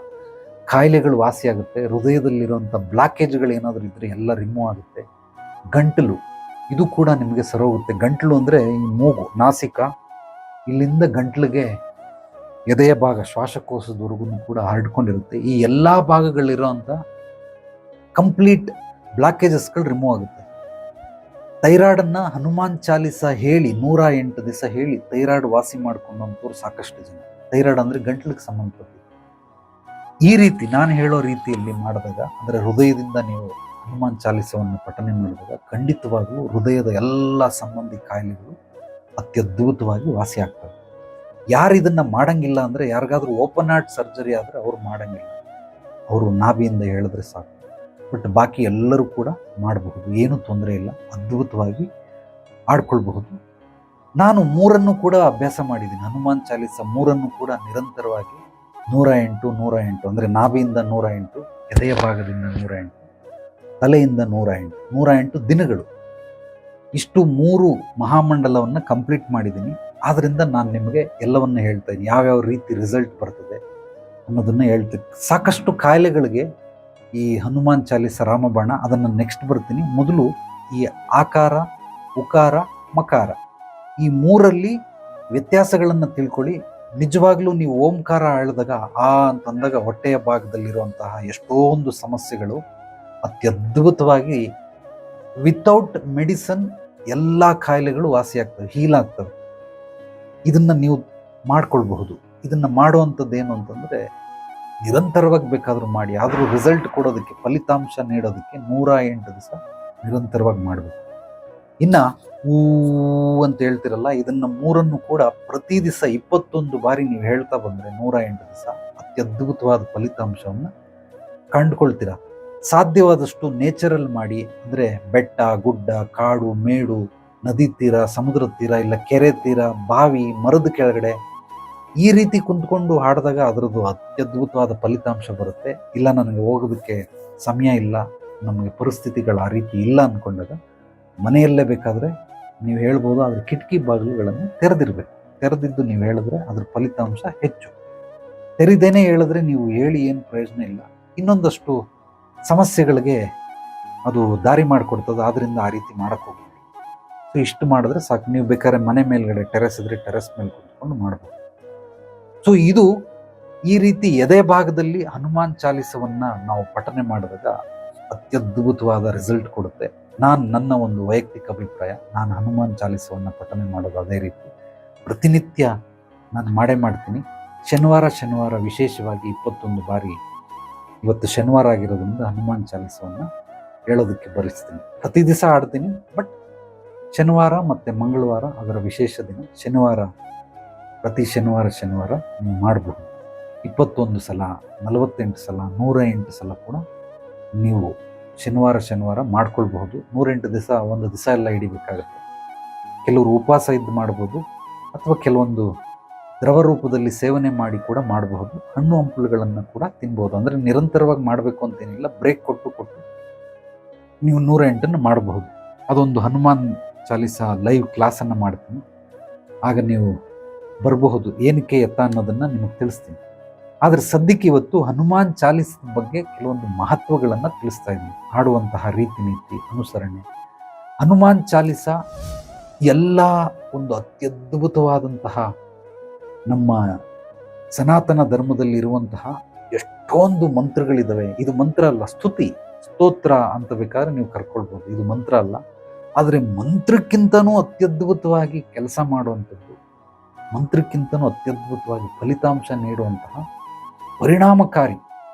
ಕಾಯಿಲೆಗಳು ವಾಸಿಯಾಗುತ್ತೆ. ಹೃದಯದಲ್ಲಿರುವಂಥ ಬ್ಲಾಕೇಜ್ಗಳು ಏನಾದರೂ ಇದ್ದರೆ ಎಲ್ಲ ರಿಮೂವ್ ಆಗುತ್ತೆ. ಗಂಟಲು ಇದು ಕೂಡ ನಿಮಗೆ ಸರೋಗುತ್ತೆ. ಗಂಟಲು ಅಂದರೆ ಈ ಮೂಗು, ನಾಸಿಕ, ಇಲ್ಲಿಂದ ಗಂಟ್ಲಿಗೆ ಎದೆಯ ಭಾಗ ಶ್ವಾಸಕೋಶದವರೆಗೂ ಕೂಡ ಹರಡ್ಕೊಂಡಿರುತ್ತೆ. ಈ ಎಲ್ಲ ಭಾಗಗಳಿರೋಂಥ ಕಂಪ್ಲೀಟ್ ಬ್ಲಾಕೇಜಸ್ಗಳು ರಿಮೂವ್ ಆಗುತ್ತೆ. ಥೈರಾಯ್ಡನ್ನು ಹನುಮಾನ್ ಚಾಲಿಸ ಹೇಳಿ 108 ದಿವಸ ಹೇಳಿ ಥೈರಾಯ್ಡ್ ವಾಸಿ ಮಾಡ್ಕೊಂಡಂಥವ್ರು ಸಾಕಷ್ಟು ಜನ. ಥೈರಾಯ್ಡ್ ಅಂದರೆ ಗಂಟ್ಲಿಗೆ ಸಂಬಂಧಪಟ್ಟಿದ್ದು. ಈ ರೀತಿ ನಾನು ಹೇಳೋ ರೀತಿಯಲ್ಲಿ ಮಾಡಿದಾಗ, ಅಂದರೆ ಹೃದಯದಿಂದ ನೀವು ಹನುಮಾನ್ ಚಾಲಿಸವನ್ನು ಪಠನೆ ಮಾಡಿದಾಗ ಖಂಡಿತವಾಗಲೂ ಹೃದಯದ ಎಲ್ಲ ಸಂಬಂಧಿ ಕಾಯಿಲೆಗಳು ಅತ್ಯದ್ಭುತವಾಗಿ ವಾಸಿ ಆಗ್ತವೆ. ಯಾರು ಇದನ್ನು ಮಾಡಂಗಿಲ್ಲ ಅಂದರೆ, ಯಾರಿಗಾದ್ರೂ ಓಪನ್ ಹಾರ್ಟ್ ಸರ್ಜರಿ ಆದರೆ ಅವ್ರು ಮಾಡಂಗಿಲ್ಲ, ಅವರು ನಾಭಿಯಿಂದ ಹೇಳಿದ್ರೆ ಸಾಕು. ಬಟ್ ಬಾಕಿ ಎಲ್ಲರೂ ಕೂಡ ಮಾಡಬಹುದು, ಏನೂ ತೊಂದರೆ ಇಲ್ಲ, ಅದ್ಭುತವಾಗಿ ಆಡ್ಕೊಳ್ಬಹುದು. ನಾನು 3 ಕೂಡ ಅಭ್ಯಾಸ ಮಾಡಿದ್ದೀನಿ. ಹನುಮಾನ್ ಚಾಲಿಸ 3 ಕೂಡ ನಿರಂತರವಾಗಿ 108 ಅಂದರೆ ನಾಭಿಯಿಂದ 108, ಎದೆಯ ಭಾಗದಿಂದ 108, ತಲೆಯಿಂದ 108 ದಿನಗಳು. ಇಷ್ಟು 3 ಮಹಾಮಂಡಲವನ್ನು ಕಂಪ್ಲೀಟ್ ಮಾಡಿದ್ದೀನಿ. ಆದ್ದರಿಂದ ನಾನು ನಿಮಗೆ ಎಲ್ಲವನ್ನ ಹೇಳ್ತಾ ಇದ್ದೀನಿ, ಯಾವ್ಯಾವ ರೀತಿ ರಿಸಲ್ಟ್ ಬರ್ತದೆ ಅನ್ನೋದನ್ನ ಹೇಳ್ತೀನಿ. ಸಾಕಷ್ಟು ಕಾಯಿಲೆಗಳಿಗೆ ಈ ಹನುಮಾನ್ ಚಾಲಿಸ ರಾಮಬಾಣ, ಅದನ್ನು ನೆಕ್ಸ್ಟ್ ಬರ್ತೀನಿ. ಮೊದಲು ಈ ಆಕಾರ, ಉಕಾರ, ಮಕಾರ ಈ 3ರಲ್ಲಿ ವ್ಯತ್ಯಾಸಗಳನ್ನು ತಿಳ್ಕೊಳ್ಳಿ. ನಿಜವಾಗ್ಲೂ ನೀವು ಓಂಕಾರ ಹೇಳಿದಾಗ ಅಂತಂದಾಗ ಹೊಟ್ಟೆಯ ಭಾಗದಲ್ಲಿರುವಂತಹ ಎಷ್ಟೊಂದು ಸಮಸ್ಯೆಗಳು ಅತ್ಯದ್ಭುತವಾಗಿ ವಿತೌಟ್ ಮೆಡಿಸನ್ ಎಲ್ಲ ಕಾಯಿಲೆಗಳು ವಾಸಿಯಾಗ್ತವೆ, ಹೀಲ್ ಆಗ್ತವೆ. ಇದನ್ನ ನೀವು ಮಾಡ್ಕೊಳ್ಬಹುದು. ಇದನ್ನ ಮಾಡುವಂಥದ್ದು ಏನು ಅಂತಂದ್ರೆ, ನಿರಂತರವಾಗಿ ಬೇಕಾದರೂ ಮಾಡಿ, ಆದರೂ ರಿಸಲ್ಟ್ ಕೊಡೋದಕ್ಕೆ, ಫಲಿತಾಂಶ ನೀಡೋದಕ್ಕೆ 108 ದಿವಸ ನಿರಂತರವಾಗಿ ಮಾಡಬೇಕು. ಇನ್ನ ಹೂ ಅಂತ ಹೇಳ್ತಿರಲ್ಲ, ಇದನ್ನ 3 ಕೂಡ ಪ್ರತಿ ದಿವಸ 21 ಬಾರಿ ನೀವು ಹೇಳ್ತಾ ಬಂದ್ರೆ 108 ದಿವಸ ಅತ್ಯದ್ಭುತವಾದ ಫಲಿತಾಂಶವನ್ನು ಕಂಡುಕೊಳ್ತೀರಾ. ಸಾಧ್ಯವಾದಷ್ಟು ನೇಚರಲ್ ಮಾಡಿ, ಅಂದರೆ ಬೆಟ್ಟ, ಗುಡ್ಡ, ಕಾಡು, ಮೇಡು, ನದಿ ತೀರ, ಸಮುದ್ರ ತೀರ, ಇಲ್ಲ ಕೆರೆ ತೀರ, ಬಾವಿ, ಮರದ ಕೆಳಗಡೆ ಈ ರೀತಿ ಕುಂತ್ಕೊಂಡು ಹಾಡಿದಾಗ ಅದರದ್ದು ಅತ್ಯದ್ಭುತವಾದ ಫಲಿತಾಂಶ ಬರುತ್ತೆ. ಇಲ್ಲ ನನಗೆ ಹೋಗೋದಕ್ಕೆ ಸಮಯ ಇಲ್ಲ, ನಮಗೆ ಪರಿಸ್ಥಿತಿಗಳು ಆ ರೀತಿ ಇಲ್ಲ ಅಂದ್ಕೊಂಡಾಗ ಮನೆಯಲ್ಲೇ ಬೇಕಾದರೆ ನೀವು ಹೇಳ್ಬೋದು, ಆದರೆ ಕಿಟಕಿ ಬಾಗಿಲುಗಳನ್ನು ತೆರೆದಿರಬೇಕು. ತೆರೆದಿದ್ದು ನೀವು ಹೇಳಿದ್ರೆ ಅದ್ರ ಫಲಿತಾಂಶ ಹೆಚ್ಚು. ತೆರೆದೇನೆ ಹೇಳಿದ್ರೆ ನೀವು ಹೇಳಿ ಏನು ಪ್ರಯೋಜನ ಇಲ್ಲ, ಇನ್ನೊಂದಷ್ಟು ಸಮಸ್ಯೆಗಳಿಗೆ ಅದು ದಾರಿ ಮಾಡಿಕೊಡ್ತದೆ. ಆದ್ದರಿಂದ ಆ ರೀತಿ ಮಾಡೋಕ್ಕೆ ಹೋಗ್ಬೇಡಿ. ಸೊ ಇಷ್ಟು ಮಾಡಿದ್ರೆ ಸಾಕು. ನೀವು ಬೇಕಾದ್ರೆ ಮನೆ ಮೇಲ್ಗಡೆ ಟೆರೆಸ್ ಇದ್ರೆ ಟೆರೆಸ್ ಮೇಲೆ ಕುತ್ಕೊಂಡು ಮಾಡ್ಬೋದು. ಸೊ ಇದು ಈ ರೀತಿ ಎದೆ ಭಾಗದಲ್ಲಿ ಹನುಮಾನ್ ಚಾಲಿಸವನ್ನ ನಾವು ಪಠನೆ ಮಾಡಿದಾಗ ಅತ್ಯದ್ಭುತವಾದ ರಿಸಲ್ಟ್ ಕೊಡುತ್ತೆ. ನನ್ನ ಒಂದು ವೈಯಕ್ತಿಕ ಅಭಿಪ್ರಾಯ, ನಾನು ಹನುಮಾನ್ ಚಾಲಿಸವನ್ನ ಪಠನೆ ಮಾಡೋದು ಅದೇ ರೀತಿ ಪ್ರತಿನಿತ್ಯ ನಾನು ಮಾಡ್ತೀನಿ. ಶನಿವಾರ ವಿಶೇಷವಾಗಿ 21 ಬಾರಿ, ಇವತ್ತು ಶನಿವಾರ ಆಗಿರೋದ್ರಿಂದ ಹನುಮಾನ್ ಚಾಲಿಸವನ್ನ ಹೇಳೋದಕ್ಕೆ ಬರೆಸ್ತೀನಿ. ಪ್ರತಿ ದಿವಸ ಆಡ್ತೀನಿ, ಬಟ್ ಶನಿವಾರ ಮತ್ತು ಮಂಗಳವಾರ ಅದರ ವಿಶೇಷ ದಿನ. ಪ್ರತಿ ಶನಿವಾರ ನೀವು ಮಾಡಬಹುದು. 21 ಸಲ, 48 ಸಲ, 108 ಸಲ ಕೂಡ ನೀವು ಶನಿವಾರ ಮಾಡ್ಕೊಳ್ಬಹುದು. 108 ದಿವಸ ಒಂದು ದಿವಸ ಎಲ್ಲ ಹಿಡಿಬೇಕಾಗುತ್ತೆ. ಕೆಲವರು ಉಪವಾಸ ಇದ್ದು ಮಾಡ್ಬೋದು, ಅಥವಾ ಕೆಲವೊಂದು ದ್ರವ ರೂಪದಲ್ಲಿ ಸೇವನೆ ಮಾಡಿ ಕೂಡ ಮಾಡಬಹುದು. ಹಣ್ಣು ಹಂಪಲುಗಳನ್ನು ಕೂಡ ತಿನ್ಬೋದು. ಅಂದರೆ ನಿರಂತರವಾಗಿ ಮಾಡಬೇಕು ಅಂತೇನಿಲ್ಲ, ಬ್ರೇಕ್ ಕೊಟ್ಟು ನೀವು 108 ಮಾಡಬಹುದು. ಅದೊಂದು ಹನುಮಾನ್ ಚಾಲಿಸ ಲೈವ್ ಕ್ಲಾಸನ್ನು ಮಾಡ್ತೀನಿ, ಆಗ ನೀವು ಬರಬಹುದು. ಏನಕ್ಕೆ ಎತ್ತ ಅನ್ನೋದನ್ನು ನಿಮಗೆ ತಿಳಿಸ್ತೀನಿ. ಆದರೆ ಸದ್ಯಕ್ಕೆ ಇವತ್ತು ಹನುಮಾನ್ ಚಾಲಿಸದ ಬಗ್ಗೆ ಕೆಲವೊಂದು ಮಹತ್ವಗಳನ್ನು ತಿಳಿಸ್ತಾ ಇದ್ದೀನಿ. ಹಾಡುವಂತಹ ರೀತಿ ನೀತಿ ಅನುಸರಣೆ. ಹನುಮಾನ್ ಚಾಲಿಸ ಎಲ್ಲ ಒಂದು ಅತ್ಯದ್ಭುತವಾದಂತಹ ನಮ್ಮ ಸನಾತನ ಧರ್ಮದಲ್ಲಿ ಇರುವಂತಹ ಎಷ್ಟೊಂದು ಮಂತ್ರಗಳಿದ್ದಾವೆ. ಇದು ಮಂತ್ರ ಅಲ್ಲ, ಸ್ತೋತ್ರ ಅಂತ ಬೇಕಾದ್ರೆ ನೀವು ಕರ್ಕೊಳ್ಬೋದು. ಇದು ಮಂತ್ರ ಅಲ್ಲ, ಆದರೆ ಮಂತ್ರಕ್ಕಿಂತನೂ ಅತ್ಯದ್ಭುತವಾಗಿ ಕೆಲಸ ಮಾಡುವಂಥದ್ದು, ಮಂತ್ರಕ್ಕಿಂತನೂ ಅತ್ಯದ್ಭುತವಾಗಿ ಫಲಿತಾಂಶ ನೀಡುವಂತಹ ಪರಿಣಾಮಕಾರಿ,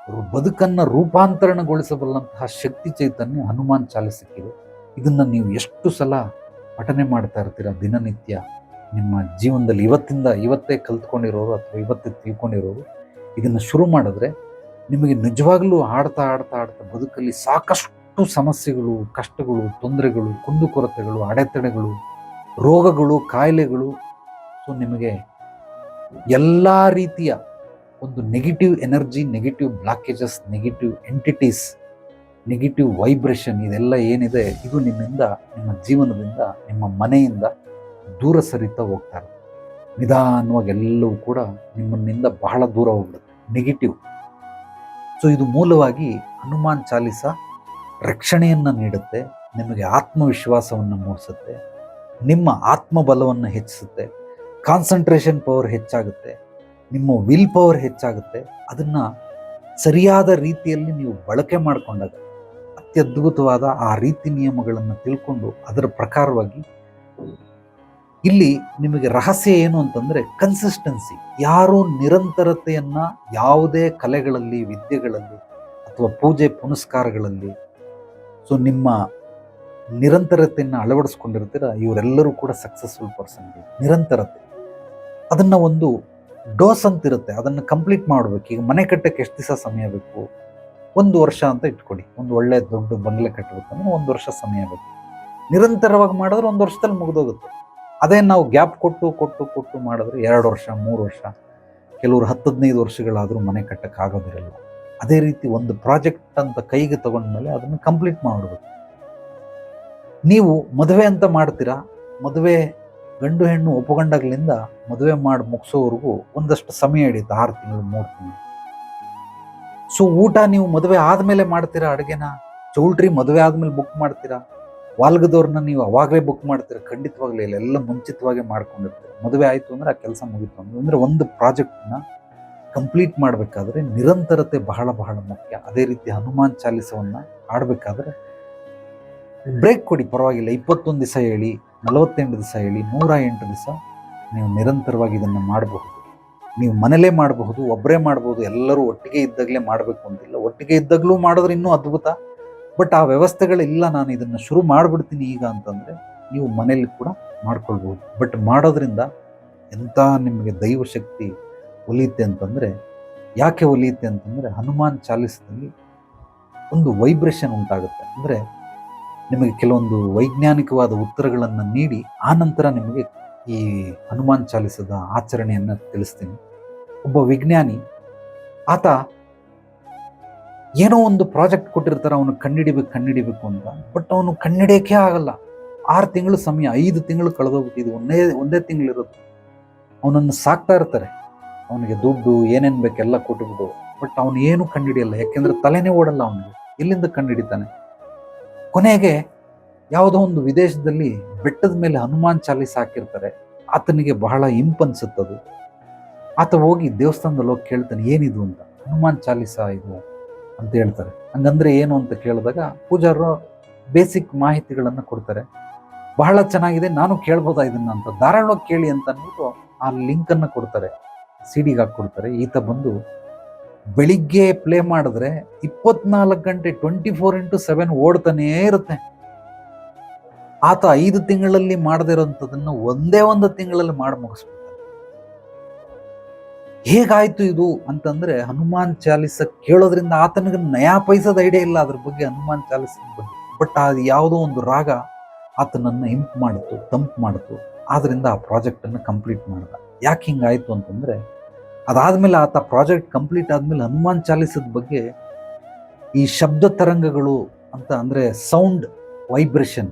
ಬದುಕನ್ನು ರೂಪಾಂತರಣಗೊಳಿಸಬಲ್ಲಂತಹ ಶಕ್ತಿ ಚೈತನ್ಯ ಹನುಮಾನ್ ಚಾಲಿಸಕ್ಕಿದೆ. ಇದನ್ನು ನೀವು ಎಷ್ಟು ಸಲ ಪಠನೆ ಮಾಡ್ತಾ ಇರ್ತೀರ ದಿನನಿತ್ಯ ನಿಮ್ಮ ಜೀವನದಲ್ಲಿ, ಇವತ್ತೇ ಕಲ್ತ್ಕೊಂಡಿರೋರು ಅಥವಾ ಇವತ್ತೇ ತಿಳ್ಕೊಂಡಿರೋರು ಇದನ್ನು ಶುರು ಮಾಡಿದ್ರೆ ನಿಮಗೆ ನಿಜವಾಗ್ಲೂ ಆಡ್ತಾ ಬದುಕಲ್ಲಿ ಸಾಕಷ್ಟು ಸಮಸ್ಯೆಗಳು, ಕಷ್ಟಗಳು, ತೊಂದರೆಗಳು, ಕುಂದುಕೊರತೆಗಳು, ಅಡೆತಡೆಗಳು, ರೋಗಗಳು, ಕಾಯಿಲೆಗಳು, ಸೊ ನಿಮಗೆ ಎಲ್ಲ ರೀತಿಯ ಒಂದು negative energy, negative blockages, negative entities, negative vibration ಇದೆಲ್ಲ ಏನಿದೆ, ಇದು ನಿಮ್ಮಿಂದ, ನಿಮ್ಮ ಜೀವನದಿಂದ, ನಿಮ್ಮ ಮನೆಯಿಂದ ದೂರ ಸರಿತಾ ಹೋಗ್ತಾರೆ. ನಿಧಾನವಾಗಿ ಎಲ್ಲವೂ ಕೂಡ ನಿಮ್ಮನ್ನಿಂದ ಬಹಳ ದೂರ ಹೋಗ್ಬಿಡುತ್ತೆ ನೆಗೆಟಿವ್. ಸೊ ಇದು ಮೂಲವಾಗಿ ಹನುಮಾನ್ ಚಾಲಿಸ ರಕ್ಷಣೆಯನ್ನು ನೀಡುತ್ತೆ, ನಿಮಗೆ ಆತ್ಮವಿಶ್ವಾಸವನ್ನು ಮೂಡಿಸುತ್ತೆ, ನಿಮ್ಮ ಆತ್ಮಬಲವನ್ನು ಹೆಚ್ಚಿಸುತ್ತೆ, ಕಾನ್ಸಂಟ್ರೇಷನ್ ಪವರ್ ಹೆಚ್ಚಾಗುತ್ತೆ, ನಿಮ್ಮ ವಿಲ್ ಪವರ್ ಹೆಚ್ಚಾಗುತ್ತೆ. ಅದನ್ನು ಸರಿಯಾದ ರೀತಿಯಲ್ಲಿ ನೀವು ಬಳಕೆ ಮಾಡಿಕೊಂಡಾಗ ಅತ್ಯದ್ಭುತವಾದ ಆ ರೀತಿ ನಿಯಮಗಳನ್ನು ತಿಳ್ಕೊಂಡು ಅದರ ಪ್ರಕಾರವಾಗಿ, ಇಲ್ಲಿ ನಿಮಗೆ ರಹಸ್ಯ ಏನು ಅಂತಂದರೆ ಕನ್ಸಿಸ್ಟೆನ್ಸಿ. ಯಾರು ನಿರಂತರತೆಯನ್ನು ಯಾವುದೇ ಕಲೆಗಳಲ್ಲಿ, ವಿದ್ಯೆಗಳಲ್ಲಿ ಅಥವಾ ಪೂಜೆ ಪುನಸ್ಕಾರಗಳಲ್ಲಿ ಸೊ ನಿಮ್ಮ ನಿರಂತರತೆಯನ್ನು ಅಳವಡಿಸ್ಕೊಂಡಿರ್ತೀರ, ಇವರೆಲ್ಲರೂ ಕೂಡ ಸಕ್ಸಸ್ಫುಲ್ ಪರ್ಸನ್ಗೆ. ನಿರಂತರತೆ ಅದನ್ನು ಒಂದು ಡೋಸ್ ಅಂತಿರುತ್ತೆ, ಅದನ್ನು ಕಂಪ್ಲೀಟ್ ಮಾಡಬೇಕು. ಈಗ ಮನೆ ಕಟ್ಟಕ್ಕೆ ಎಷ್ಟು ದಿವಸ ಸಮಯ ಬೇಕು? 1 ವರ್ಷ ಅಂತ ಇಟ್ಕೊಳ್ಳಿ. ಒಂದು ಒಳ್ಳೆ ದೊಡ್ಡ ಬಂಗ್ಲೆ ಕಟ್ಟಬೇಕಂದ್ರೆ 1 ವರ್ಷ ಸಮಯ ಬೇಕು. ನಿರಂತರವಾಗಿ ಮಾಡಿದ್ರೆ 1 ವರ್ಷದಲ್ಲಿ ಮುಗಿದೋಗುತ್ತೆ. ಅದೇ ನಾವು ಗ್ಯಾಪ್ ಕೊಟ್ಟು ಮಾಡಿದ್ರೆ 2 ವರ್ಷ, 3 ವರ್ಷ, ಕೆಲವರು 10-15 ವರ್ಷಗಳಾದರೂ ಮನೆ ಕಟ್ಟಕ್ಕೆ ಆಗೋದಿರಲ್ಲ. ಅದೇ ರೀತಿ ಒಂದು ಪ್ರಾಜೆಕ್ಟ್ ಅಂತ ಕೈಗೆ ತಗೊಂಡ್ಮೇಲೆ ಅದನ್ನು ಕಂಪ್ಲೀಟ್ ಮಾಡಬೇಕು. ನೀವು ಮದುವೆ ಅಂತ ಮಾಡ್ತೀರಾ, ಮದುವೆ ಗಂಡು ಹೆಣ್ಣು ಒಪ್ಪುಗೊಂಡಾಗ್ಲಿಂದ ಮದುವೆ ಮಾಡಿ ಮುಗಿಸೋವರೆಗೂ ಒಂದಷ್ಟು ಸಮಯ ಹಿಡಿಯುತ್ತೆ, 6 ತಿಂಗಳು, 3 ತಿಂಗಳು. ಸೊ ಊಟ ನೀವು ಮದುವೆ ಆದಮೇಲೆ ಮಾಡ್ತೀರಾ, ಅಡುಗೆನ ಚೌಲ್ಟ್ರಿ ಮದುವೆ ಆದಮೇಲೆ ಬುಕ್ ಮಾಡ್ತೀರಾ, ವಾಲ್ಗದವ್ರನ್ನ ನೀವು ಅವಾಗಲೇ ಬುಕ್ ಮಾಡ್ತೀರಾ? ಖಂಡಿತವಾಗ್ಲೇ ಇಲ್ಲ, ಎಲ್ಲ ಮುಂಚಿತವಾಗೇ ಮಾಡ್ಕೊಂಡಿರ್ತೀರ. ಮದುವೆ ಆಯಿತು ಅಂದರೆ ಆ ಕೆಲಸ ಮುಗೀತು ಅಂದರೆ ಒಂದು ಪ್ರಾಜೆಕ್ಟ್ನ ಕಂಪ್ಲೀಟ್ ಮಾಡಬೇಕಾದ್ರೆ ನಿರಂತರತೆ ಬಹಳ ಬಹಳ ಮುಖ್ಯ. ಅದೇ ರೀತಿ ಹನುಮಾನ್ ಚಾಲಿಸವನ್ನು ಆಡಬೇಕಾದ್ರೆ ಬ್ರೇಕ್ ಕೊಡಿ, ಪರವಾಗಿಲ್ಲ. 21 ದಿವಸ ಹೇಳಿ, 48 ದಿವಸ ಹೇಳಿ, 108 ದಿವಸ ನೀವು ನಿರಂತರವಾಗಿ ಇದನ್ನು ಮಾಡಬಹುದು. ನೀವು ಮನೇಲೇ ಮಾಡಬಹುದು, ಒಬ್ಬರೇ ಮಾಡಬಹುದು, ಎಲ್ಲರೂ ಒಟ್ಟಿಗೆ ಇದ್ದಾಗಲೇ ಮಾಡಬೇಕು ಅಂತಿಲ್ಲ. ಒಟ್ಟಿಗೆ ಇದ್ದಾಗಲೂ ಮಾಡಿದ್ರೆ ಇನ್ನೂ ಅದ್ಭುತ. ಬಟ್ ಆ ವ್ಯವಸ್ಥೆಗಳಿಲ್ಲ, ನಾನು ಇದನ್ನು ಶುರು ಮಾಡಿಬಿಡ್ತೀನಿ ಈಗ ಅಂತಂದರೆ ನೀವು ಮನೇಲಿ ಕೂಡ ಮಾಡ್ಕೊಳ್ಬೋದು. ಬಟ್ ಮಾಡೋದ್ರಿಂದ ಎಂಥ ನಿಮಗೆ ದೈವಶಕ್ತಿ ಒಲಿಯುತ್ತೆ ಅಂತಂದರೆ ಯಾಕೆ ಒಲಿಯುತ್ತೆ ಅಂತಂದರೆ ಹನುಮಾನ್ ಚಾಲಿಸದಲ್ಲಿ ಒಂದು ವೈಬ್ರೇಷನ್ ಉಂಟಾಗುತ್ತೆ. ಅಂದರೆ ನಿಮಗೆ ಕೆಲವೊಂದು ವೈಜ್ಞಾನಿಕವಾದ ಉತ್ತರಗಳನ್ನು ನೀಡಿ ಆನಂತರ ನಿಮಗೆ ಈ ಹನುಮಾನ್ ಚಾಲಿಸದ ಆಚರಣೆಯನ್ನು ತಿಳಿಸ್ತೀನಿ. ಒಬ್ಬ ವಿಜ್ಞಾನಿ, ಆತ ಏನೋ ಒಂದು ಪ್ರಾಜೆಕ್ಟ್ ಕೊಟ್ಟಿರ್ತಾರೆ, ಅವನು ಕಂಡಿಡಿಬೇಕು ಅಂತ. ಬಟ್ ಅವನು ಕಂಡಿಡಿಯೋಕೆ ಆಗಲ್ಲ. 6 ತಿಂಗಳು ಸಮಯ, 5 ತಿಂಗಳು ಕಳೆದೋಗ್ಬಿಟ್ಟಿದ್ದು, ಒಂದೇ ತಿಂಗಳಿರೋದು. ಅವನನ್ನು ಸಾಕ್ತಾ ಇರ್ತಾರೆ, ಅವನಿಗೆ ದುಡ್ಡು ಏನೇನು ಬೇಕೆಲ್ಲ ಕೊಟ್ಟುಬಿಟ್ಟು. ಬಟ್ ಅವನು ಏನು ಕಂಡಿಡಿಯಲ್ಲ, ಯಾಕೆಂದ್ರೆ ತಲೆನೇ ಓಡಲ್ಲ ಅವನಿಗೆ. ಎಲ್ಲಿಂದ ಕಂಡಿಡಿತಾನೆ? ಕೊನೆಗೆ ಯಾವುದೋ ಒಂದು ವಿದೇಶದಲ್ಲಿ ಬೆಟ್ಟದ ಮೇಲೆ ಹನುಮಾನ್ ಚಾಲೀಸ್ ಹಾಕಿರ್ತಾರೆ. ಆತನಿಗೆ ಬಹಳ ಇಂಪನ್ಸುತ್ತದು. ಆತ ಹೋಗಿ ದೇವಸ್ಥಾನದಲ್ಲಿ ಹೋಗಿ ಕೇಳ್ತಾನೆ, ಏನಿದು ಅಂತ. ಹನುಮಾನ್ ಚಾಲೀಸ ಇದು ಅಂತ ಹೇಳ್ತಾರೆ. ಹಂಗಂದ್ರೆ ಏನು ಅಂತ ಕೇಳಿದಾಗ ಪೂಜಾರರು ಬೇಸಿಕ್ ಮಾಹಿತಿಗಳನ್ನು ಕೊಡ್ತಾರೆ. ಬಹಳ ಚೆನ್ನಾಗಿದೆ, ನಾನು ಕೇಳ್ಬೋದಾ ಇದನ್ನ ಅಂತ. ಧಾರಾಳವಾಗಿ ಕೇಳಿ ಅಂತ ಅಂದ್ಬಿಟ್ಟು ಆ ಲಿಂಕನ್ನು ಕೊಡ್ತಾರೆ, ಸಿಡಿಗೆ ಹಾಕ್ಕೊಡ್ತಾರೆ. ಈತ ಬಂದು ಬೆಳಿಗ್ಗೆ ಪ್ಲೇ ಮಾಡಿದ್ರೆ 24 ಗಂಟೆ 24x7 ಓಡ್ತಾನೇ ಇರುತ್ತೆ. ಆತ 5 ತಿಂಗಳಲ್ಲಿ ಮಾಡದೇ ಇರೋಂಥದ್ದನ್ನು ಒಂದೇ ತಿಂಗಳಲ್ಲಿ ಮಾಡಿ ಮುಗಿಸ್ಬಿಡ್ತಾನೆ. ಹೇಗಾಯ್ತು ಇದು ಅಂತಂದ್ರೆ, ಹನುಮಾನ್ ಚಾಲಿಸ ಕೇಳೋದ್ರಿಂದ ಆತನಿಗೆ ನಯಾ ಪೈಸದ ಐಡಿಯಾ ಇಲ್ಲ ಅದ್ರ ಬಗ್ಗೆ, ಹನುಮಾನ್ ಚಾಲಿಸದ ಬಗ್ಗೆ. ಬಟ್ ಅದು ಯಾವುದೋ ಒಂದು ರಾಗ ಆತನನ್ನು ತಂಪು ಮಾಡಿತು. ಆದ್ರಿಂದ ಆ ಪ್ರಾಜೆಕ್ಟನ್ನು ಕಂಪ್ಲೀಟ್ ಮಾಡ್ದ. ಯಾಕೆ ಹಿಂಗಾಯ್ತು ಅಂತಂದ್ರೆ, ಅದಾದ್ಮೇಲೆ ಆತ ಪ್ರಾಜೆಕ್ಟ್ ಕಂಪ್ಲೀಟ್ ಆದ್ಮೇಲೆ ಹನುಮಾನ್ ಚಾಲಿಸದ ಬಗ್ಗೆ ಈ ಶಬ್ದ ತರಂಗಗಳು ಅಂತ, ಅಂದ್ರೆ ಸೌಂಡ್ ವೈಬ್ರೇಷನ್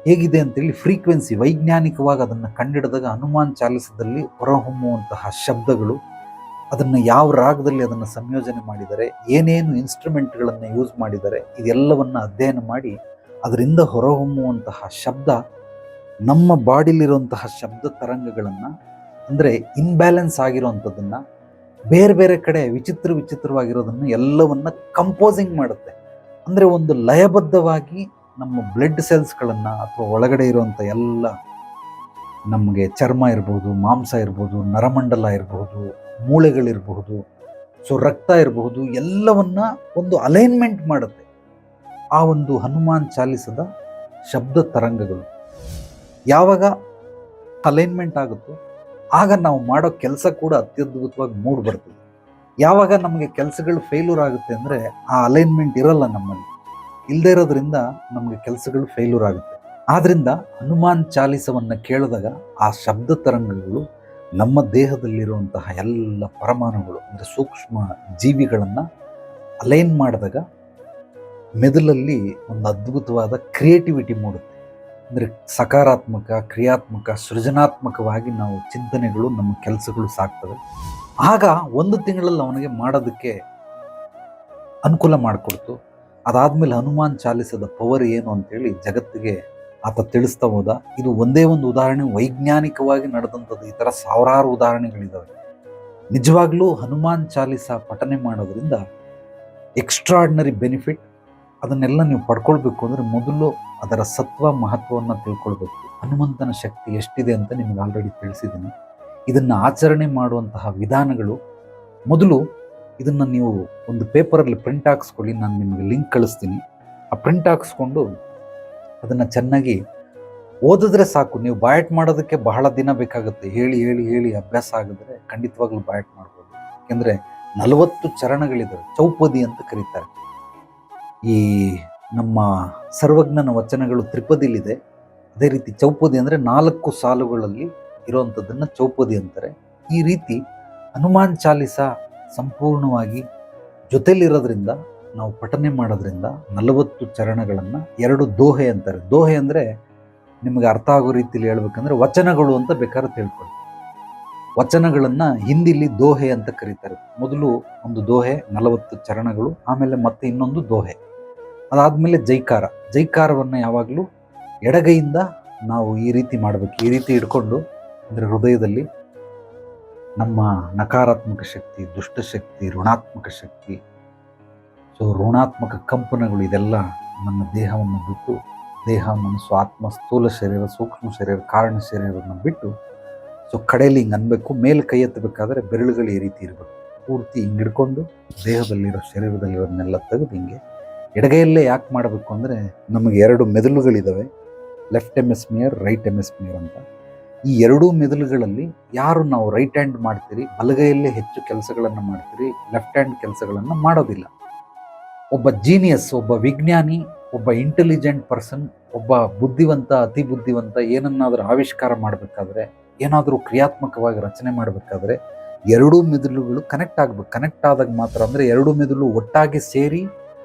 ಹೇಗಿದೆ ಅಂತೇಳಿ ಫ್ರೀಕ್ವೆನ್ಸಿ ವೈಜ್ಞಾನಿಕವಾಗಿ ಅದನ್ನು ಕಂಡಿಡಿದಾಗ ಹನುಮಾನ್ ಚಾಲಿಸದಲ್ಲಿ ಹೊರಹೊಮ್ಮುವಂತಹ ಶಬ್ದಗಳು, ಅದನ್ನು ಯಾವ ರಾಗದಲ್ಲಿ ಅದನ್ನು ಸಂಯೋಜನೆ ಮಾಡಿದ್ದಾರೆ, ಏನೇನು ಇನ್ಸ್ಟ್ರೂಮೆಂಟ್ಗಳನ್ನು ಯೂಸ್ ಮಾಡಿದ್ದಾರೆ, ಇದೆಲ್ಲವನ್ನು ಅಧ್ಯಯನ ಮಾಡಿ ಅದರಿಂದ ಹೊರಹೊಮ್ಮುವಂತಹ ಶಬ್ದ ನಮ್ಮ ಬಾಡಿಲಿರುವಂತಹ ಶಬ್ದ ತರಂಗಗಳನ್ನು, ಅಂದರೆ ಇನ್ಬ್ಯಾಲೆನ್ಸ್ ಆಗಿರುವಂಥದ್ದನ್ನು, ಬೇರೆ ಬೇರೆ ಕಡೆ ವಿಚಿತ್ರವಾಗಿರೋದನ್ನು ಎಲ್ಲವನ್ನ ಕಂಪೋಸಿಂಗ್ ಮಾಡುತ್ತೆ. ಅಂದರೆ ಒಂದು ಲಯಬದ್ಧವಾಗಿ ನಮ್ಮ ಬ್ಲಡ್ ಸೆಲ್ಸ್ಗಳನ್ನು ಅಥವಾ ಒಳಗಡೆ ಇರುವಂಥ ಎಲ್ಲ, ನಮಗೆ ಚರ್ಮ ಇರ್ಬೋದು, ಮಾಂಸ ಇರ್ಬೋದು, ನರಮಂಡಲ ಇರಬಹುದು, ಮೂಳೆಗಳಿರಬಹುದು, ಸೊ ರಕ್ತ ಇರಬಹುದು, ಎಲ್ಲವನ್ನ ಒಂದು ಅಲೈನ್ಮೆಂಟ್ ಮಾಡುತ್ತೆ ಆ ಒಂದು ಹನುಮಾನ್ ಚಾಲಿಸದ ಶಬ್ದ ತರಂಗಗಳು. ಯಾವಾಗ ಅಲೈನ್ಮೆಂಟ್ ಆಗುತ್ತೋ ಆಗ ನಾವು ಮಾಡೋ ಕೆಲಸ ಕೂಡ ಅತ್ಯದ್ಭುತವಾಗಿ ಮೂಡ್ ಬರ್ತದೆ. ಯಾವಾಗ ನಮಗೆ ಕೆಲಸಗಳು ಫೇಲ್ಯೂರ್ ಆಗುತ್ತೆ ಅಂದರೆ ಆ ಅಲೈನ್ಮೆಂಟ್ ಇರಲ್ಲ ನಮ್ಮಲ್ಲಿ, ಇಲ್ಲದೇ ಇರೋದ್ರಿಂದ ನಮಗೆ ಕೆಲಸಗಳು ಫೇಲ್ಯೂರ್ ಆಗುತ್ತೆ. ಆದ್ರಿಂದ ಹನುಮಾನ್ ಚಾಲಿಸವನ್ನು ಕೇಳಿದಾಗ ಆ ಶಬ್ದ ತರಂಗಗಳು ನಮ್ಮ ದೇಹದಲ್ಲಿರುವಂತಹ ಎಲ್ಲ ಪರಮಾಣುಗಳು, ಅಂದರೆ ಸೂಕ್ಷ್ಮ ಜೀವಿಗಳನ್ನು ಅಲೈನ್ ಮಾಡಿದಾಗ ಮೆದುಳಲ್ಲಿ ಒಂದು ಅದ್ಭುತವಾದ ಕ್ರಿಯೇಟಿವಿಟಿ ಮೂಡುತ್ತೆ. ಅಂದರೆ ಸಕಾರಾತ್ಮಕ, ಕ್ರಿಯಾತ್ಮಕ, ಸೃಜನಾತ್ಮಕವಾಗಿ ನಾವು ಚಿಂತನೆಗಳು, ನಮ್ಮ ಕೆಲಸಗಳು ಸಾಕ್ತವೆ. ಆಗ 1 ತಿಂಗಳಲ್ಲಿ ಅವನಿಗೆ ಮಾಡೋದಕ್ಕೆ ಅನುಕೂಲ ಮಾಡಿಕೊಡ್ತು. ಅದಾದ್ಮೇಲೆ ಹನುಮಾನ್ ಚಾಲಿಸದ ಪವರ್ ಏನು ಅಂತೇಳಿ ಜಗತ್ತಿಗೆ ಆತ ತಿಳಿಸ್ತಾ ಹೋದ. ಇದು ಒಂದೇ ಒಂದು ಉದಾಹರಣೆ, ವೈಜ್ಞಾನಿಕವಾಗಿ ನಡೆದಂಥದ್ದು. ಈ ಥರ ಸಾವಿರಾರು ಉದಾಹರಣೆಗಳಿದ್ದಾವೆ. ನಿಜವಾಗ್ಲೂ ಹನುಮಾನ್ ಚಾಲಿಸ ಪಠನೆ ಮಾಡೋದ್ರಿಂದ ಎಕ್ಸ್ಟ್ರಾರ್ಡಿನರಿ ಬೆನಿಫಿಟ್. ಅದನ್ನೆಲ್ಲ ನೀವು ಪಡ್ಕೊಳ್ಬೇಕು ಅಂದರೆ ಮೊದಲು ಅದರ ಸತ್ವ ಮಹತ್ವವನ್ನು ತಿಳ್ಕೊಳ್ಬೇಕು. ಹನುಮಂತನ ಶಕ್ತಿ ಎಷ್ಟಿದೆ ಅಂತ ನಿಮಗೆ ಆಲ್ರೆಡಿ ತಿಳಿಸಿದ್ದೀನಿ. ಇದನ್ನು ಆಚರಣೆ ಮಾಡುವಂತಹ ವಿಧಾನಗಳು, ಮೊದಲು ಇದನ್ನು ನೀವು ಒಂದು ಪೇಪರಲ್ಲಿ ಪ್ರಿಂಟ್ ಹಾಕ್ಸ್ಕೊಳ್ಳಿ. ನಾನು ನಿಮಗೆ ಲಿಂಕ್ ಕಳಿಸ್ತೀನಿ. ಆ ಪ್ರಿಂಟ್ ಹಾಕ್ಸ್ಕೊಂಡು ಅದನ್ನು ಚೆನ್ನಾಗಿ ಓದಿದ್ರೆ ಸಾಕು. ನೀವು ಬಾಯಟ್ ಮಾಡೋದಕ್ಕೆ ಬಹಳ ದಿನ ಬೇಕಾಗುತ್ತೆ. ಹೇಳಿ ಅಭ್ಯಾಸ ಆಗಿದ್ರೆ ಖಂಡಿತವಾಗ್ಲೂ ಬಾಯಟ್ ಮಾಡ್ಬೋದು. ಯಾಕೆಂದರೆ 40 ಚರಣಗಳಿದ್ದಾವೆ, ಚೌಪದಿ ಅಂತ ಕರೀತಾರೆ. ಈ ನಮ್ಮ ಸರ್ವಜ್ಞನ ವಚನಗಳು ತ್ರಿಪದಿಲಿದೆ. ಅದೇ ರೀತಿ ಚೌಪದಿ ಅಂದರೆ 4 ಸಾಲುಗಳಲ್ಲಿ ಇರುವಂಥದ್ದನ್ನು ಚೌಪದಿ ಅಂತಾರೆ. ಈ ರೀತಿ ಹನುಮಾನ್ ಚಾಲಿಸ ಸಂಪೂರ್ಣವಾಗಿ ಜೊತೆಲಿರೋದ್ರಿಂದ, ನಾವು ಪಠನೆ ಮಾಡೋದ್ರಿಂದ 40 ಚರಣಗಳನ್ನು 2 ದೋಹೆ ಅಂತಾರೆ. ದೋಹೆ ಅಂದರೆ ನಿಮಗೆ ಅರ್ಥ ಆಗೋ ರೀತಿಯಲ್ಲಿ ಹೇಳ್ಬೇಕಂದ್ರೆ ವಚನಗಳು ಅಂತ ಬೇಕಾದ್ರೆ ತಿಳ್ಕೊಳ್ಳಿ. ವಚನಗಳನ್ನು ಹಿಂದಿಲಿ ದೋಹೆ ಅಂತ ಕರೀತಾರೆ. ಮೊದಲು ಒಂದು ದೋಹೆ 40 ಚರಣಗಳು, ಆಮೇಲೆ ಮತ್ತೆ ಇನ್ನೊಂದು ದೋಹೆ. ಅದಾದಮೇಲೆ ಜೈಕಾರವನ್ನು ಯಾವಾಗಲೂ ಎಡಗೈಯಿಂದ ನಾವು ಈ ರೀತಿ ಮಾಡಬೇಕು. ಈ ರೀತಿ ಇಟ್ಕೊಂಡು, ಅಂದರೆ ಹೃದಯದಲ್ಲಿ ನಮ್ಮ ನಕಾರಾತ್ಮಕ ಶಕ್ತಿ, ದುಷ್ಟಶಕ್ತಿ, ಋಣಾತ್ಮಕ ಶಕ್ತಿ, ಸೊ ಋಣಾತ್ಮಕ ಕಂಪನಗಳು, ಇದೆಲ್ಲ ನಮ್ಮ ದೇಹವನ್ನು ಬಿಟ್ಟು, ದೇಹ, ಮನಸ್ಸು, ಆತ್ಮ, ಸ್ಥೂಲ ಶರೀರ, ಸೂಕ್ಷ್ಮ ಶರೀರ, ಕಾರಣ ಶರೀರವನ್ನು ಬಿಟ್ಟು, ಸೊ ಕಡೆಯಲ್ಲಿ ಹಿಂಗೆ ಅನ್ಬೇಕು. ಮೇಲೆ ಕೈ ಎತ್ತಬೇಕಾದ್ರೆ ಬೆರಳುಗಳು ಈ ರೀತಿ ಇರಬೇಕು. ಪೂರ್ತಿ ಹಿಂಗೆ ಹಿಡ್ಕೊಂಡು ದೇಹದಲ್ಲಿರೋ ಶರೀರದಲ್ಲಿರೋದನ್ನೆಲ್ಲ ತೆಗೆದು ಹಿಂಗೆ ಎಡಗೈಯಲ್ಲೇ ಯಾಕೆ ಮಾಡಬೇಕು ಅಂದರೆ, ನಮಗೆ 2 ಮೆದುಳುಗಳಿದ್ದಾವೆ, ಲೆಫ್ಟ್ ಹೆಮಿಸ್ಫಿಯರ್, ರೈಟ್ ಹೆಮಿಸ್ಫಿಯರ್ ಅಂತ. ಈ ಎರಡೂ ಮೆದುಳುಗಳಲ್ಲಿ ಯಾರು ನಾವು ರೈಟ್ ಹ್ಯಾಂಡ್ ಮಾಡ್ತೀರಿ, ಬಲಗೈಯಲ್ಲೇ ಹೆಚ್ಚು ಕೆಲಸಗಳನ್ನು ಮಾಡ್ತೀರಿ, ಲೆಫ್ಟ್ ಹ್ಯಾಂಡ್ ಕೆಲಸಗಳನ್ನು ಮಾಡೋದಿಲ್ಲ. ಒಬ್ಬ ಜೀನಿಯಸ್, ಒಬ್ಬ ವಿಜ್ಞಾನಿ, ಒಬ್ಬ ಇಂಟೆಲಿಜೆಂಟ್ ಪರ್ಸನ್, ಒಬ್ಬ ಬುದ್ಧಿವಂತ, ಅತಿ ಬುದ್ಧಿವಂತ ಏನನ್ನಾದರೂ ಆವಿಷ್ಕಾರ ಮಾಡಬೇಕಾದ್ರೆ, ಏನಾದರೂ ಕ್ರಿಯಾತ್ಮಕವಾಗಿ ರಚನೆ ಮಾಡಬೇಕಾದ್ರೆ ಎರಡೂ ಮೆದುಳುಗಳು ಕನೆಕ್ಟ್ ಆಗಬೇಕು. ಕನೆಕ್ಟ್ ಆದಾಗ ಮಾತ್ರ, ಅಂದರೆ ಎರಡೂ ಮೆದುಳು ಒಟ್ಟಾಗಿ ಸೇರಿ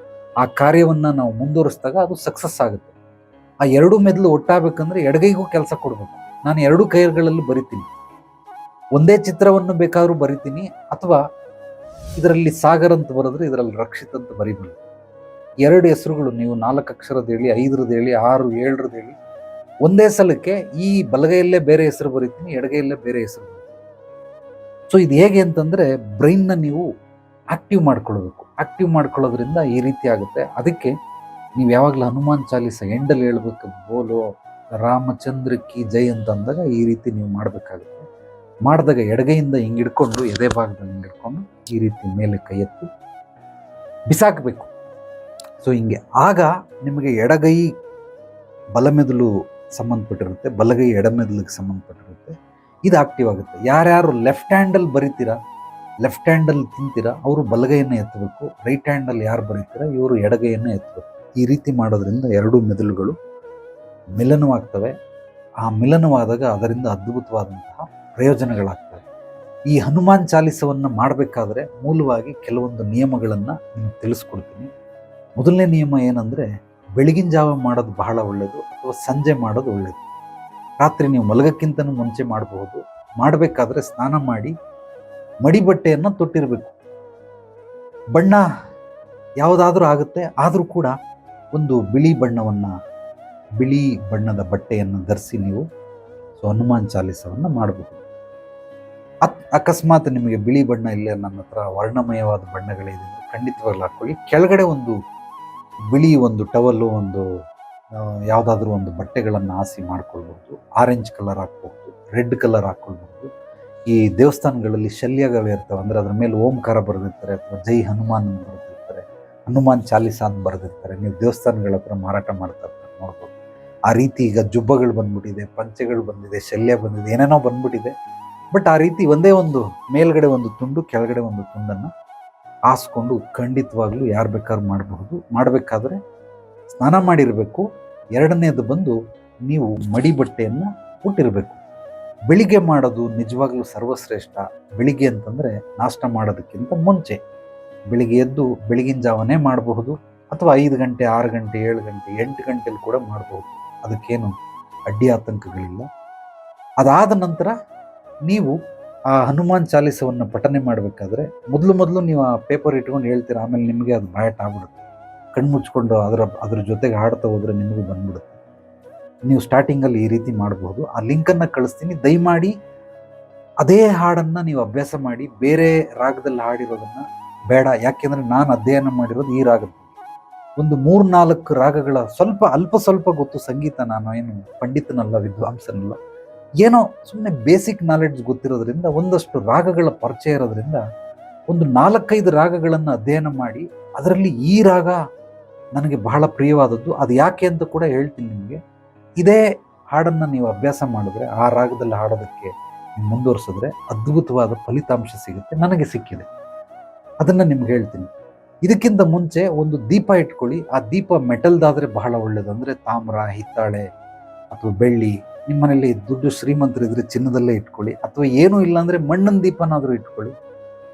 ಆ ಕಾರ್ಯವನ್ನು ನಾವು ಮುಂದುವರಿಸಿದಾಗ ಅದು ಸಕ್ಸಸ್ ಆಗುತ್ತೆ. ಆ ಎರಡೂ ಮೆದುಳು ಒಟ್ಟಾಗಬೇಕಂದ್ರೆ ಎಡಗೈಗೂ ಕೆಲಸ ಕೊಡಬೇಕು. ನಾನು ಎರಡೂ ಕೈಗಳಲ್ಲಿ ಬರಿತೀನಿ, ಒಂದೇ ಚಿತ್ರವನ್ನು ಬೇಕಾದರೂ ಬರಿತೀನಿ, ಅಥವಾ ಇದರಲ್ಲಿ ಸಾಗರ್ ಅಂತ ಬರೆದ್ರೆ ಇದರಲ್ಲಿ ರಕ್ಷಿತ್ ಅಂತ ಬರಿಬಲ್ಲ. ಎರಡು ಹೆಸರುಗಳು ನೀವು 4 ಅಕ್ಷರದ ಹೇಳಿ, 5ರದ್ದು ಹೇಳಿ, 6, 7ರದ್ದು ಹೇಳಿ, ಒಂದೇ ಸಲಕ್ಕೆ ಈ ಬಲಗೈಯಲ್ಲೇ ಬೇರೆ ಹೆಸರು ಬರಿತೀನಿ, ಎಡಗೈಯಲ್ಲೇ ಬೇರೆ ಹೆಸರು ಬರಿತೀನಿ. ಸೊ ಇದು ಹೇಗೆ ಅಂತಂದರೆ, ಬ್ರೈನ್ನ ನೀವು ಆಕ್ಟಿವ್ ಮಾಡ್ಕೊಳ್ಬೇಕು. ಆಕ್ಟಿವ್ ಮಾಡ್ಕೊಳ್ಳೋದ್ರಿಂದ ಈ ರೀತಿ ಆಗುತ್ತೆ. ಅದಕ್ಕೆ ನೀವು ಯಾವಾಗಲೂ ಹನುಮಾನ್ ಚಾಲೀಸ ಎಂಡಲ್ಲಿ ಹೇಳ್ಬೇಕು, ಬೋಲೋ ರಾಮಚಂದ್ರ ಕಿ ಜೈ ಅಂತ ಅಂದಾಗ ಈ ರೀತಿ ನೀವು ಮಾಡಬೇಕಾಗುತ್ತೆ. ಮಾಡಿದಾಗ ಎಡಗೈಯಿಂದ ಹಿಂಗೆ ಹಿಡ್ಕೊಂಡು, ಎದೆ ಭಾಗದಲ್ಲಿ ಹಿಂಗೆ ಹಿಡ್ಕೊಂಡು ಈ ರೀತಿ ಮೇಲೆ ಕೈ ಎತ್ತಿ ಬಿಸಾಕಬೇಕು. ಸೊ ಹಿಂಗೆ ಆಗ ನಿಮಗೆ ಎಡಗೈ ಬಲಮೆದುಳು ಸಂಬಂಧಪಟ್ಟಿರುತ್ತೆ, ಬಲಗೈ ಎಡಮೆದುಳಿಗೆ ಸಂಬಂಧಪಟ್ಟಿರುತ್ತೆ. ಇದು ಆಕ್ಟಿವ್ ಆಗುತ್ತೆ. ಯಾರ್ಯಾರು ಲೆಫ್ಟ್ ಹ್ಯಾಂಡಲ್ಲಿ ಬರೀತೀರಾ, ಲೆಫ್ಟ್ ಹ್ಯಾಂಡಲ್ಲಿ ತಿಂತೀರಾ, ಅವರು ಬಲಗೈಯನ್ನು ಎತ್ತಬೇಕು. ರೈಟ್ ಹ್ಯಾಂಡಲ್ಲಿ ಯಾರು ಬರೀತೀರಾ, ಇವರು ಎಡಗೈಯನ್ನು ಎತ್ತಬೇಕು. ಈ ರೀತಿ ಮಾಡೋದ್ರಿಂದ ಎರಡೂ ಮೆದುಳುಗಳು ಮಿಲನವಾಗ್ತವೆ. ಆ ಮಿಲನವಾದಾಗ ಅದರಿಂದ ಅದ್ಭುತವಾದಂತಹ ಪ್ರಯೋಜನಗಳಾಗ್ತವೆ. ಈ ಹನುಮಾನ್ ಚಾಲೀಸವನ್ನು ಮಾಡಬೇಕಾದ್ರೆ ಮೂಲವಾಗಿ ಕೆಲವೊಂದು ನಿಯಮಗಳನ್ನು ನಿಮಗೆ ತಿಳಿಸ್ಕೊಡ್ತೀನಿ. ಮೊದಲನೇ ನಿಯಮ ಏನಂದರೆ, ಬೆಳಗಿನ ಜಾವ ಮಾಡೋದು ಬಹಳ ಒಳ್ಳೆಯದು, ಅಥವಾ ಸಂಜೆ ಮಾಡೋದು ಒಳ್ಳೆಯದು. ರಾತ್ರಿ ನೀವು ಮಲಗಕ್ಕಿಂತನೂ ಮುಂಚೆ ಮಾಡಬಹುದು. ಮಾಡಬೇಕಾದ್ರೆ ಸ್ನಾನ ಮಾಡಿ ಮಡಿ ಬಟ್ಟೆಯನ್ನು ತೊಟ್ಟಿರಬೇಕು. ಬಣ್ಣ ಯಾವುದಾದ್ರೂ ಆಗುತ್ತೆ, ಆದರೂ ಕೂಡ ಒಂದು ಬಿಳಿ ಬಣ್ಣದ ಬಟ್ಟೆಯನ್ನು ಧರಿಸಿ ನೀವು ಹನುಮಾನ್ ಚಾಲೀಸವನ್ನು ಮಾಡಬಹುದು. ಅಕಸ್ಮಾತ್ ನಿಮಗೆ ಬಿಳಿ ಬಣ್ಣ ಇಲ್ಲ, ನನ್ನ ಹತ್ರ ವರ್ಣಮಯವಾದ ಬಣ್ಣಗಳಿದೆ, ಖಂಡಿತವಾಗ್ಲೂ ಹಾಕ್ಕೊಳ್ಳಿ. ಕೆಳಗಡೆ ಒಂದು ಬಿಳಿ ಟವಲ್ಲು, ಯಾವುದಾದ್ರೂ ಒಂದು ಬಟ್ಟೆಗಳನ್ನು ಹಾಸಿ ಮಾಡ್ಕೊಳ್ಬಹುದು. ಆರೆಂಜ್ ಕಲರ್ ಹಾಕ್ಬಹುದು, ರೆಡ್ ಕಲರ್ ಹಾಕ್ಕೊಳ್ಬಹುದು. ಈ ದೇವಸ್ಥಾನಗಳಲ್ಲಿ ಶಲ್ಯಗಳು ಇರ್ತವೆ, ಅಂದರೆ ಅದ್ರ ಮೇಲೆ ಓಂಕಾರ ಬರೆದಿರ್ತಾರೆ, ಅಥವಾ ಜೈ ಹನುಮಾನ್ ಬರೆದಿರ್ತಾರೆ, ಹನುಮಾನ್ ಚಾಲೀಸ ಅಂತ ಬರೆದಿರ್ತಾರೆ. ನೀವು ದೇವಸ್ಥಾನಗಳ ಹತ್ರ ಮಾರಾಟ ಮಾಡ್ತಾ ಇರ್ತಾರೆ, ನೋಡ್ಬೋದು. ಆ ರೀತಿ ಈಗ ಜುಬ್ಬಗಳು ಬಂದ್ಬಿಟ್ಟಿದೆ, ಪಂಚೆಗಳು ಬಂದಿದೆ, ಶಲ್ಯ ಬಂದಿದೆ, ಏನೇನೋ ಬಂದ್ಬಿಟ್ಟಿದೆ. ಬಟ್ ಆ ರೀತಿ ಒಂದೇ ಒಂದು ಮೇಲ್ಗಡೆ ಒಂದು ತುಂಡು, ಕೆಳಗಡೆ ಒಂದು ತುಂಡನ್ನು ಹಾಸ್ಕೊಂಡು ಖಂಡಿತವಾಗ್ಲೂ ಯಾರು ಬೇಕಾದ್ರೂ ಮಾಡಬಹುದು. ಮಾಡಬೇಕಾದ್ರೆ ಸ್ನಾನ ಮಾಡಿರಬೇಕು. ಎರಡನೇದು ಬಂದು ನೀವು ಮಡಿ ಬಟ್ಟೆಯನ್ನು ಉಟ್ಟಿರಬೇಕು. ಬೆಳಿಗ್ಗೆ ಮಾಡೋದು ನಿಜವಾಗ್ಲೂ ಸರ್ವಶ್ರೇಷ್ಠ. ಬೆಳಿಗ್ಗೆ ಅಂತಂದರೆ ನಾಷ್ಟ ಮಾಡೋದಕ್ಕಿಂತ ಮುಂಚೆ ಬೆಳಿಗ್ಗೆ ಎದ್ದು ಬೆಳಗಿನ ಜಾವನೇ ಮಾಡಬಹುದು, ಅಥವಾ 5 ಗಂಟೆ, 6 ಗಂಟೆ, 7 ಗಂಟೆ, 8 ಗಂಟೆಲಿ ಕೂಡ ಮಾಡಬಹುದು. ಅದಕ್ಕೇನು ಅಡ್ಡಿ ಆತಂಕಗಳಿಲ್ಲ. ಅದಾದ ನಂತರ ನೀವು ಆ ಹನುಮಾನ್ ಚಾಲೀಸವನ್ನು ಪಠನೆ ಮಾಡಬೇಕಾದ್ರೆ ಮೊದಲು ನೀವು ಆ ಪೇಪರ್ ಇಟ್ಕೊಂಡು ಹೇಳ್ತೀರ, ಆಮೇಲೆ ನಿಮಗೆ ಅದು ಬಾಯಟ್ ಆಗ್ಬಿಡುತ್ತೆ. ಕಣ್ಮುಚ್ಕೊಂಡು ಅದ್ರ ಜೊತೆಗೆ ಹಾಡ್ತಾ ಹೋದರೆ ನಿಮಗೂ ಬಂದ್ಬಿಡುತ್ತೆ. ನೀವು ಸ್ಟಾರ್ಟಿಂಗಲ್ಲಿ ಈ ರೀತಿ ಮಾಡಬಹುದು. ಆ ಲಿಂಕನ್ನು ಕಳಿಸ್ತೀನಿ, ದಯಮಾಡಿ ಅದೇ ಹಾಡನ್ನು ನೀವು ಅಭ್ಯಾಸ ಮಾಡಿ. ಬೇರೆ ರಾಗದಲ್ಲಿ ಹಾಡಿರೋದನ್ನು ಬೇಡ. ಯಾಕೆಂದರೆ ನಾನು ಅಧ್ಯಯನ ಮಾಡಿರೋದು ಈ ರಾಗದ. ಒಂದು 3-4 ರಾಗಗಳ ಅಲ್ಪ ಸ್ವಲ್ಪ ಗೊತ್ತು ಸಂಗೀತ. ನಾನು ಏನು ಪಂಡಿತನಲ್ಲ, ವಿದ್ವಾಂಸನಲ್ಲ. ಏನೋ ಸುಮ್ಮನೆ ಬೇಸಿಕ್ ನಾಲೆಡ್ಜ್ ಗೊತ್ತಿರೋದ್ರಿಂದ, ಒಂದಷ್ಟು ರಾಗಗಳ ಪರಿಚಯ ಇರೋದ್ರಿಂದ ಒಂದು 4-5 ರಾಗಗಳನ್ನು ಅಧ್ಯಯನ ಮಾಡಿ ಅದರಲ್ಲಿ ಈ ರಾಗ ನನಗೆ ಬಹಳ ಪ್ರಿಯವಾದದ್ದು. ಅದು ಯಾಕೆ ಅಂತ ಕೂಡ ಹೇಳ್ತೀನಿ ನಿಮಗೆ. ಇದೇ ಹಾಡನ್ನು ನೀವು ಅಭ್ಯಾಸ ಮಾಡಿದ್ರೆ, ಆ ರಾಗದಲ್ಲಿ ಹಾಡೋದಕ್ಕೆ ಮುಂದುವರಿಸಿದ್ರೆ ಅದ್ಭುತವಾದ ಫಲಿತಾಂಶ ಸಿಗುತ್ತೆ. ನನಗೆ ಸಿಕ್ಕಿದೆ, ಅದನ್ನು ನಿಮ್ಗೆ ಹೇಳ್ತೀನಿ. ಇದಕ್ಕಿಂತ ಮುಂಚೆ ಒಂದು ದೀಪ ಇಟ್ಕೊಳ್ಳಿ. ಆ ದೀಪ ಮೆಟಲ್ದಾದರೆ ಬಹಳ ಒಳ್ಳೆಯದು. ಅಂದರೆ ತಾಮ್ರ, ಹಿತ್ತಾಳೆ ಅಥವಾ ಬೆಳ್ಳಿ. ನಿಮ್ಮ ಮನೇಲಿ ದುಡ್ಡು ಶ್ರೀಮಂತರಿದ್ರೆ ಚಿನ್ನದಲ್ಲೇ ಇಟ್ಕೊಳ್ಳಿ, ಅಥವಾ ಏನೂ ಇಲ್ಲ ಅಂದರೆ ಮಣ್ಣಿನ ದೀಪನಾದರೂ ಇಟ್ಕೊಳ್ಳಿ.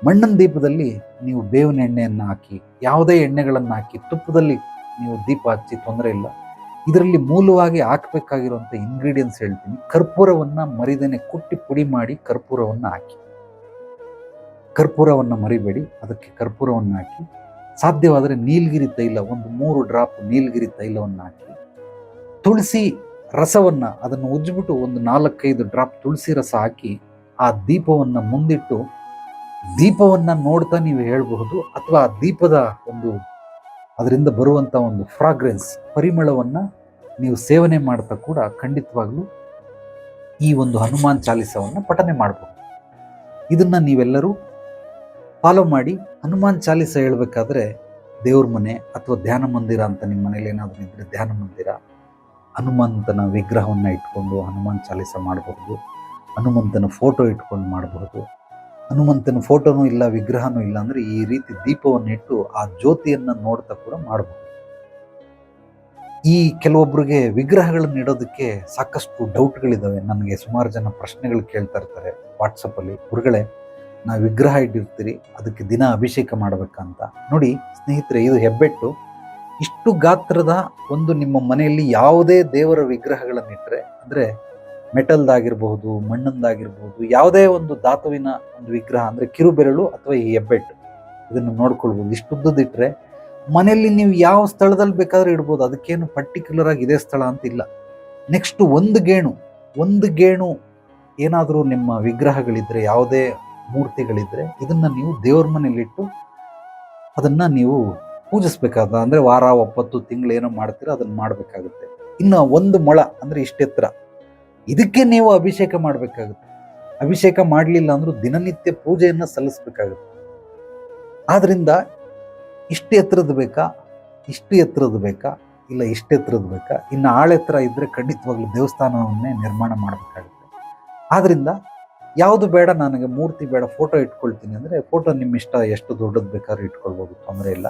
ಮಣ್ಣಿನ ದೀಪದಲ್ಲಿ ನೀವು ಬೇವಿನ ಎಣ್ಣೆಯನ್ನು ಹಾಕಿ, ಯಾವುದೇ ಎಣ್ಣೆಗಳನ್ನು ಹಾಕಿ, ತುಪ್ಪದಲ್ಲಿ ನೀವು ದೀಪ ಹಚ್ಚಿ, ತೊಂದರೆ ಇಲ್ಲ. ಇದರಲ್ಲಿ ಮೂಲವಾಗಿ ಹಾಕಬೇಕಾಗಿರುವಂಥ ಇಂಗ್ರೀಡಿಯೆಂಟ್ಸ್ ಹೇಳ್ತೀನಿ. ಕರ್ಪೂರವನ್ನು ಮರಿದೇನೆ ಕುಟ್ಟಿ ಪುಡಿ ಮಾಡಿ ಕರ್ಪೂರವನ್ನು ಹಾಕಿ. ಕರ್ಪೂರವನ್ನು ಮರಿಬೇಡಿ, ಅದಕ್ಕೆ ಕರ್ಪೂರವನ್ನು ಹಾಕಿ. ಸಾಧ್ಯವಾದರೆ ನೀಲಗಿರಿ ತೈಲ, ಒಂದು 3 ಡ್ರಾಪ್ ನೀಲಗಿರಿ ತೈಲವನ್ನು ಹಾಕಿ. ತುಳಸಿ ರಸವನ್ನು ಅದನ್ನು ಉಜ್ಜಿಬಿಟ್ಟು ಒಂದು 4-5 ಡ್ರಾಪ್ ತುಳಸಿ ರಸ ಹಾಕಿ ಆ ದೀಪವನ್ನು ಮುಂದಿಟ್ಟು ದೀಪವನ್ನು ನೋಡ್ತಾ ನೀವು ಹೇಳಬಹುದು. ಅಥವಾ ಆ ದೀಪದ ಅದರಿಂದ ಬರುವಂಥ ಒಂದು ಫ್ರಾಗ್ರೆನ್ಸ್, ಪರಿಮಳವನ್ನು ನೀವು ಸೇವನೆ ಮಾಡ್ತಾ ಕೂಡ ಖಂಡಿತವಾಗ್ಲೂ ಈ ಒಂದು ಹನುಮಾನ್ ಚಾಲೀಸವನ್ನು ಪಠನೆ ಮಾಡಬಹುದು. ಇದನ್ನು ನೀವೆಲ್ಲರೂ ಫಾಲೋ ಮಾಡಿ. ಹನುಮಾನ್ ಚಾಲೀಸ ಹೇಳಬೇಕಾದ್ರೆ ದೇವ್ರ ಮನೆ ಅಥವಾ ಧ್ಯಾನ ಮಂದಿರ ಅಂತ ನಿಮ್ಮ ಮನೇಲಿ ಏನಾದರೂ ಇದ್ದರೆ ಧ್ಯಾನ ಮಂದಿರ, ಹನುಮಂತನ ವಿಗ್ರಹವನ್ನು ಇಟ್ಕೊಂಡು ಹನುಮಾನ್ ಚಾಲಿಸ ಮಾಡಬಹುದು, ಹನುಮಂತನ ಫೋಟೋ ಇಟ್ಕೊಂಡು ಮಾಡಬಹುದು. ಹನುಮಂತನ ಫೋಟೋನೂ ಇಲ್ಲ, ವಿಗ್ರಹನೂ ಇಲ್ಲ ಅಂದರೆ ಈ ರೀತಿ ದೀಪವನ್ನು ಇಟ್ಟು ಆ ಜ್ಯೋತಿಯನ್ನು ನೋಡ್ತಾ ಕೂಡ ಮಾಡಬಹುದು. ಈ ಕೆಲವೊಬ್ಬರಿಗೆ ವಿಗ್ರಹಗಳನ್ನು ಇಡೋದಕ್ಕೆ ಸಾಕಷ್ಟು ಡೌಟ್ಗಳಿದ್ದಾವೆ. ನನಗೆ ಸುಮಾರು ಜನ ಪ್ರಶ್ನೆಗಳು ಕೇಳ್ತಾ ಇರ್ತಾರೆ ವಾಟ್ಸಪ್ಪಲ್ಲಿ, ಗುರುಗಳೇ ನಾವು ವಿಗ್ರಹ ಇಟ್ಟಿರ್ತೀರಿ, ಅದಕ್ಕೆ ದಿನ ಅಭಿಷೇಕ ಮಾಡಬೇಕಂತ. ನೋಡಿ ಸ್ನೇಹಿತರೆ, ಇದು ಹೆಬ್ಬೆಟ್ಟು. ಇಷ್ಟು ಗಾತ್ರದ ಒಂದು ನಿಮ್ಮ ಮನೆಯಲ್ಲಿ ಯಾವುದೇ ದೇವರ ವಿಗ್ರಹಗಳನ್ನಿಟ್ಟರೆ, ಅಂದರೆ ಮೆಟಲ್ದಾಗಿರ್ಬಹುದು, ಮಣ್ಣಂದಾಗಿರ್ಬಹುದು, ಯಾವುದೇ ಒಂದು ಧಾತುವಿನ ಒಂದು ವಿಗ್ರಹ ಅಂದರೆ ಕಿರುಬೆರಳು ಅಥವಾ ಈ ಹೆಬ್ಬೆಟ್ಟು, ಇದನ್ನು ನೋಡ್ಕೊಳ್ಬೋದು. ಇಷ್ಟುದ್ದದಿಟ್ಟರೆ ಮನೆಯಲ್ಲಿ ನೀವು ಯಾವ ಸ್ಥಳದಲ್ಲಿ ಬೇಕಾದ್ರೂ ಇಡ್ಬೋದು, ಅದಕ್ಕೇನು ಪರ್ಟಿಕ್ಯುಲರ್ ಆಗಿ ಇದೇ ಸ್ಥಳ ಅಂತ ಇಲ್ಲ. ನೆಕ್ಸ್ಟ್ ಒಂದು ಗೇಣು ಏನಾದರೂ ನಿಮ್ಮ ವಿಗ್ರಹಗಳಿದ್ರೆ, ಯಾವುದೇ ಮೂರ್ತಿಗಳಿದ್ರೆ, ಇದನ್ನ ನೀವು ದೇವ್ರ ಮನೆಯಲ್ಲಿಟ್ಟು ಅದನ್ನ ನೀವು ಪೂಜಿಸ್ಬೇಕಾದ, ಅಂದ್ರೆ ವಾರ ಒಪ್ಪತ್ತು ತಿಂಗಳು ಏನೋ ಮಾಡ್ತೀರಾ ಅದನ್ನ ಮಾಡಬೇಕಾಗುತ್ತೆ. ಇನ್ನು 1 ಮೊಳ ಅಂದ್ರೆ ಇಷ್ಟೆತ್ತರ, ಇದಕ್ಕೆ ನೀವು ಅಭಿಷೇಕ ಮಾಡಬೇಕಾಗುತ್ತೆ. ಅಭಿಷೇಕ ಮಾಡಲಿಲ್ಲ ಅಂದ್ರೂ ದಿನನಿತ್ಯ ಪೂಜೆಯನ್ನು ಸಲ್ಲಿಸಬೇಕಾಗುತ್ತೆ. ಆದ್ರಿಂದ ಇಷ್ಟು ಎತ್ತರದ್ದು ಬೇಕಾ, ಇಷ್ಟು ಎತ್ತರದ್ದು ಬೇಕಾ, ಇಲ್ಲ ಇಷ್ಟು ಎತ್ತರದ್ದು ಬೇಕಾ, ಇನ್ನು ಆಳೆತ್ತರ ಇದ್ದರೆ ಖಂಡಿತವಾಗ್ಲೂ ದೇವಸ್ಥಾನವನ್ನೇ ನಿರ್ಮಾಣ ಮಾಡಬೇಕಾಗುತ್ತೆ. ಆದ್ದರಿಂದ ಯಾವುದು ಬೇಡ, ನನಗೆ ಮೂರ್ತಿ ಬೇಡ, ಫೋಟೋ ಇಟ್ಕೊಳ್ತೀನಿ ಅಂದರೆ ಫೋಟೋ ನಿಮ್ಮ ಇಷ್ಟ, ಎಷ್ಟು ದೊಡ್ಡದು ಬೇಕಾದ್ರೂ ಇಟ್ಕೊಳ್ಬೋದು, ತೊಂದರೆ ಇಲ್ಲ.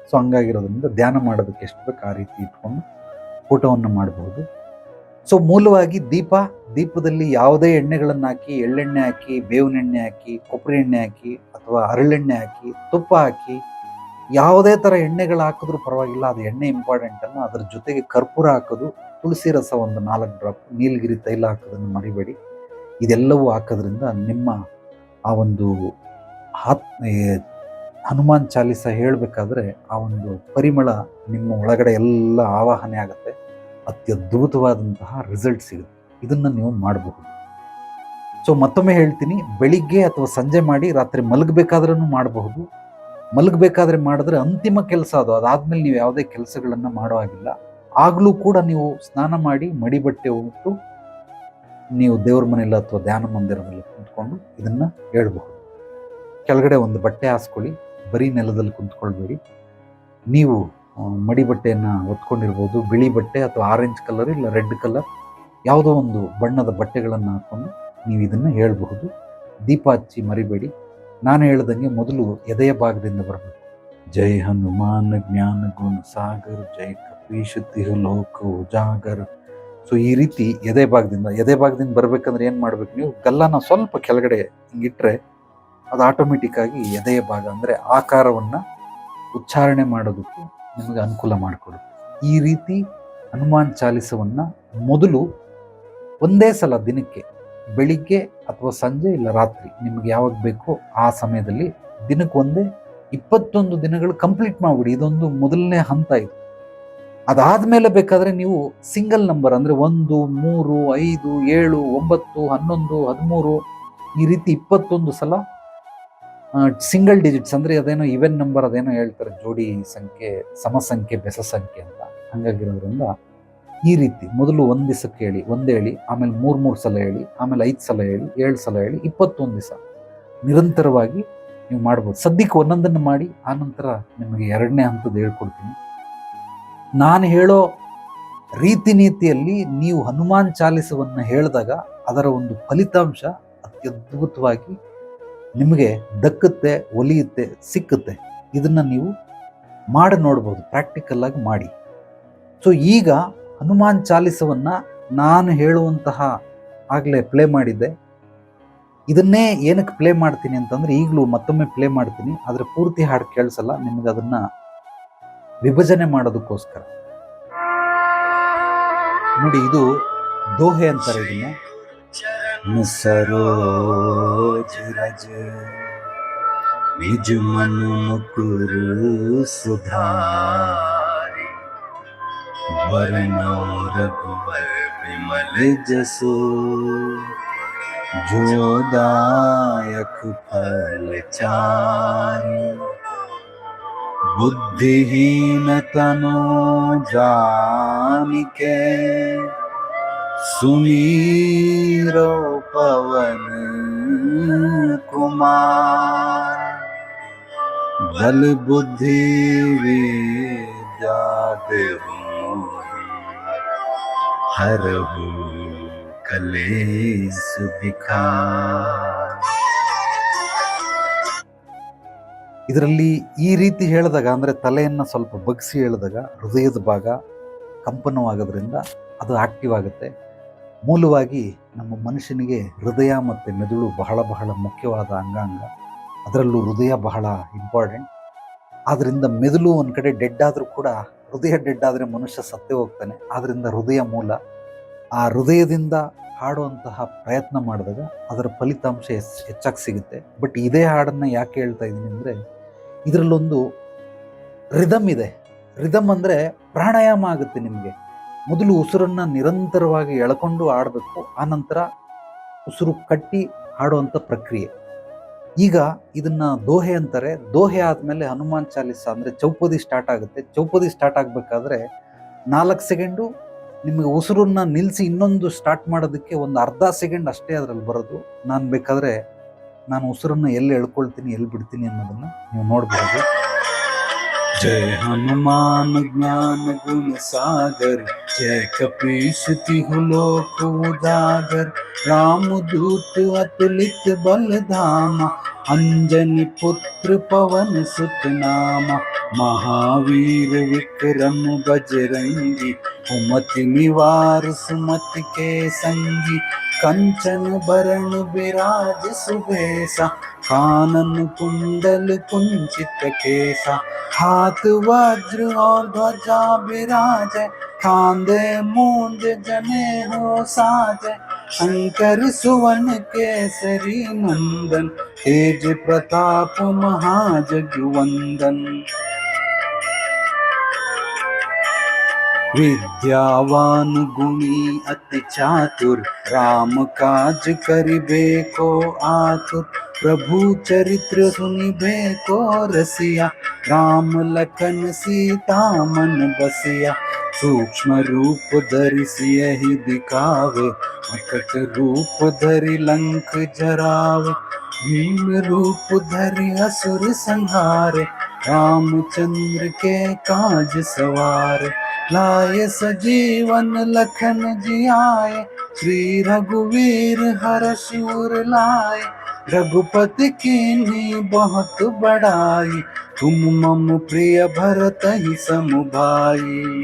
ಸೊ ಹಂಗಾಗಿರೋದ್ರಿಂದ ಧ್ಯಾನ ಮಾಡೋದಕ್ಕೆ ಎಷ್ಟು ಬೇಕು ಆ ರೀತಿ ಇಟ್ಕೊಂಡು ಫೋಟೋವನ್ನು ಮಾಡಬಹುದು. ಸೊ ಮೂಲವಾಗಿ ದೀಪದಲ್ಲಿ ಯಾವುದೇ ಎಣ್ಣೆಗಳನ್ನು ಹಾಕಿ, ಎಳ್ಳೆಣ್ಣೆ ಹಾಕಿ, ಬೇವಿನ ಎಣ್ಣೆ ಹಾಕಿ, ಕೊಬ್ಬರಿ ಎಣ್ಣೆ ಹಾಕಿ, ಅಥವಾ ಹರಳೆಣ್ಣೆ ಹಾಕಿ, ತುಪ್ಪ ಹಾಕಿ, ಯಾವುದೇ ಥರ ಎಣ್ಣೆಗಳು ಹಾಕಿದ್ರೂ ಪರವಾಗಿಲ್ಲ, ಅದು ಎಣ್ಣೆ ಇಂಪಾರ್ಟೆಂಟ್ ಅಲ್ಲ. ಅದರ ಜೊತೆಗೆ ಕರ್ಪೂರ ಹಾಕೋದು, ತುಳಸಿ ರಸ ಒಂದು 4 ಡ್ರಾಪ್, ನೀಲಗಿರಿ ತೈಲ ಹಾಕೋದನ್ನು ಮರಿಬೇಡಿ. ಇದೆಲ್ಲವೂ ಹಾಕೋದ್ರಿಂದ ನಿಮ್ಮ ಆ ಒಂದು ಹನುಮಾನ್ ಚಾಲಿಸ ಹೇಳಬೇಕಾದ್ರೆ ಆ ಒಂದು ಪರಿಮಳ ನಿಮ್ಮ ಒಳಗಡೆ ಎಲ್ಲ ಆವಾಹನೆ ಆಗುತ್ತೆ, ಅತ್ಯದ್ಭುತವಾದಂತಹ ರಿಸಲ್ಟ್ ಸಿಗುತ್ತೆ. ಇದನ್ನು ನೀವು ಮಾಡಬಹುದು. ಸೊ ಮತ್ತೊಮ್ಮೆ ಹೇಳ್ತೀನಿ, ಬೆಳಿಗ್ಗೆ ಅಥವಾ ಸಂಜೆ ಮಾಡಿ, ರಾತ್ರಿ ಮಲಗಬೇಕಾದ್ರೂ ಮಾಡಬಹುದು. ಮಲಗಬೇಕಾದ್ರೆ ಮಾಡಿದ್ರೆ ಅಂತಿಮ ಕೆಲಸ ಅದು. ಅದಾದ್ಮೇಲೆ ನೀವು ಯಾವುದೇ ಕೆಲಸಗಳನ್ನು ಮಾಡೋ ಹಾಗಿಲ್ಲ. ಆಗಲೂ ಕೂಡ ನೀವು ಸ್ನಾನ ಮಾಡಿ ಮಡಿ ಬಟ್ಟೆ ಉಟ್ಟು ನೀವು ದೇವ್ರ ಮನೆಯಲ್ಲಿ ಅಥವಾ ಧ್ಯಾನ ಮಂದಿರದಲ್ಲಿ ಕುಂತ್ಕೊಂಡು ಇದನ್ನ ಹೇಳ್ಬಹುದು. ಕೆಳಗಡೆ ಒಂದು ಬಟ್ಟೆ ಹಾಸ್ಕೊಳ್ಳಿ, ಬರೀ ನೆಲದಲ್ಲಿ ಕುಂತ್ಕೊಳ್ಬೇಡಿ. ನೀವು ಮಡಿ ಬಟ್ಟೆಯನ್ನು ಹೊತ್ಕೊಂಡಿರ್ಬೋದು, ಬಿಳಿ ಬಟ್ಟೆ ಅಥವಾ ಆರೆಂಜ್ ಕಲರ್ ಇಲ್ಲ ರೆಡ್ ಕಲರ್ ಯಾವುದೋ ಒಂದು ಬಣ್ಣದ ಬಟ್ಟೆಗಳನ್ನು ಹಾಕೊಂಡು ನೀವು ಇದನ್ನು ಹೇಳಬಹುದು. ದೀಪ ಹಚ್ಚಿ ಮರಿಬೇಡಿ. ನಾನು ಹೇಳ್ದಂಗೆ ಮೊದಲು ಎದೆಯ ಭಾಗದಿಂದ ಬರಬೇಕು. ಜೈ ಹನುಮಾನ್ ಜ್ಞಾನ ಗುಣ ಸಾಗರ್, ಜೈ ಕಪೀಶ್ ತಿಹು ಲೋಕ ಉಜಾಗರ್. ಸೊ ಈ ರೀತಿ ಎದೆ ಭಾಗದಿಂದ ಬರಬೇಕಂದ್ರೆ ಏನು ಮಾಡ್ಬೇಕು, ನೀವು ಗಲ್ಲನ ಸ್ವಲ್ಪ ಕೆಳಗಡೆ ಹಿಂಗಿಟ್ರೆ ಅದು ಆಟೋಮೆಟಿಕ್ ಆಗಿ ಎದೆಯ ಭಾಗ ಅಂದರೆ ಆಕಾರವನ್ನು ಉಚ್ಚಾರಣೆ ಮಾಡೋದಕ್ಕೆ ನಿಮಗೆ ಅನುಕೂಲ ಮಾಡಿಕೊಡುತ್ತೆ. ಈ ರೀತಿ ಹನುಮಾನ್ ಚಾಲಿಸವನ್ನು ಮೊದಲು ಒಂದೇ ಸಲ ದಿನಕ್ಕೆ, ಬೆಳಿಗ್ಗೆ ಅಥವಾ ಸಂಜೆ ಇಲ್ಲ ರಾತ್ರಿ, ನಿಮಗೆ ಯಾವಾಗ ಬೇಕೋ ಆ ಸಮಯದಲ್ಲಿ ದಿನಕ್ಕೆ ಒಂದೇ 21 ದಿನಗಳು ಕಂಪ್ಲೀಟ್ ಮಾಡಿಬಿಡಿ. ಇದೊಂದು ಮೊದಲನೇ ಹಂತ ಇದು. ಅದಾದಮೇಲೆ ಬೇಕಾದರೆ ನೀವು ಸಿಂಗಲ್ ನಂಬರ್ ಅಂದರೆ 1, 3, 5, 7, 9, 11, 13 ಈ ರೀತಿ 21 ಸಲ ಸಿಂಗಲ್ ಡಿಜಿಟ್ಸ್ ಅಂದರೆ ಅದೇನೋ ಇವೆನ್ ನಂಬರ್ ಅದೇನೋ ಹೇಳ್ತಾರೆ, ಜೋಡಿ ಸಂಖ್ಯೆ, ಸಮಸಂಖ್ಯೆ, ಬೆಸ ಸಂಖ್ಯೆ ಅಂತ. ಹಂಗಾಗಿರೋದ್ರಿಂದ ಈ ರೀತಿ ಮೊದಲು 1 ದಿವಸಕ್ಕೆ ಹೇಳಿ, ಹೇಳಿ, ಆಮೇಲೆ 3 ಸಲ ಹೇಳಿ, ಆಮೇಲೆ 5 ಸಲ ಹೇಳಿ, 7 ಸಲ ಹೇಳಿ, 21 ದಿವಸ ನಿರಂತರವಾಗಿ ನೀವು ಮಾಡ್ಬೋದು. ಸದ್ಯಕ್ಕೆ ಒಂದೊಂದನ್ನು ಮಾಡಿ, ಆನಂತರ ನಿಮಗೆ 2ನೇ ಹಂತದ ಹೇಳ್ಕೊಡ್ತೀನಿ. ನಾನು ಹೇಳೋ ರೀತಿ ನೀತಿಯಲ್ಲಿ ನೀವು ಹನುಮಾನ್ ಚಾಲಿಸವನ್ನು ಹೇಳಿದಾಗ ಅದರ ಒಂದು ಫಲಿತಾಂಶ ಅತ್ಯದ್ಭುತವಾಗಿ ನಿಮಗೆ ದಕ್ಕುತ್ತೆ, ಒಲಿಯುತ್ತೆ, ಸಿಕ್ಕುತ್ತೆ. ಇದನ್ನು ನೀವು ಮಾಡಿ ನೋಡ್ಬೋದು, ಪ್ರಾಕ್ಟಿಕಲ್ ಆಗಿ ಮಾಡಿ. ಸೊ ಈಗ ಹನುಮಾನ್ ಚಾಲಿಸವನ್ನು ನಾನು ಹೇಳುವಂತಹ ಆಗಲೇ ಪ್ಲೇ ಮಾಡಿದ್ದೆ. ಇದನ್ನೇ ಏನಕ್ಕೆ ಪ್ಲೇ ಮಾಡ್ತೀನಿ ಅಂತಂದರೆ, ಈಗಲೂ ಮತ್ತೊಮ್ಮೆ ಪ್ಲೇ ಮಾಡ್ತೀನಿ, ಆದರೆ ಪೂರ್ತಿ ಹಾಡು ಕೇಳಿಸಲ್ಲ, ನಿಮಗೆ ಅದನ್ನು ವಿಭಜನೆ ಮಾಡೋದಕ್ಕೋಸ್ಕರ. ನೋಡಿ, ಇದು ದೋಹೆ ಅಂತಾರೆ ಇದನ್ನು. ಸರೋಜ ರಜ ನಿಜ ಮನು ಮುಕುರ ಸುಧಾರಿ, ವರನೋ ರಘುವರ ವಿಮಲ ಜಸೋ, जोदायक फल चारि, बुद्धिहीन तनु जानिके, सुमीरो पवन कुमार, बल बुद्धि विद्या देहु मोहि, हरहु कलेस विकार. ಇದರಲ್ಲಿ ಈ ರೀತಿ ಹೇಳಿದಾಗ ಅಂದರೆ ತಲೆಯನ್ನು ಸ್ವಲ್ಪ ಬಗ್ಸಿ ಹೇಳಿದಾಗ ಹೃದಯದ ಭಾಗ ಕಂಪನವಾಗೋದ್ರಿಂದ ಅದು ಆಕ್ಟಿವ್ ಆಗುತ್ತೆ. ಮೂಲವಾಗಿ ನಮ್ಮ ಮನುಷ್ಯನಿಗೆ ಹೃದಯ ಮತ್ತು ಮೆದುಳು ಬಹಳ ಬಹಳ ಮುಖ್ಯವಾದ ಅಂಗಾಂಗ. ಅದರಲ್ಲೂ ಹೃದಯ ಬಹಳ ಇಂಪಾರ್ಟೆಂಟ್. ಆದ್ದರಿಂದ ಮೆದುಳು ಒಂದು ಕಡೆ ಡೆಡ್ ಆದರೂ ಕೂಡ ಹೃದಯ ಡೆಡ್ ಆದರೆ ಮನುಷ್ಯ ಸತ್ತೇ ಹೋಗ್ತಾನೆ. ಆದ್ದರಿಂದ ಹೃದಯ ಮೂಲ. ಆ ಹೃದಯದಿಂದ ಹಾಡುವಂತಹ ಪ್ರಯತ್ನ ಮಾಡಿದಾಗ ಅದರ ಫಲಿತಾಂಶ ಹೆಚ್ಚಾಗಿ ಸಿಗುತ್ತೆ. ಬಟ್ ಇದೇ ಹಾಡನ್ನು ಯಾಕೆ ಹೇಳ್ತಾ ಇದ್ದೀನಿ ಅಂದರೆ, ಇದರಲ್ಲೊಂದು ರಿದಮ್ ಇದೆ. ರಿದಮ್ ಅಂದರೆ ಪ್ರಾಣಾಯಾಮ ಆಗುತ್ತೆ ನಿಮಗೆ. ಮೊದಲು ಉಸಿರನ್ನು ನಿರಂತರವಾಗಿ ಎಳ್ಕೊಂಡು ಆಡಬೇಕು, ಆನಂತರ ಉಸಿರು ಕಟ್ಟಿ ಹಾಡುವಂಥ ಪ್ರಕ್ರಿಯೆ. ಈಗ ಇದನ್ನು ದೋಹೆ ಅಂತಾರೆ. ದೋಹೆ ಆದಮೇಲೆ ಹನುಮಾನ್ ಚಾಲಿಸ ಅಂದರೆ ಚೌಪದಿ ಸ್ಟಾರ್ಟ್ ಆಗುತ್ತೆ. ಚೌಪದಿ ಸ್ಟಾರ್ಟ್ ಆಗಬೇಕಾದ್ರೆ 4 ಸೆಕೆಂಡು ನಿಮಗೆ ಉಸಿರನ್ನ ನಿಲ್ಲಿಸಿ ಇನ್ನೊಂದು ಸ್ಟಾರ್ಟ್ ಮಾಡೋದಕ್ಕೆ ಒಂದು ಅರ್ಧ ಸೆಕೆಂಡ್ ಅಷ್ಟೇ ಅದರಲ್ಲಿ ಬರೋದು. ನಾನು ಬೇಕಾದರೆ ನಾನು ಉಸಿರನ್ನು ಎಲ್ಲಿ ಎಳ್ಕೊಳ್ತೀನಿ ಎಲ್ಲಿ ಬಿಡ್ತೀನಿ ಅನ್ನೋದನ್ನು ನೀವು ನೋಡಬಹುದು. जय हनुमान ज्ञान गुण सागर, जय कपीश तिहु लोक उजागर, राम दूत अतुलित बल धामा, अंजनी पुत्र पवन सुत नामा, महावीर विक्रम बजरंगी, कुमति निवार सुमति के संगी, कंचन बरण विराज सुबेसा, कानन कुंडल कुंचित केसा, हाथ वज्र और ध्वजा विराजै, खांदे मूंज जनेऊ साजै, शंकर सुवन केसरी नंदन, तेज प्रताप महाजगवंदन. विद्यावान गुणी अति चातुर, राम काज करिबे को आतुर, प्रभु चरित्र सुनिबे को रसिया, राम लखन सीता मन बसिया, सूक्ष्म रूप धरि सियहि दिखावे, प्रकट रूप धरि लंक जरावे, भीम रूप धरि असुर संहारे, रामचंद्र के काज सवारे, लाए सजीवन लखन जियाए, श्री रघुवीर हर्ष उर लाए, रघुपति कीन्ही बहुत बड़ाई, तुम मम प्रिय भरत ही सम भाई.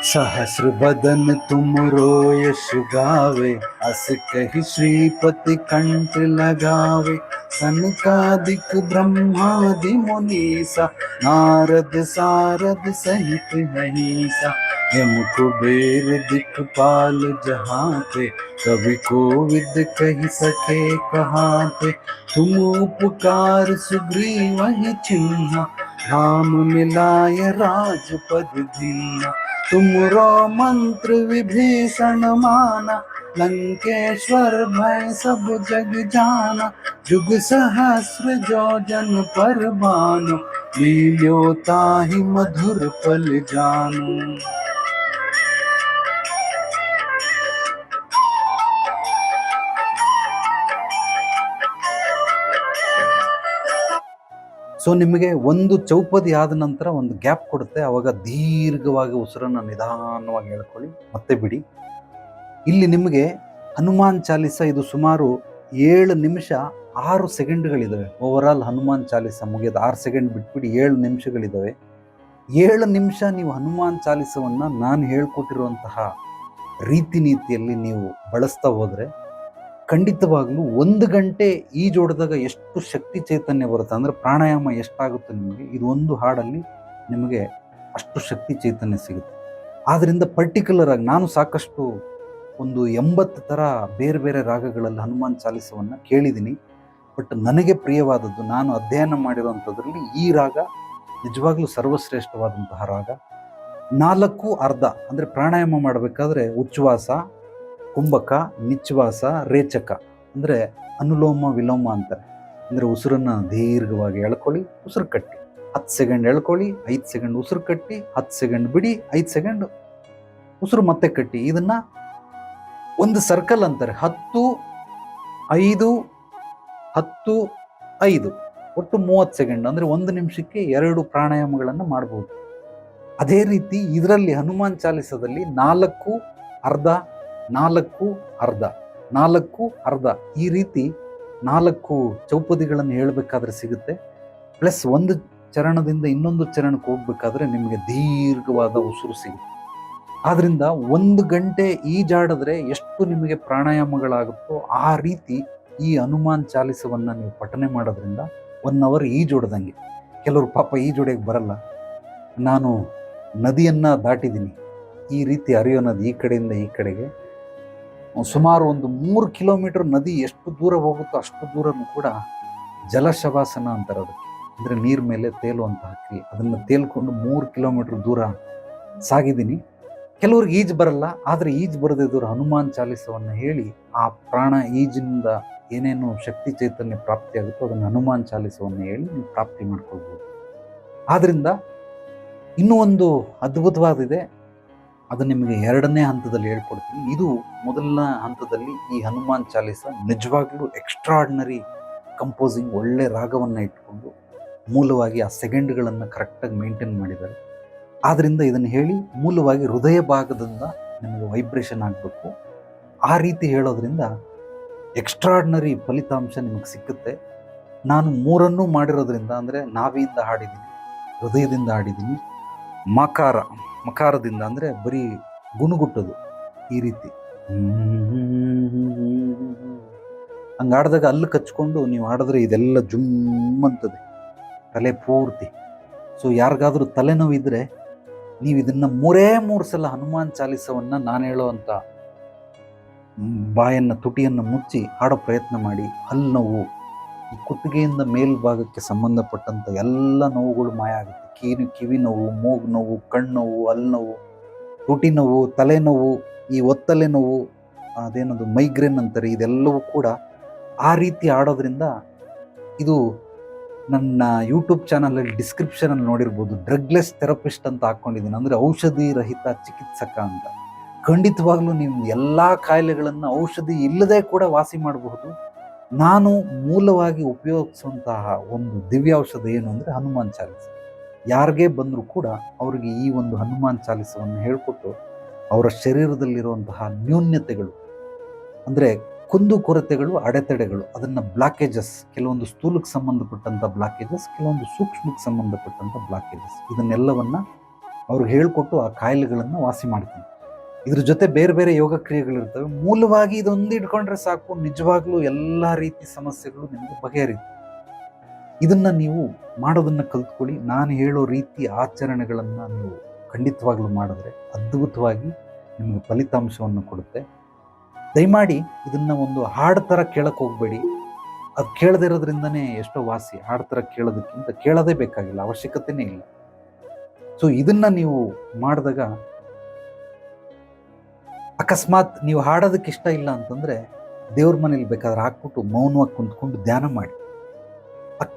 सहस्र बदन तुम रोयश गावे, अस कहि श्रीपति कंठ लगावे, सनकादिक ब्रह्मादि मुनीसा, नारद सारद सहित अहिसा, यम कुबेर दिखपाल जहाते, कवि कोविद कहि सके कहाते, तुम उपकार सुग्रीवहि चिन्हा, राम मिलाय राजपद दीना, तुमरो मंत्र विभीषण माना, लंकेश्वर भय सब जग जाना, जुग सहस्र जो जन पर भानु, लील्यो ताहि मधुर पल जानु. ಸೊ ನಿಮಗೆ ಒಂದು ಚೌಪದಿ ಆದ ನಂತರ ಒಂದು ಗ್ಯಾಪ್ ಕೊಡುತ್ತೆ. ಆವಾಗ ದೀರ್ಘವಾಗಿ ಉಸಿರನ್ನು ನಿಧಾನವಾಗಿ ಎಳ್ಕೊಳ್ಳಿ, ಮತ್ತೆ ಬಿಡಿ. ಇಲ್ಲಿ ನಿಮಗೆ ಹನುಮಾನ್ ಚಾಲಿಸ ಇದು ಸುಮಾರು 7 ನಿಮಿಷ 6 ಸೆಕೆಂಡ್ಗಳಿದ್ದಾವೆ. ಓವರಾಲ್ ಹನುಮಾನ್ ಚಾಲಿಸ ಮುಗಿಯೋದು 6 ಸೆಕೆಂಡ್ ಬಿಟ್ಬಿಡಿ, 7 ನಿಮಿಷಗಳಿದ್ದಾವೆ. 7 ನಿಮಿಷ ನೀವು ಹನುಮಾನ್ ಚಾಲಿಸವನ್ನು ನಾನು ಹೇಳ್ಕೊಟ್ಟಿರುವಂತಹ ರೀತಿ ನೀತಿಯಲ್ಲಿ ನೀವು ಬಳಸ್ತಾ ಹೋದರೆ ಖಂಡಿತವಾಗ್ಲೂ 1 ಗಂಟೆ ಈಜೋಡಿದಾಗ ಎಷ್ಟು ಶಕ್ತಿ ಚೈತನ್ಯ ಬರುತ್ತೆ ಅಂದರೆ ಪ್ರಾಣಾಯಾಮ ಎಷ್ಟಾಗುತ್ತೆ ನಿಮಗೆ, ಇದು ಒಂದು ಹಾಡಲ್ಲಿ ನಿಮಗೆ ಅಷ್ಟು ಶಕ್ತಿ ಚೈತನ್ಯ ಸಿಗುತ್ತೆ. ಆದ್ದರಿಂದ ಪರ್ಟಿಕ್ಯುಲರ್ ಆಗಿ ನಾನು ಸಾಕಷ್ಟು ಒಂದು 80 ಥರ ಬೇರೆ ಬೇರೆ ರಾಗಗಳಲ್ಲಿ ಹನುಮಾನ್ ಚಾಲಿಸವನ್ನು ಕೇಳಿದ್ದೀನಿ. ಬಟ್ ನನಗೆ ಪ್ರಿಯವಾದದ್ದು, ನಾನು ಅಧ್ಯಯನ ಮಾಡಿರುವಂಥದ್ರಲ್ಲಿ ಈ ರಾಗ ನಿಜವಾಗ್ಲೂ ಸರ್ವಶ್ರೇಷ್ಠವಾದಂತಹ ರಾಗ. 4 ಅರ್ಧ ಅಂದರೆ ಪ್ರಾಣಾಯಾಮ ಮಾಡಬೇಕಾದ್ರೆ ಉಚ್ಛ್ವಾಸ, ಕುಂಭಕ, ನಿಶ್ವಾಸ, ರೇಚಕ ಅಂದರೆ ಅನುಲೋಮ ವಿಲೋಮ ಅಂತಾರೆ. ಅಂದರೆ ಉಸಿರನ್ನು ದೀರ್ಘವಾಗಿ ಎಳ್ಕೊಳ್ಳಿ, ಉಸಿರು ಕಟ್ಟಿ 10 ಸೆಕೆಂಡ್ ಎಳ್ಕೊಳ್ಳಿ, 5 ಸೆಕೆಂಡ್ ಉಸಿರು ಕಟ್ಟಿ, 10 ಸೆಕೆಂಡ್ ಬಿಡಿ, 5 ಸೆಕೆಂಡ್ ಉಸಿರು ಮತ್ತೆ ಕಟ್ಟಿ. ಇದನ್ನು ಒಂದು ಸರ್ಕಲ್ ಅಂತಾರೆ. 10 5 10 5 ಒಟ್ಟು 30 ಸೆಕೆಂಡ್ ಅಂದರೆ 1 ನಿಮಿಷಕ್ಕೆ 2 ಪ್ರಾಣಾಯಾಮಗಳನ್ನು ಮಾಡ್ಬೋದು. ಅದೇ ರೀತಿ ಇದರಲ್ಲಿ ಹನುಮಾನ್ ಚಾಲಿಸದಲ್ಲಿ 4 ಅರ್ಧ 4 ಅರ್ಧ 4 ಅರ್ಧ ಈ ರೀತಿ 4 ಚೌಪದಿಗಳನ್ನು ಹೇಳಬೇಕಾದ್ರೆ ಸಿಗುತ್ತೆ. ಪ್ಲಸ್ ಒಂದು ಚರಣದಿಂದ ಇನ್ನೊಂದು ಚರಣಕ್ಕೆ ಹೋಗ್ಬೇಕಾದ್ರೆ ನಿಮಗೆ ದೀರ್ಘವಾದ ಉಸಿರು ಸಿಗುತ್ತೆ. ಆದ್ರಿಂದ 1 ಗಂಟೆ ಈಜಾಡಿದ್ರೆ ಎಷ್ಟು ನಿಮಗೆ ಪ್ರಾಣಾಯಾಮಗಳಾಗುತ್ತೋ ಆ ರೀತಿ ಈ ಹನುಮಾನ್ ಚಾಲಿಸವನ್ನು ನೀವು ಪಠನೆ ಮಾಡೋದ್ರಿಂದ 1 ಅವರ್ ಈಜೊಡ್ದಂಗೆ. ಕೆಲವರು ಪಾಪ ಈಜೊಡೆಯಕ್ಕೆ ಬರಲ್ಲ. ನಾನು ನದಿಯನ್ನು ದಾಟಿದ್ದೀನಿ, ಈ ರೀತಿ ಹರಿಯೋ ನದಿ ಈ ಕಡೆಯಿಂದ ಈ ಕಡೆಗೆ ಸುಮಾರು ಒಂದು 3 ಕಿಲೋಮೀಟರ್ ನದಿ ಎಷ್ಟು ದೂರ ಹೋಗುತ್ತೋ ಅಷ್ಟು ದೂರನೂ ಕೂಡ ಜಲಶವಾಸನ ಅಂತಾರೆ ಅದಕ್ಕೆ, ಅಂದರೆ ನೀರ್ ಮೇಲೆ ತೇಲುವಂತಹ ಕ್ರಿಯೆ. ಅದನ್ನು ತೇಲ್ಕೊಂಡು 3 ಕಿಲೋಮೀಟರ್ ದೂರ ಸಾಗಿದ್ದೀನಿ. ಕೆಲವ್ರಿಗೆ ಈಜು ಬರಲ್ಲ, ಆದರೆ ಈಜು ಬರದೇ ಇದ್ದವರು ಹನುಮಾನ್ ಚಾಲಿಸವನ್ನು ಹೇಳಿ ಆ ಪ್ರಾಣ ಈಜಿನಿಂದ ಏನೇನು ಶಕ್ತಿ ಚೈತನ್ಯ ಪ್ರಾಪ್ತಿ ಆಗುತ್ತೋ ಅದನ್ನು ಹನುಮಾನ್ ಚಾಲಿಸವನ್ನು ಹೇಳಿ ನೀವು ಪ್ರಾಪ್ತಿ ಮಾಡ್ಕೊಳ್ಬೋದು. ಆದ್ರಿಂದ ಇನ್ನೂ ಒಂದು ಅದ್ಭುತವಾದಿದೆ, ಅದು ನಿಮಗೆ 2ನೇ ಹಂತದಲ್ಲಿ ಹೇಳ್ಕೊಡ್ತೀನಿ. ಇದು ಮೊದಲನೇ ಹಂತದಲ್ಲಿ ಈ ಹನುಮಾನ್ ಚಾಲಿಸ ನಿಜವಾಗ್ಲೂ ಎಕ್ಸ್ಟ್ರಾರ್ಡಿನರಿ ಕಂಪೋಸಿಂಗ್, ಒಳ್ಳೆ ರಾಗವನ್ನು ಇಟ್ಕೊಂಡು ಮೂಲವಾಗಿ ಆ ಸೆಕೆಂಡ್ಗಳನ್ನು ಕರೆಕ್ಟಾಗಿ ಮೇಂಟೈನ್ ಮಾಡಿದ್ದಾರೆ. ಆದ್ದರಿಂದ ಇದನ್ನು ಹೇಳಿ ಮೂಲವಾಗಿ ಹೃದಯ ಭಾಗದಿಂದ ನಿಮಗೆ ವೈಬ್ರೇಷನ್ ಆಗಬೇಕು. ಆ ರೀತಿ ಹೇಳೋದ್ರಿಂದ ಎಕ್ಸ್ಟ್ರಾರ್ಡಿನರಿ ಫಲಿತಾಂಶ ನಿಮಗೆ ಸಿಕ್ಕುತ್ತೆ. ನಾನು 3 ಮಾಡಿರೋದ್ರಿಂದ, ಅಂದರೆ ನಾವಿಯಿಂದ ಹಾಡಿದ್ದೀನಿ, ಹೃದಯದಿಂದ ಹಾಡಿದ್ದೀನಿ, ಮಕಾರದಿಂದ ಅಂದರೆ ಬರೀ ಗುಣಗುಟ್ಟೋದು ಈ ರೀತಿ ಹಂಗೆ ಆಡಿದಾಗ ಅಲ್ಲಿ ಕಚ್ಕೊಂಡು ನೀವು ಆಡಿದ್ರೆ ಇದೆಲ್ಲ ಜುಮ್ ಅಂತದೆ ತಲೆ ಪೂರ್ತಿ. ಸೊ ಯಾರಿಗಾದ್ರೂ ತಲೆನೋವಿದ್ರೆ ನೀವು ಇದನ್ನು 3 ಸಲ ಹನುಮಾನ್ ಚಾಲಿಸವನ್ನು ನಾನು ಹೇಳೋವಂಥ ಬಾಯನ್ನು ತುಟಿಯನ್ನು ಮುಚ್ಚಿ ಹಾಡೋ ಪ್ರಯತ್ನ ಮಾಡಿ. ಹಲ್ಲು ನೋವು, ಈ ಕುತ್ತಿಗೆಯಿಂದ ಮೇಲ್ಭಾಗಕ್ಕೆ ಸಂಬಂಧಪಟ್ಟಂಥ ಎಲ್ಲ ನೋವುಗಳು ಮಾಯ ಆಗುತ್ತೆ. ಕಿವಿ ನೋವು, ಮೂಗು ನೋವು, ಕಣ್ಣು ನೋವು, ಹಲ್ಲು ನೋವು, ತುಟಿ ನೋವು, ತಲೆನೋವು, ಈ ಒತ್ತಲೆ ನೋವು, ಅದೇನದು ಮೈಗ್ರೇನ್ ಅಂತಾರೆ, ಇದೆಲ್ಲವೂ ಕೂಡ ಆ ರೀತಿ ಆಡೋದ್ರಿಂದ ಇದು ನನ್ನ ಯೂಟ್ಯೂಬ್ ಚಾನಲಲ್ಲಿ ಡಿಸ್ಕ್ರಿಪ್ಷನಲ್ಲಿ ನೋಡಿರ್ಬೋದು, ಡ್ರಗ್ಲೆಸ್ ಥೆರಪಿಸ್ಟ್ ಅಂತ ಹಾಕ್ಕೊಂಡಿದ್ದೀನಿ, ಅಂದರೆ ಔಷಧಿ ರಹಿತ ಚಿಕಿತ್ಸಕ ಅಂತ. ಖಂಡಿತವಾಗ್ಲೂ ನೀವು ಎಲ್ಲ ಕಾಯಿಲೆಗಳನ್ನು ಔಷಧಿ ಇಲ್ಲದೆ ಕೂಡ ವಾಸಿ ಮಾಡಬಹುದು. ನಾನು ಮೂಲವಾಗಿ ಉಪಯೋಗಿಸುವಂತಹ ಒಂದು ದಿವ್ಯೌಷಧ ಏನು ಅಂದರೆ ಹನುಮಾನ್ ಚಾಲಿಸ. ಯಾರಿಗೇ ಬಂದರೂ ಕೂಡ ಅವರಿಗೆ ಈ ಒಂದು ಹನುಮಾನ್ ಚಾಲಿಸವನ್ನು ಹೇಳಿಕೊಟ್ಟು ಅವರ ಶರೀರದಲ್ಲಿರುವಂತಹ ನ್ಯೂನ್ಯತೆಗಳು, ಅಂದರೆ ಕುಂದು ಕೊರತೆಗಳು, ಅಡೆತಡೆಗಳು, ಅದನ್ನು ಬ್ಲಾಕೇಜಸ್, ಕೆಲವೊಂದು ಸ್ಥೂಲಕ್ಕೆ ಸಂಬಂಧಪಟ್ಟಂಥ ಬ್ಲಾಕೇಜಸ್, ಕೆಲವೊಂದು ಸೂಕ್ಷ್ಮಕ್ಕೆ ಸಂಬಂಧಪಟ್ಟಂಥ ಬ್ಲಾಕೇಜಸ್, ಇದನ್ನೆಲ್ಲವನ್ನು ಅವ್ರಿಗೆ ಹೇಳಿಕೊಟ್ಟು ಆ ಕಾಯಿಲೆಗಳನ್ನು ವಾಸಿ ಮಾಡ್ತೀನಿ. ಇದ್ರ ಜೊತೆ ಬೇರೆ ಬೇರೆ ಯೋಗ ಕ್ರಿಯೆಗಳಿರ್ತವೆ. ಮೂಲವಾಗಿ ಇದೊಂದು ಇಟ್ಕೊಂಡ್ರೆ ಸಾಕು, ನಿಜವಾಗ್ಲೂ ಎಲ್ಲ ರೀತಿ ಸಮಸ್ಯೆಗಳು ನಿಮಗೆ ಬಗೆಹರಿಯುತ್ತೆ. ಇದನ್ನು ನೀವು ಮಾಡೋದನ್ನು ಕಲ್ತ್ಕೊಳ್ಳಿ. ನಾನು ಹೇಳೋ ರೀತಿ ಆಚರಣೆಗಳನ್ನು ನೀವು ಖಂಡಿತವಾಗ್ಲೂ ಮಾಡಿದ್ರೆ ಅದ್ಭುತವಾಗಿ ನಿಮಗೆ ಫಲಿತಾಂಶವನ್ನು ಕೊಡುತ್ತೆ. ದಯಮಾಡಿ ಇದನ್ನು ಒಂದು ಹಾಡು ಥರ ಕೇಳಕ್ಕೆ ಹೋಗಬೇಡಿ. ಅದು ಕೇಳದೇ ಇರೋದ್ರಿಂದನೇ ಎಷ್ಟೋ ವಾಸಿ. ಹಾಡು ಥರ ಕೇಳೋದಕ್ಕಿಂತ ಕೇಳೋದೇ ಬೇಕಾಗಿಲ್ಲ, ಅವಶ್ಯಕತೆನೇ ಇಲ್ಲ. ಸೊ ಇದನ್ನು ನೀವು ಮಾಡಿದಾಗ ಅಕಸ್ಮಾತ್ ನೀವು ಹಾಡೋದಕ್ಕೆ ಇಷ್ಟ ಇಲ್ಲ ಅಂತಂದರೆ ದೇವ್ರ ಮನೇಲಿ ಬೇಕಾದ್ರೆ ಹಾಕ್ಬಿಟ್ಟು ಮೌನವಾಗಿ ಕುಂತ್ಕೊಂಡು ಧ್ಯಾನ ಮಾಡಿ.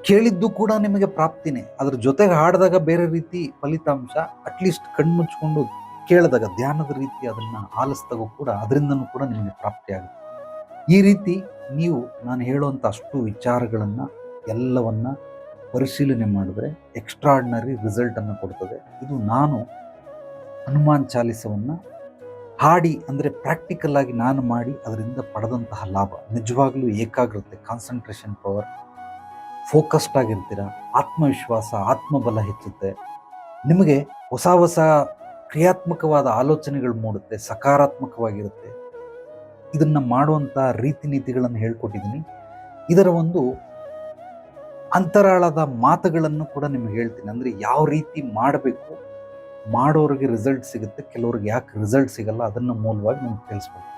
ಕೇಳಿದ್ದು ಕೂಡ ನಿಮಗೆ ಪ್ರಾಪ್ತಿನೇ. ಅದ್ರ ಜೊತೆಗೆ ಹಾಡಿದಾಗ ಬೇರೆ ರೀತಿ ಫಲಿತಾಂಶ. ಅಟ್ಲೀಸ್ಟ್ ಕಣ್ಮುಚ್ಕೊಂಡು ಕೇಳಿದಾಗ ಧ್ಯಾನದ ರೀತಿ ಅದನ್ನು ಆಲಿಸಿದಾಗ ಕೂಡ ಅದರಿಂದನೂ ಕೂಡ ನಿಮಗೆ ಪ್ರಾಪ್ತಿ ಆಗುತ್ತೆ. ಈ ರೀತಿ ನೀವು ನಾನು ಹೇಳುವಂಥ ಅಷ್ಟು ವಿಚಾರಗಳನ್ನು ಎಲ್ಲವನ್ನು ಪರಿಶೀಲನೆ ಮಾಡಿದ್ರೆ ಎಕ್ಸ್ಟ್ರಾರ್ಡಿನರಿ ರಿಸಲ್ಟನ್ನು ಕೊಡ್ತದೆ. ಇದು ನಾನು ಹನುಮಾನ್ ಚಾಲಿಸವನ್ನು ಹಾಡಿ, ಅಂದರೆ ಪ್ರಾಕ್ಟಿಕಲ್ ಆಗಿ ನಾನು ಮಾಡಿ ಅದರಿಂದ ಪಡೆದಂತಹ ಲಾಭ. ನಿಜವಾಗ್ಲೂ ಏಕಾಗ್ರತೆ, ಕಾನ್ಸಂಟ್ರೇಷನ್ ಪವರ್, ಫೋಕಸ್ಡ್ ಆಗಿರ್ತೀರ, ಆತ್ಮವಿಶ್ವಾಸ, ಆತ್ಮಬಲ ಹೆಚ್ಚುತ್ತೆ, ನಿಮಗೆ ಹೊಸ ಹೊಸ ಕ್ರಿಯಾತ್ಮಕವಾದ ಆಲೋಚನೆಗಳು ಮೂಡುತ್ತೆ, ಸಕಾರಾತ್ಮಕವಾಗಿರುತ್ತೆ. ಇದನ್ನು ಮಾಡುವಂಥ ರೀತಿ ನೀತಿಗಳನ್ನು ಹೇಳ್ಕೊಟ್ಟಿದ್ದೀನಿ. ಇದರ ಒಂದು ಅಂತರಾಳದ ಮಾತುಗಳನ್ನು ಕೂಡ ನಿಮಗೆ ಹೇಳ್ತೀನಿ. ಅಂದರೆ ಯಾವ ರೀತಿ ಮಾಡಬೇಕು, ಮಾಡೋರಿಗೆ ರಿಸಲ್ಟ್ ಸಿಗುತ್ತೆ, ಕೆಲವ್ರಿಗೆ ಯಾಕೆ ರಿಸಲ್ಟ್ ಸಿಗಲ್ಲ ಅದನ್ನು ಮೂಲವಾಗಿ ನಿಮ್ಗೆ ತಿಳಿಸ್ಬೇಕು.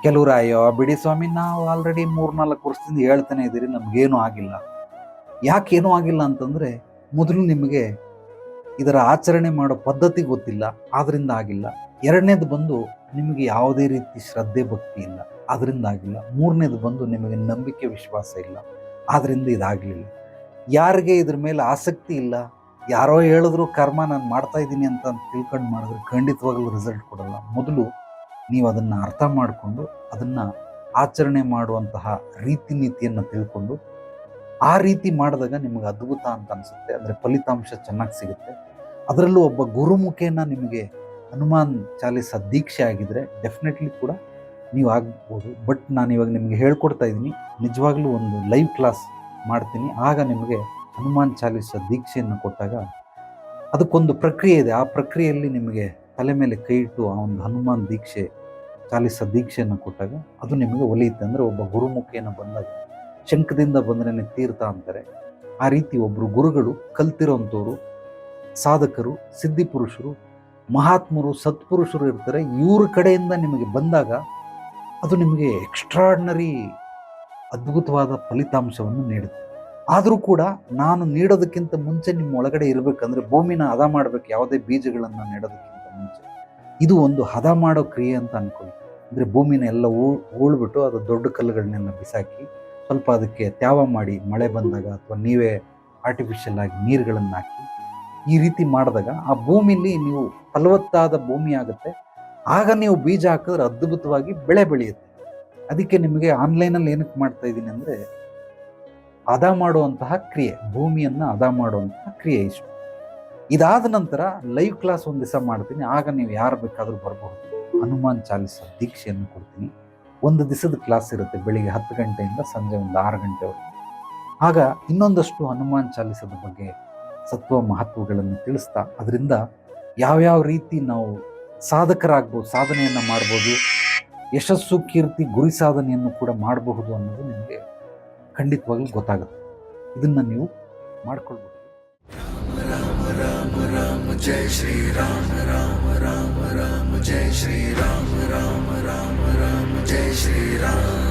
ಕೆಲವರು ಅಯ್ಯೋ ಬಿಡಿ ಸ್ವಾಮಿ, ನಾವು ಆಲ್ರೆಡಿ 3-4 ವರ್ಷದಿಂದ ಹೇಳ್ತಾನೆ ಇದ್ದೀರಿ, ನಮಗೇನೂ ಆಗಿಲ್ಲ. ಯಾಕೇನೂ ಆಗಿಲ್ಲ ಅಂತಂದರೆ ಮೊದಲು ನಿಮಗೆ ಇದರ ಆಚರಣೆ ಮಾಡೋ ಪದ್ಧತಿ ಗೊತ್ತಿಲ್ಲ, ಆದ್ದರಿಂದ ಆಗಿಲ್ಲ. 2ನೇದು ಬಂದು ನಿಮಗೆ ಯಾವುದೇ ರೀತಿ ಶ್ರದ್ಧೆ ಭಕ್ತಿ ಇಲ್ಲ, ಅದರಿಂದ ಆಗಿಲ್ಲ. 3ನೇದು ಬಂದು ನಿಮಗೆ ನಂಬಿಕೆ ವಿಶ್ವಾಸ ಇಲ್ಲ, ಆದ್ದರಿಂದ ಇದಾಗಲಿಲ್ಲ. ಯಾರಿಗೆ ಇದ್ರ ಮೇಲೆ ಆಸಕ್ತಿ ಇಲ್ಲ, ಯಾರೋ ಹೇಳಿದ್ರು ಕರ್ಮ ನಾನು ಮಾಡ್ತಾ ಇದ್ದೀನಿ ಅಂತ ತಿಳ್ಕೊಂಡು ಮಾಡಿದ್ರೆ ಖಂಡಿತವಾಗಲೂ ರಿಸಲ್ಟ್ ಕೊಡಲ್ಲ. ಮೊದಲು ನೀವು ಅದನ್ನು ಅರ್ಥ ಮಾಡಿಕೊಂಡು ಅದನ್ನು ಆಚರಣೆ ಮಾಡುವಂತಹ ರೀತಿ ನೀತಿಯನ್ನು ತಿಳ್ಕೊಂಡು ಆ ರೀತಿ ಮಾಡಿದಾಗ ನಿಮಗೆ ಅದ್ಭುತ ಅಂತ ಅನಿಸುತ್ತೆ. ಅಂದರೆ ಫಲಿತಾಂಶ ಚೆನ್ನಾಗಿ ಸಿಗುತ್ತೆ. ಅದರಲ್ಲೂ ಒಬ್ಬ ಗುರುಮುಖೇನ ನಿಮಗೆ ಹನುಮಾನ್ ಚಾಲೀಸ ದೀಕ್ಷೆ ಆಗಿದ್ರೆ ಡೆಫಿನೆಟ್ಲಿ ಕೂಡ ನೀವು ಆಗ್ಬೋದು. ಬಟ್ ನಾನು ಇವಾಗ ನಿಮಗೆ ಹೇಳ್ಕೊಡ್ತಾ ಇದ್ದೀನಿ, ನಿಜವಾಗ್ಲೂ ಒಂದು ಲೈವ್ ಕ್ಲಾಸ್ ಮಾಡ್ತೀನಿ. ಆಗ ನಿಮಗೆ ಹನುಮಾನ್ ಚಾಲೀಸ ದೀಕ್ಷೆಯನ್ನು ಕೊಟ್ಟಾಗ ಅದಕ್ಕೊಂದು ಪ್ರಕ್ರಿಯೆ ಇದೆ. ಆ ಪ್ರಕ್ರಿಯೆಯಲ್ಲಿ ನಿಮಗೆ ತಲೆ ಮೇಲೆ ಕೈ ಇಟ್ಟು ಆ ಒಂದು ಹನುಮಾನ್ ದೀಕ್ಷೆ ಚಾಲೀಸ ದೀಕ್ಷೆಯನ್ನು ಕೊಟ್ಟಾಗ ಅದು ನಿಮಗೆ ಒಲಿಯುತ್ತೆ. ಅಂದರೆ ಒಬ್ಬ ಗುರುಮುಖೇನ ಬಂದಾಗ ಶಂಖದಿಂದ ಬಂದ್ರೆ ತೀರ್ಥ ಅಂತಾರೆ. ಆ ರೀತಿ ಒಬ್ಬರು ಗುರುಗಳು ಕಲ್ತಿರೋಂಥವ್ರು, ಸಾಧಕರು, ಸಿದ್ಧಿಪುರುಷರು, ಮಹಾತ್ಮರು, ಸತ್ಪುರುಷರು ಇರ್ತಾರೆ. ಇವ್ರ ಕಡೆಯಿಂದ ನಿಮಗೆ ಬಂದಾಗ ಅದು ನಿಮಗೆ ಎಕ್ಸ್ಟ್ರಾರ್ಡಿನರಿ ಅದ್ಭುತವಾದ ಫಲಿತಾಂಶವನ್ನು ನೀಡುತ್ತೆ. ಆದರೂ ಕೂಡ ನಾನು ನೀಡೋದಕ್ಕಿಂತ ಮುಂಚೆ ನಿಮ್ಮ ಒಳಗಡೆ ಇರಬೇಕಂದ್ರೆ ಭೂಮಿನ ಹದ ಮಾಡಬೇಕು. ಯಾವುದೇ ಬೀಜಗಳನ್ನು ನೆಡೋದಕ್ಕಿಂತ ಮುಂಚೆ ಇದು ಒಂದು ಹದ ಮಾಡೋ ಕ್ರಿಯೆ ಅಂತ ಅನ್ಕೊಳ್ಳಿ. ಅಂದರೆ ಭೂಮಿನ ಎಲ್ಲ ಉಳ್ಬಿಟ್ಟು ಅದು ದೊಡ್ಡ ಕಲ್ಲುಗಳನ್ನೆಲ್ಲ ಬಿಸಾಕಿ ಸ್ವಲ್ಪ ಅದಕ್ಕೆ ತ್ಯಾವ ಮಾಡಿ ಮಳೆ ಬಂದಾಗ ಅಥವಾ ನೀವೇ ಆರ್ಟಿಫಿಷಿಯಲ್ ಆಗಿ ನೀರುಗಳನ್ನು ಹಾಕಿ ಈ ರೀತಿ ಮಾಡಿದಾಗ ಆ ಭೂಮಿಲಿ ನೀವು ಫಲವತ್ತಾದ ಭೂಮಿ ಆಗುತ್ತೆ. ಆಗ ನೀವು ಬೀಜ ಹಾಕಿದ್ರೆ ಅದ್ಭುತವಾಗಿ ಬೆಳೆ ಬೆಳೆಯುತ್ತೆ. ಅದಕ್ಕೆ ನಿಮಗೆ ಆನ್ಲೈನಲ್ಲಿ ಏನಕ್ಕೆ ಮಾಡ್ತಾ ಇದ್ದೀನಿ ಅಂದರೆ ಹದ ಮಾಡುವಂತಹ ಕ್ರಿಯೆ, ಭೂಮಿಯನ್ನು ಹದ ಮಾಡುವಂತಹ ಕ್ರಿಯೆ ಇಷ್ಟು. ಇದಾದ ನಂತರ ಲೈವ್ ಕ್ಲಾಸ್ ಒಂದು ದಿವಸ ಮಾಡ್ತೀನಿ. ಆಗ ನೀವು ಯಾರು ಬೇಕಾದರೂ ಬರಬಹುದು. ಹನುಮಾನ್ ಚಾಲೀಸ ದೀಕ್ಷೆಯನ್ನು ಕೊಡ್ತೀನಿ. ಒಂದು ದಿವಸದ ಕ್ಲಾಸ್ ಇರುತ್ತೆ, ಬೆಳಿಗ್ಗೆ 10 ಗಂಟೆಯಿಂದ ಸಂಜೆ ಒಂದು 6 ಗಂಟೆವರೆಗೆ. ಆಗ ಇನ್ನೊಂದಷ್ಟು ಹನುಮಾನ್ ಚಾಲೀಸದ ಬಗ್ಗೆ ಸತ್ವ ಮಹತ್ವಗಳನ್ನು ತಿಳಿಸ್ತಾ ಅದರಿಂದ ಯಾವ್ಯಾವ ರೀತಿ ನಾವು ಸಾಧಕರಾಗ್ಬೋದು, ಸಾಧನೆಯನ್ನು ಮಾಡ್ಬೋದು, ಯಶಸ್ಸು, ಕೀರ್ತಿ, ಗುರಿ ಸಾಧನೆಯನ್ನು ಕೂಡ ಮಾಡಬಹುದು ಅನ್ನೋದು ನಿಮಗೆ ಖಂಡಿತವಾಗ್ಲೂ ಗೊತ್ತಾಗುತ್ತೆ. ಇದನ್ನು ನೀವು ಮಾಡ್ಕೊಳ್ಬೋದು. राम राम राम जय श्री राम राम राम राम जय श्री राम राम राम राम जय श्री राम.